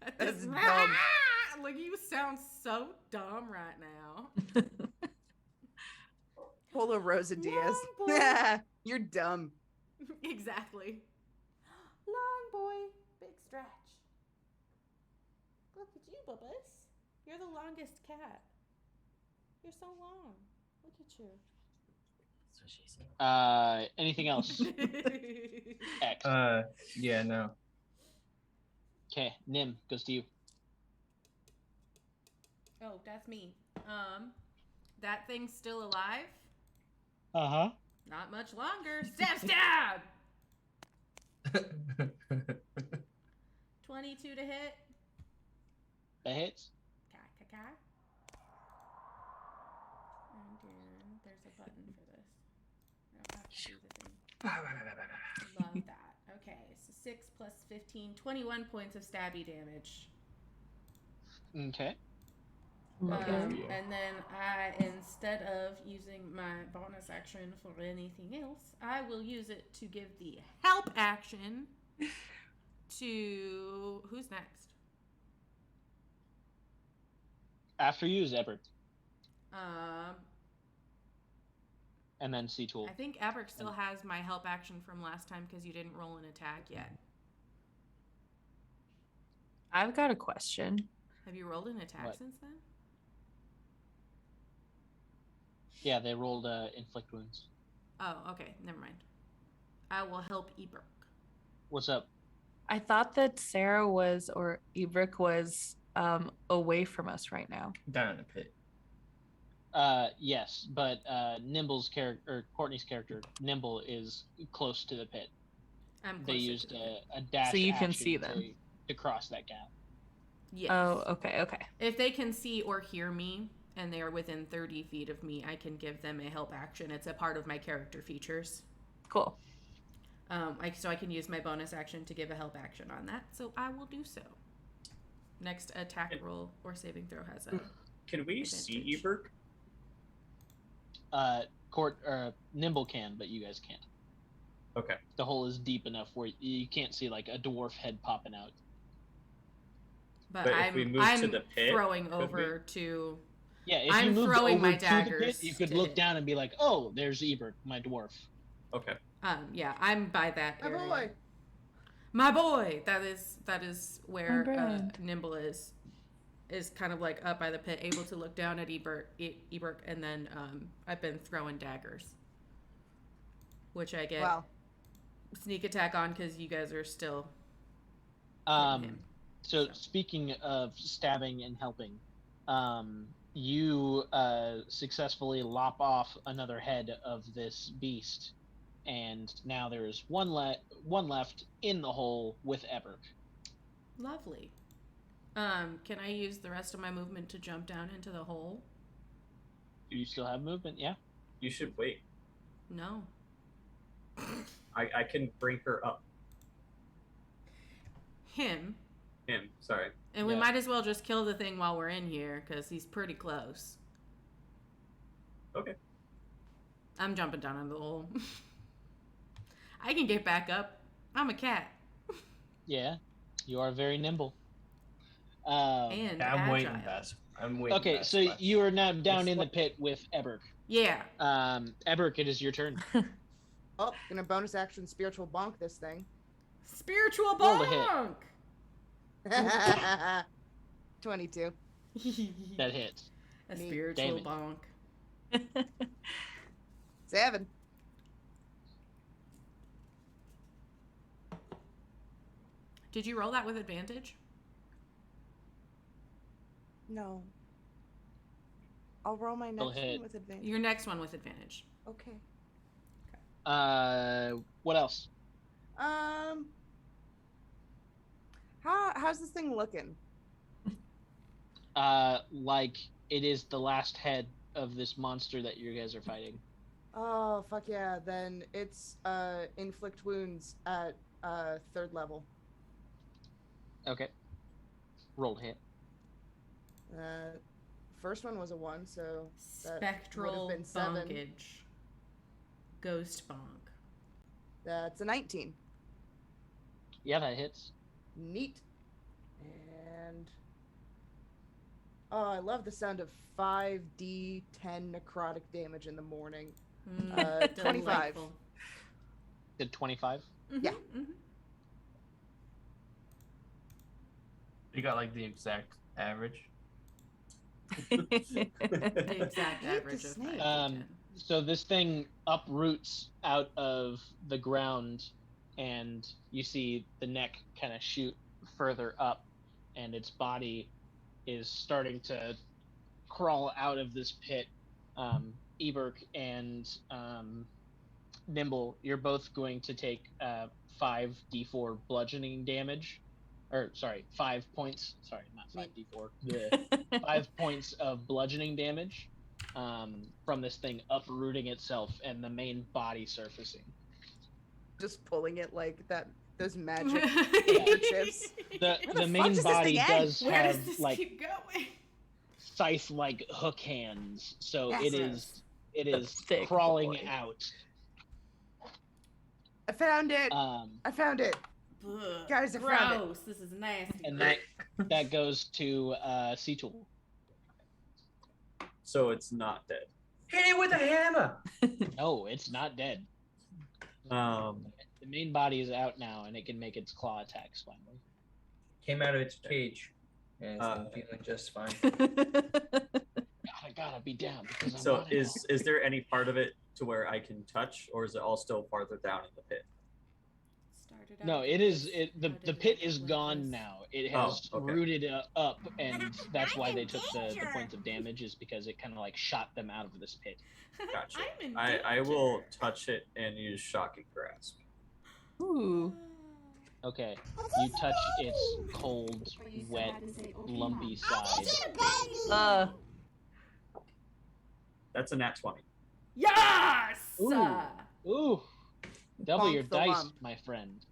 At That's this dumb. Like, you sound so dumb right now. Polo Rosa Diaz. Long boy. You're dumb. Exactly. Long boy, big stretch. Look at you, Bubba's. You're the longest cat. You're so long. Look at you. That's what she said. Anything else? X. Yeah, no. Okay, Nim goes to you. Oh, that's me. That thing's still alive? Uh-huh. Not much longer. Stab, stab! 22 to hit. That hits. Ka. And then there's a button for this. I don't have to do the thing. Love that. Okay, so 6 plus 15, 21 points of stabby damage. Okay. And then instead of using my bonus action for anything else, I will use it to give the help action to... Who's next? After you is Ebert, Um, and then C-Tool. I think Abrick still has my help action from last time because you didn't roll an attack yet. I've got a question. Have you rolled an attack What? since then? Yeah, they rolled inflict wounds. Oh, okay. Never mind. I will help Eberk. What's up? I thought that Sarah was, or Ibrick was, away from us right now. Down in the pit. Yes, but Nimble's character, or Courtney's character, Nimble, is close to the pit. I'm They closer used to the pit. a dash So you can action see them. to cross that gap. Yes. Oh, okay. If they can see or hear me and they are within 30 feet of me, I can give them a help action. It's a part of my character features. Cool. So I can use my bonus action to give a help action on that. So I will do so. Next attack roll or saving throw has a... Can we see Ebert? Nimble can, but you guys can't. Okay. The hole is deep enough where you can't see like a dwarf head popping out. But if we move I'm to the pit, throwing could over to... Yeah, if I'm you moved throwing over my to the daggers pit, you could to look hit. down and be like, "Oh, there's Ebert, my dwarf." Okay. Yeah, I'm by that My area. boy. My boy! That is My where brand. Nimble is kind of like up by the pit, able to look down at Ebert, and then I've been throwing daggers. Which I get Wow. sneak attack on because you guys are still hitting him. So speaking of stabbing and helping, you successfully lop off another head of this beast, and now there is one left in the hole with Ebert. Lovely. Can I use the rest of my movement to jump down into the hole? Do you still have movement? Yeah. You should wait. No. I can bring her up. Him. Sorry. And we Yeah. might as well just kill the thing while we're in here, because he's pretty close. Okay. I'm jumping down into the hole. I can get back up. I'm a cat. Yeah. You are very nimble. And I'm agile. waiting, Bess. I'm waiting. Okay, Bess, so Bess. you are now down in the pit with Ebert. Yeah. Ebert, it is your turn. Oh, gonna bonus action spiritual bonk this thing. Spiritual Roll to hit. bonk! 22. That hits. A Neat. spiritual Damage. bonk. 7. Did you roll that with advantage? No. I'll roll my Go next ahead. one with advantage. Your next one with advantage. Okay. What else? How's this thing looking? Like it is the last head of this monster that you guys are fighting. Oh, fuck yeah. Then it's inflict wounds at 3rd level. Okay. Roll to hit. First one was a 1, so that Spectral would have been 7. bonkage. Ghost bonk. That's a 19. Yeah, that hits. Neat. And I love the sound of 5d10 necrotic damage in the morning. 25. Delightful. Did 25? Yeah. You got like the exact average. The exact I hate average the of snake. 5d10. So this thing uproots out of the ground, and you see the neck kind of shoot further up, and its body is starting to crawl out of this pit. Eberk and Nimble, you're both going to take 5d4 bludgeoning damage. Or, sorry, 5 points. Sorry, not 5d4. Yeah. 5 points of bludgeoning damage from this thing uprooting itself and the main body surfacing. Just pulling it like that. Those magic handkerchiefs. The main does this body thing end? does Where does have this like keep going? scythe-like hook hands, so Yes. it is thick crawling boy. out. I found it. I found it. Ugh, Guys, I found it. gross. This is nasty. And that goes to Seatool. So it's not dead. Hit it with a hammer. No, it's not dead. The main body is out now, and it can make its claw attacks finally. Came out of its cage. And I'm feeling just fine. Gotta be down. Because I'm So not is there any part of it to where I can touch, or is it all still farther down in the pit? Started out No, like it is. this. The How did it pit look is like gone this? now. It has okay. rooted up, and that's why they took the points of damage, is because it kind of like shot them out of this pit. Gotcha. I'm in I will danger. touch it and use shocking grasp. Ooh. Okay, you touch its cold, wet, lumpy side. That's a nat 20. Yes! Ooh, double Bonk your the dice, lump. my friend.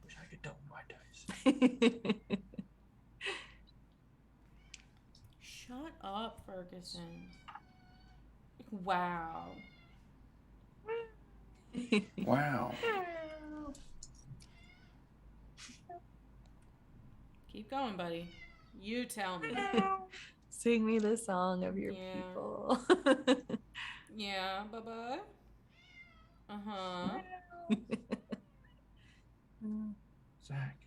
Wish I could double my dice. Shut up, Ferguson. Wow. Wow. Keep going, buddy. You tell me. Sing me the song of your Yeah. people. Yeah, bye-bye. Uh-huh. Zach.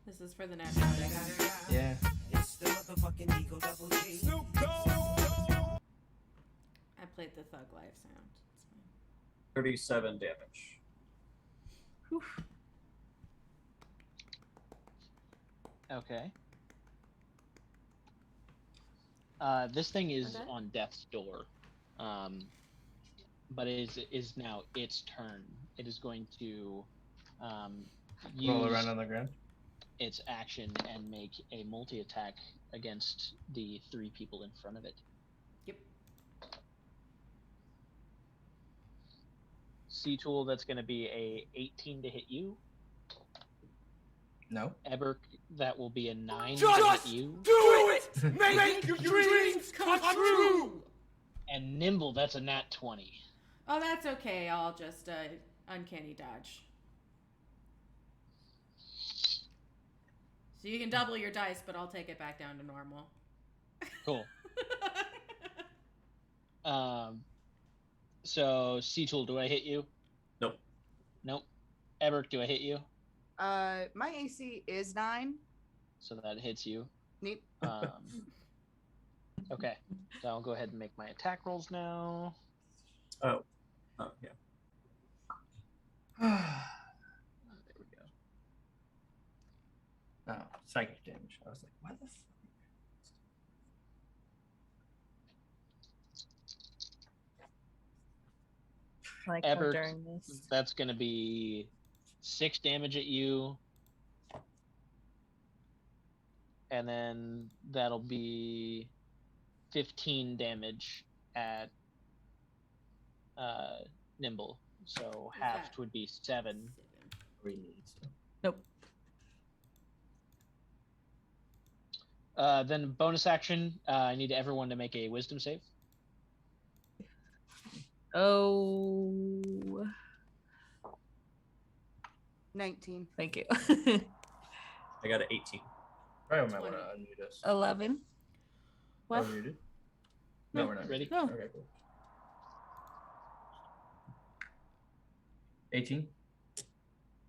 This is for the next one. Yeah. I played the Thug Life sound. It's fine. 37 damage. Okay. This thing is Okay. on death's door, but it is now its turn. It is going to Roll use around on the ground. its action and make a multi-attack against the 3 people in front of it. Yep. Seatool, that's going to be a 18 to hit you. No. Eberk, that will be a 9 to hit you. Do it! Make your dreams come true! And Nimble, that's a nat 20. Oh, that's okay. I'll just uncanny dodge. So you can double your dice, but I'll take it back down to normal. Cool. So Seatool, do I hit you? Nope. Nope. Eberk, do I hit you? My AC is 9. So that hits you. Neat. Okay. So I'll go ahead and make my attack rolls now. Oh, yeah. There we go. Oh, psychic damage. I was like, what the fuck? Like how Eberk, during this. that's going to be 6 damage at you. And then that'll be 15 damage at Nimble. So Is halved that would be 7. 3 needs. Nope. Then bonus action, I need everyone to make a wisdom save. Oh, 19. thank you. I got an 18. Probably might want 20. to unmute us. 11. What? Unmuted? No, we're not. Ready? No. Okay, cool. 18.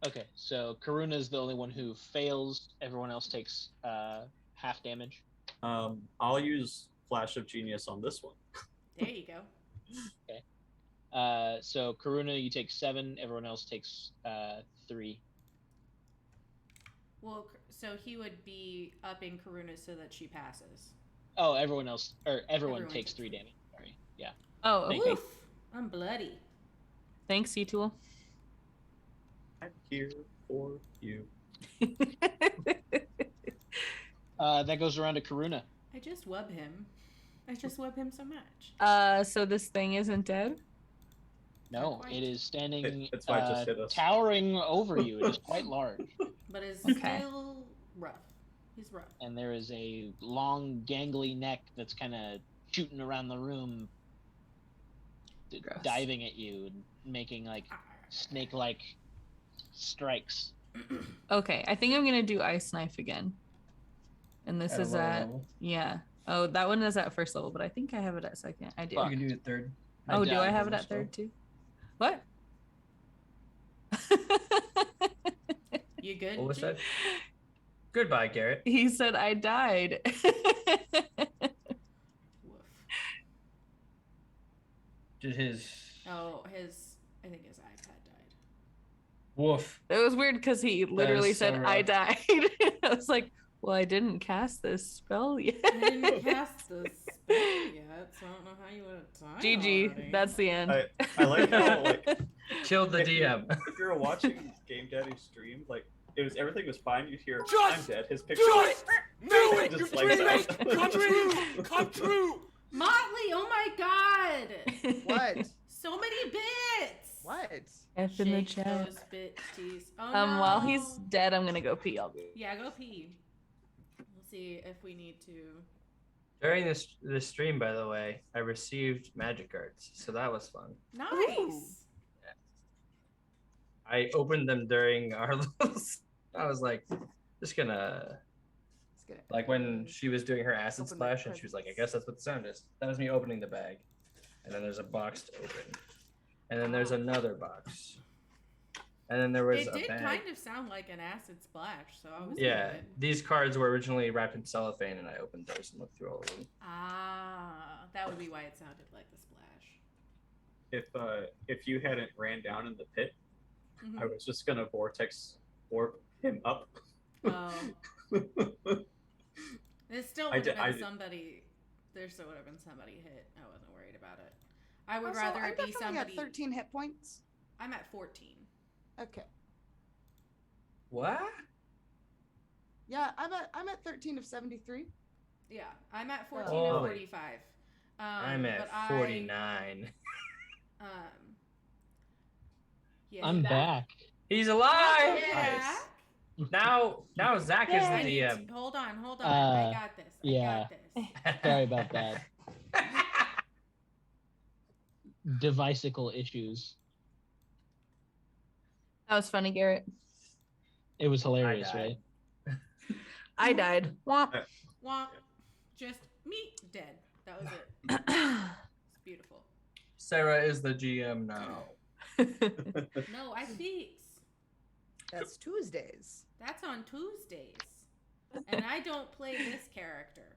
Okay, so Karuna is the only one who fails. Everyone else takes half damage. I'll use Flash of Genius on this one. There you go. So Karuna, you take 7. Everyone else takes 3. Well, so he would be upping Karuna so that she passes. Oh, everyone else, or everyone Everyone takes takes 3 damage. Sorry. Yeah. Oh, Thank okay. you. Oof, I'm bloody. Thanks, C-Tool. I'm here for you. That goes around to Karuna. I just wub him. I just wub him so much. So this thing isn't dead? No, quite. it is standing That's why it just hit us. towering over you. It is quite large. But is Okay. still rough. He's rough. And there is a long, gangly neck that's kind of shooting around the room, Gross. diving at you and making like snake-like strikes. Okay, I think I'm gonna do Ice Knife again. And this At a is lower at level. yeah. Oh, that one is at first level, but I think I have it at second. I do. You can do it third. Oh, do I died have it bonus at third too? What? You good? What was G? that? Goodbye, Garrett. He said I died. Woof. Did his Oh, I think his iPad died. woof? It was weird because he literally is so said I rough. died. I was like, well, I didn't cast this spell yet. I didn't cast the spell yet, so I don't know how you would have died. GG, already. that's the end. I like how like Killed the if you- DM. If you're watching Game Daddy's stream, like everything was fine. You hear Just I'm dead. His picture Just do it! Just Your like dream that. come true! Come true! Motley, oh my god! What? So many bits! What? F in the Shake chat. those bitties. Oh, no. While he's dead, I'm gonna go pee. I'll be. Yeah, go pee. We'll see if we need to. During this stream, by the way, I received magic cards, so that was fun. Nice! I opened them during our little. I was like, just gonna Let's get it. like when she was doing her acid Open my splash, and she was like, I guess that's what the sound is. That was me opening the bag, and then there's a box to open, and then there's another box, and then there was It a did bag. kind of sound like an acid splash, so I was Yeah, into it. these cards were originally wrapped in cellophane, and I opened those and looked through all of them. Ah, that would be why it sounded like the splash. If you hadn't ran down in the pit, Mhm. I was just gonna vortex warp him up. Oh. It still I would did- have I been did- somebody. There still would have been somebody hit. I wasn't worried about it. I would Also, rather I'm it be definitely somebody. at 13 hit points. I'm at 14. Okay. What? Yeah, I'm at 13 of 73. Yeah, I'm at 14 Oh. of 45. I'm but at 49. Yeah, I'm he's back. He's alive. Yeah. Now Zach is I the need DM. to- hold on. I Uh, got this. yeah. I got this. Sorry about that. Devicical issues. That was funny, Garrett. It was hilarious, died. right? I died. Womp. Womp. Just me dead. That was it. It's beautiful. Sarah is the GM now. No, I fix. That's Tuesdays. That's on Tuesdays. And I don't play this character.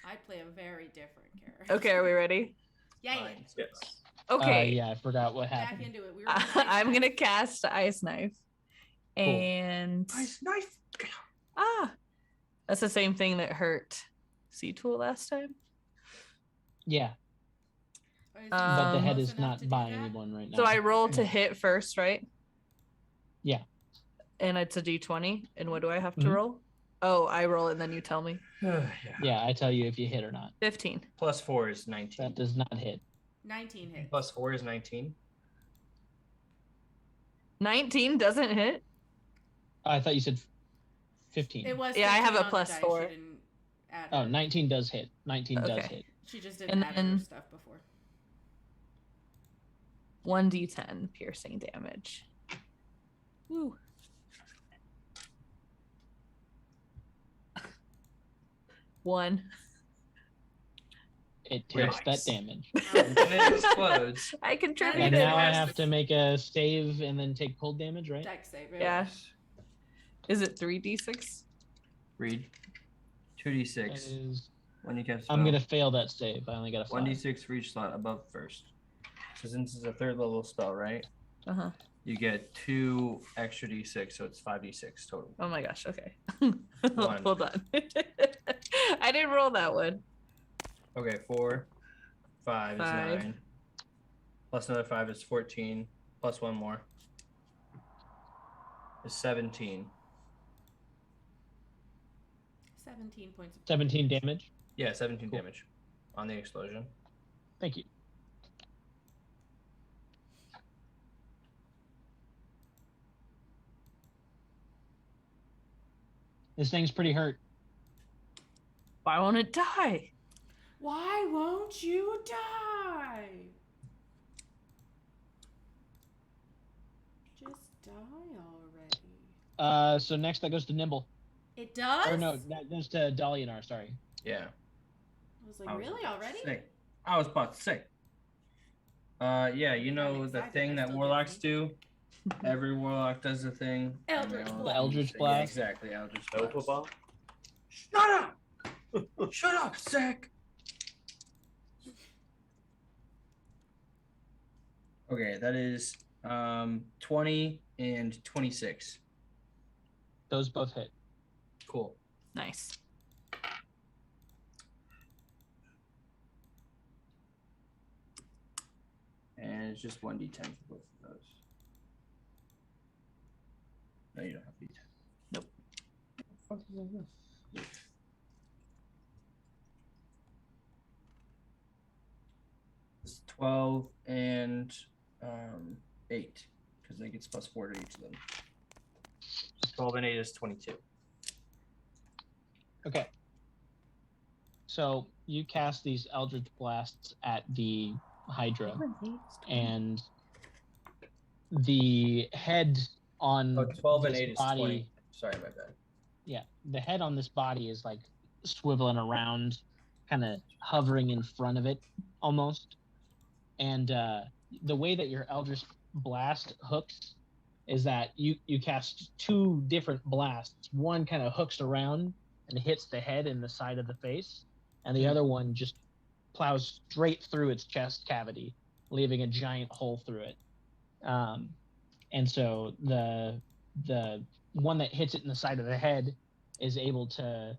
I play a very different character. Okay, are we ready? Yeah, yeah. Fine. Yes. Okay. Yeah, I forgot what Back happened. into it. We were I'm gonna cast Ice Knife. Cool. And Knife. that's the same thing that hurt C-Tool last time. Yeah, Is but the Um, head close is enough not to do by that? anyone right now. So I roll to hit first, right? Yeah. And it's a D20. And what do I have to Mhm. roll? Oh, I roll it and then you tell me. Yeah. Yeah, I tell you if you hit or not. 15. Plus 4 is 19. That does not hit. 19 hits. Plus 4 is 19. 19 doesn't hit? Oh, I thought you said 15. It was. Yeah, I have 15 a on the plus dice, 4. She didn't add Oh, her. 19 does hit. 19 does Okay. hit. She just didn't And add her then- stuff before. 1d10 piercing damage. Woo. One. It takes Nice. that damage. And it explodes. I And contributed. now I have to make a save and then take cold damage, right? Dex save. Yeah. Is it 3d6? Read. That 2d6 is- when you cast a I'm spell. gonna fail that save. I only got a 5. 1d6 for each slot above first. So since it's a 3rd level spell, right? Uh-huh. You get 2 extra d6, so it's 5d6 total. Oh my gosh, okay. One. Hold on. I didn't roll that one. Okay, 4, 5 is 5. 9. Plus another 5 is 14. Plus 1 more is 17. 17 points of 17 damage. Yeah, 17 Cool. damage on the explosion. Thank you. This thing's pretty hurt. Why won't it die? Why won't you die? Just die already. So next that goes to Nimble. It does? Or no, that goes to Dalianar, sorry. Yeah. I was like, I was really? about to Already? say- I was about to say. Yeah, you know the excited, thing I that still warlocks get do? Every warlock does the thing. and Eldritch they all- Blast. The Eldritch Yeah, Blast? exactly, Eldritch Nova Blast. bomb. Shut up! Shut up, Zach! Okay, that is 20 and 26. Those both hit. Cool. Nice. And it's just 1d10 for both of those. No, you don't have d10. Nope. What the fuck is all this? It's 12 and 8, because they gets plus 4 to each of them. 12 and 8 is 22. Okay. So you cast these Eldritch Blasts at the Hydra, and the head on Oh, 12 and this 8 is body, 20. Sorry, my bad. yeah, the head on this body is like swiveling around, kind of hovering in front of it almost. And the way that your Eldritch Blast hooks is that you cast 2 different blasts. One kind of hooks around and hits the head in the side of the face, and the other one just plows straight through its chest cavity, leaving a giant hole through it. And so the one that hits it in the side of the head is able to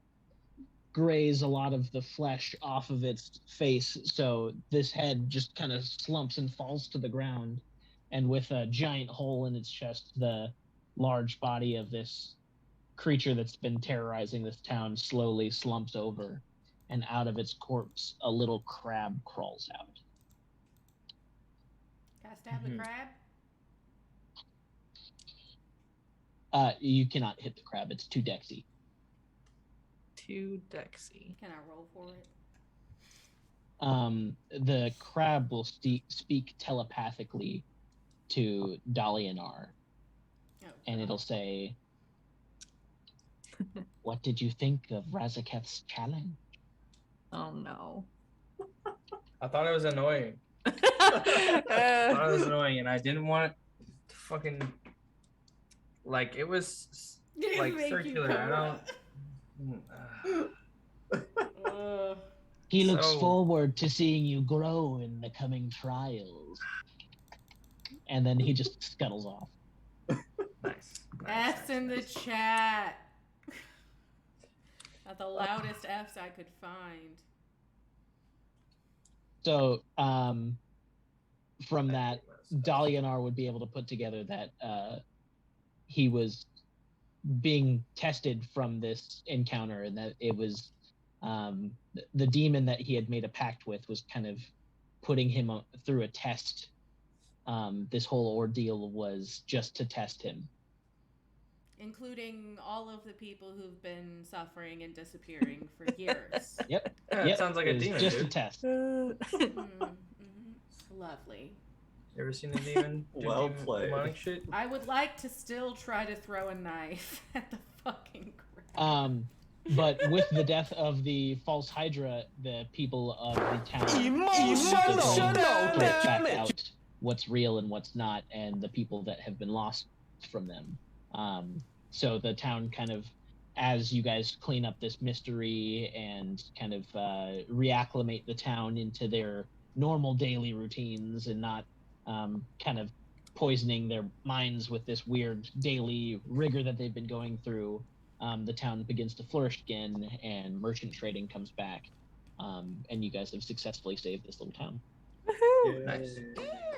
graze a lot of the flesh off of its face, so this head just kind of slumps and falls to the ground, and with a giant hole in its chest, the large body of this creature that's been terrorizing this town slowly slumps over, and out of its corpse a little crab crawls out. Can I stab the crab? You cannot hit the crab, it's too dexy. 2 Dexy. Can I roll for it? The crab will speak telepathically to Dalianar, Oh, and it'll say, "What did you think of Razaketh's challenge?" Oh no. I thought it was annoying. I thought it was annoying, and I didn't want to fucking like it was Didn't like make you circular. I come don't. He looks So- forward to seeing you grow in the coming trials. And then he just scuttles off. Nice. F's in the chat. Not the loudest F's I could find. So, from that, Dalianar would be able to put together that he was being tested from this encounter, and that it was the demon that he had made a pact with was kind of putting him through a test. This whole ordeal was just to test him, including all of the people who've been suffering and disappearing for years. Yep. Yeah, Yep, it sounds like it a was demon, just a dude. test. Lovely. You ever seen a demon? do Well demon played. demonic shit? I would like to still try to throw a knife at the fucking ground. But with the death of the false Hydra, the people of the town Emotional split back damage. out what's real and what's not, and the people that have been lost from them. So the town kind of, as you guys clean up this mystery and kind of reacclimate the town into their normal daily routines and not kind of poisoning their minds with this weird daily rigor that they've been going through, the town begins to flourish again, and merchant trading comes back, and you guys have successfully saved this little town. Nice.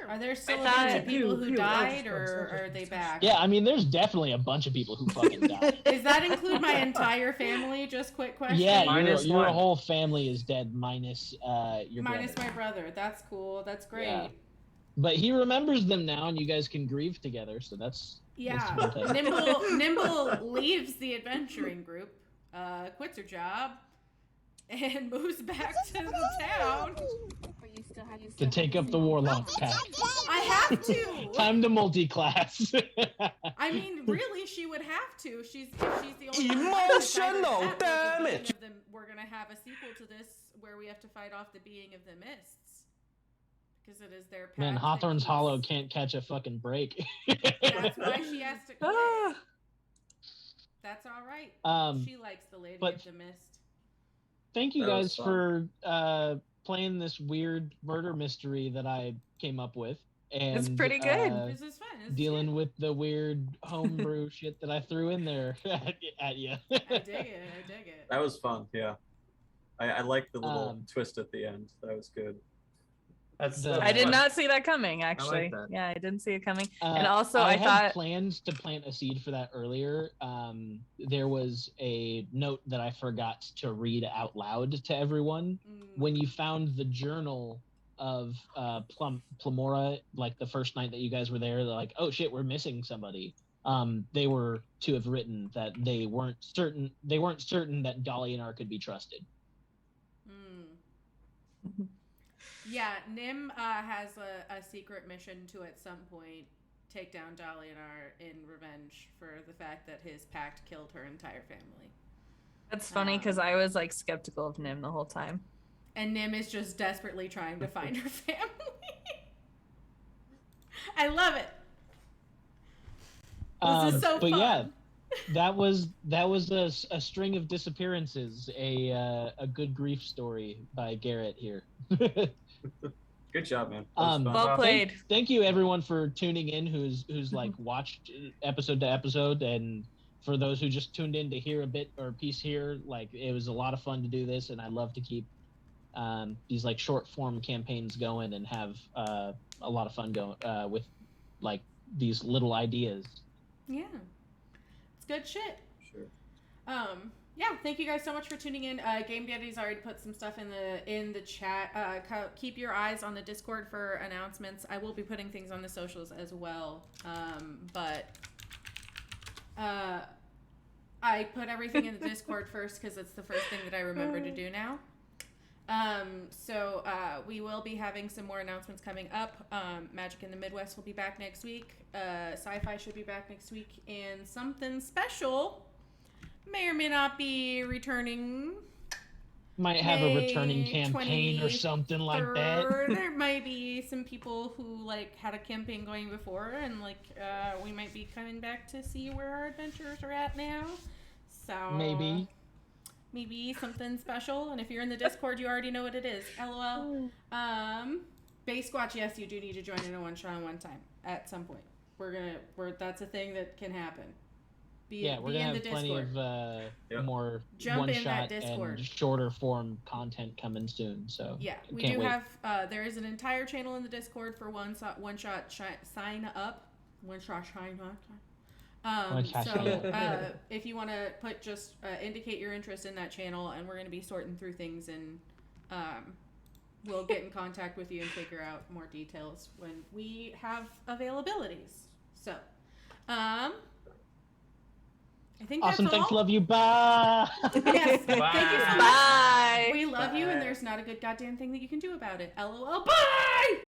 Are there still a thought- bunch of people who Phew, died, phew. or are they back? Yeah, I mean, there's definitely a bunch of people who fucking died. Does that include my entire family? Just quick question. Yeah, Minus your one. whole family is dead, minus your Minus brother. my brother. That's cool. That's great. Yeah. But he remembers them now, and you guys can grieve together. So that's Yeah. That's one thing. Nimble leaves the adventuring group, quits her job, and moves back to the town. to take up the warlock pack. I have to. Time to multi-class. I mean, really, she would have to. She's the only Emotional one damage. We're gonna have a sequel to this where we have to fight off the being of the mists, because it is their path. Man, that Hawthorne's keeps- Hollow can't catch a fucking break. That's why she has to quit. Ah. That's all right. Um, She likes the Lady but- of the Mist. Thank you That was guys fun. for playing this weird murder mystery that I came up with. And, It's pretty good. This is fun. This is dealing good. with the weird homebrew shit that I threw in there at you. I dig it. I dig it. That was fun. Yeah, I like the little Um, twist at the end. That was good. That's The- I did fun. not see that coming, actually. that. Yeah, I didn't see it coming. And also, I I had thought- plans to plant a seed for that earlier. There was a note that I forgot to read out loud to everyone. When you found the journal of Plamora, like the first night that you guys were there, they're like, "Oh shit, we're missing somebody." They were to have written that they weren't certain that Dalianar could be trusted. Yeah, Nim has a secret mission to at some point take down Dalianar in revenge for the fact that his pact killed her entire family. That's funny because I was like skeptical of Nim the whole time. And Nim is just desperately trying to find her family. I love it. This is so but fun. yeah, that was a string of disappearances, a good grief story by Garrett here. Good job, man. That was fun. Well played. Thank you everyone for tuning in who's like watched episode to episode, and for those who just tuned in to hear a bit or a piece here, like it was a lot of fun to do this, and I love to keep these like short form campaigns going and have a lot of fun going with like these little ideas. Yeah. It's good shit. Sure. Yeah, thank you guys so much for tuning in. Game Daddy's already put some stuff in the chat. Keep your eyes on the Discord for announcements. I will be putting things on the socials as well. I put everything in the Discord first because it's the first thing that I remember to do now. We will be having some more announcements coming up. Magic in the Midwest will be back next week. Sci-Fi should be back next week. And something special may or may not be returning. Might have a returning May campaign or something like that. There might be some people who like had a campaign going before, and we might be coming back to see where our adventures are at now. So maybe something special. And if you're in the Discord, you already know what it is. LOL. Base Squatch, yes, you do need to join in a one-shot one time at some point. That's a thing that can happen. We're gonna have plenty of more Jump in that one-shot Discord. and shorter form content coming soon. So Yeah, we can't do wait. have. There is an entire channel in the Discord for one shot sign up. One shot sign up. So if you want to put just indicate your interest in that channel, and we're going to be sorting through things, and we'll get in contact with you and figure out more details when we have availabilities. So, I think Awesome. that's Thanks. all. Love you. Bye. Yes. Thank you so much. Bye. We love you, and there's not a good goddamn thing that you can do about it. LOL. Bye.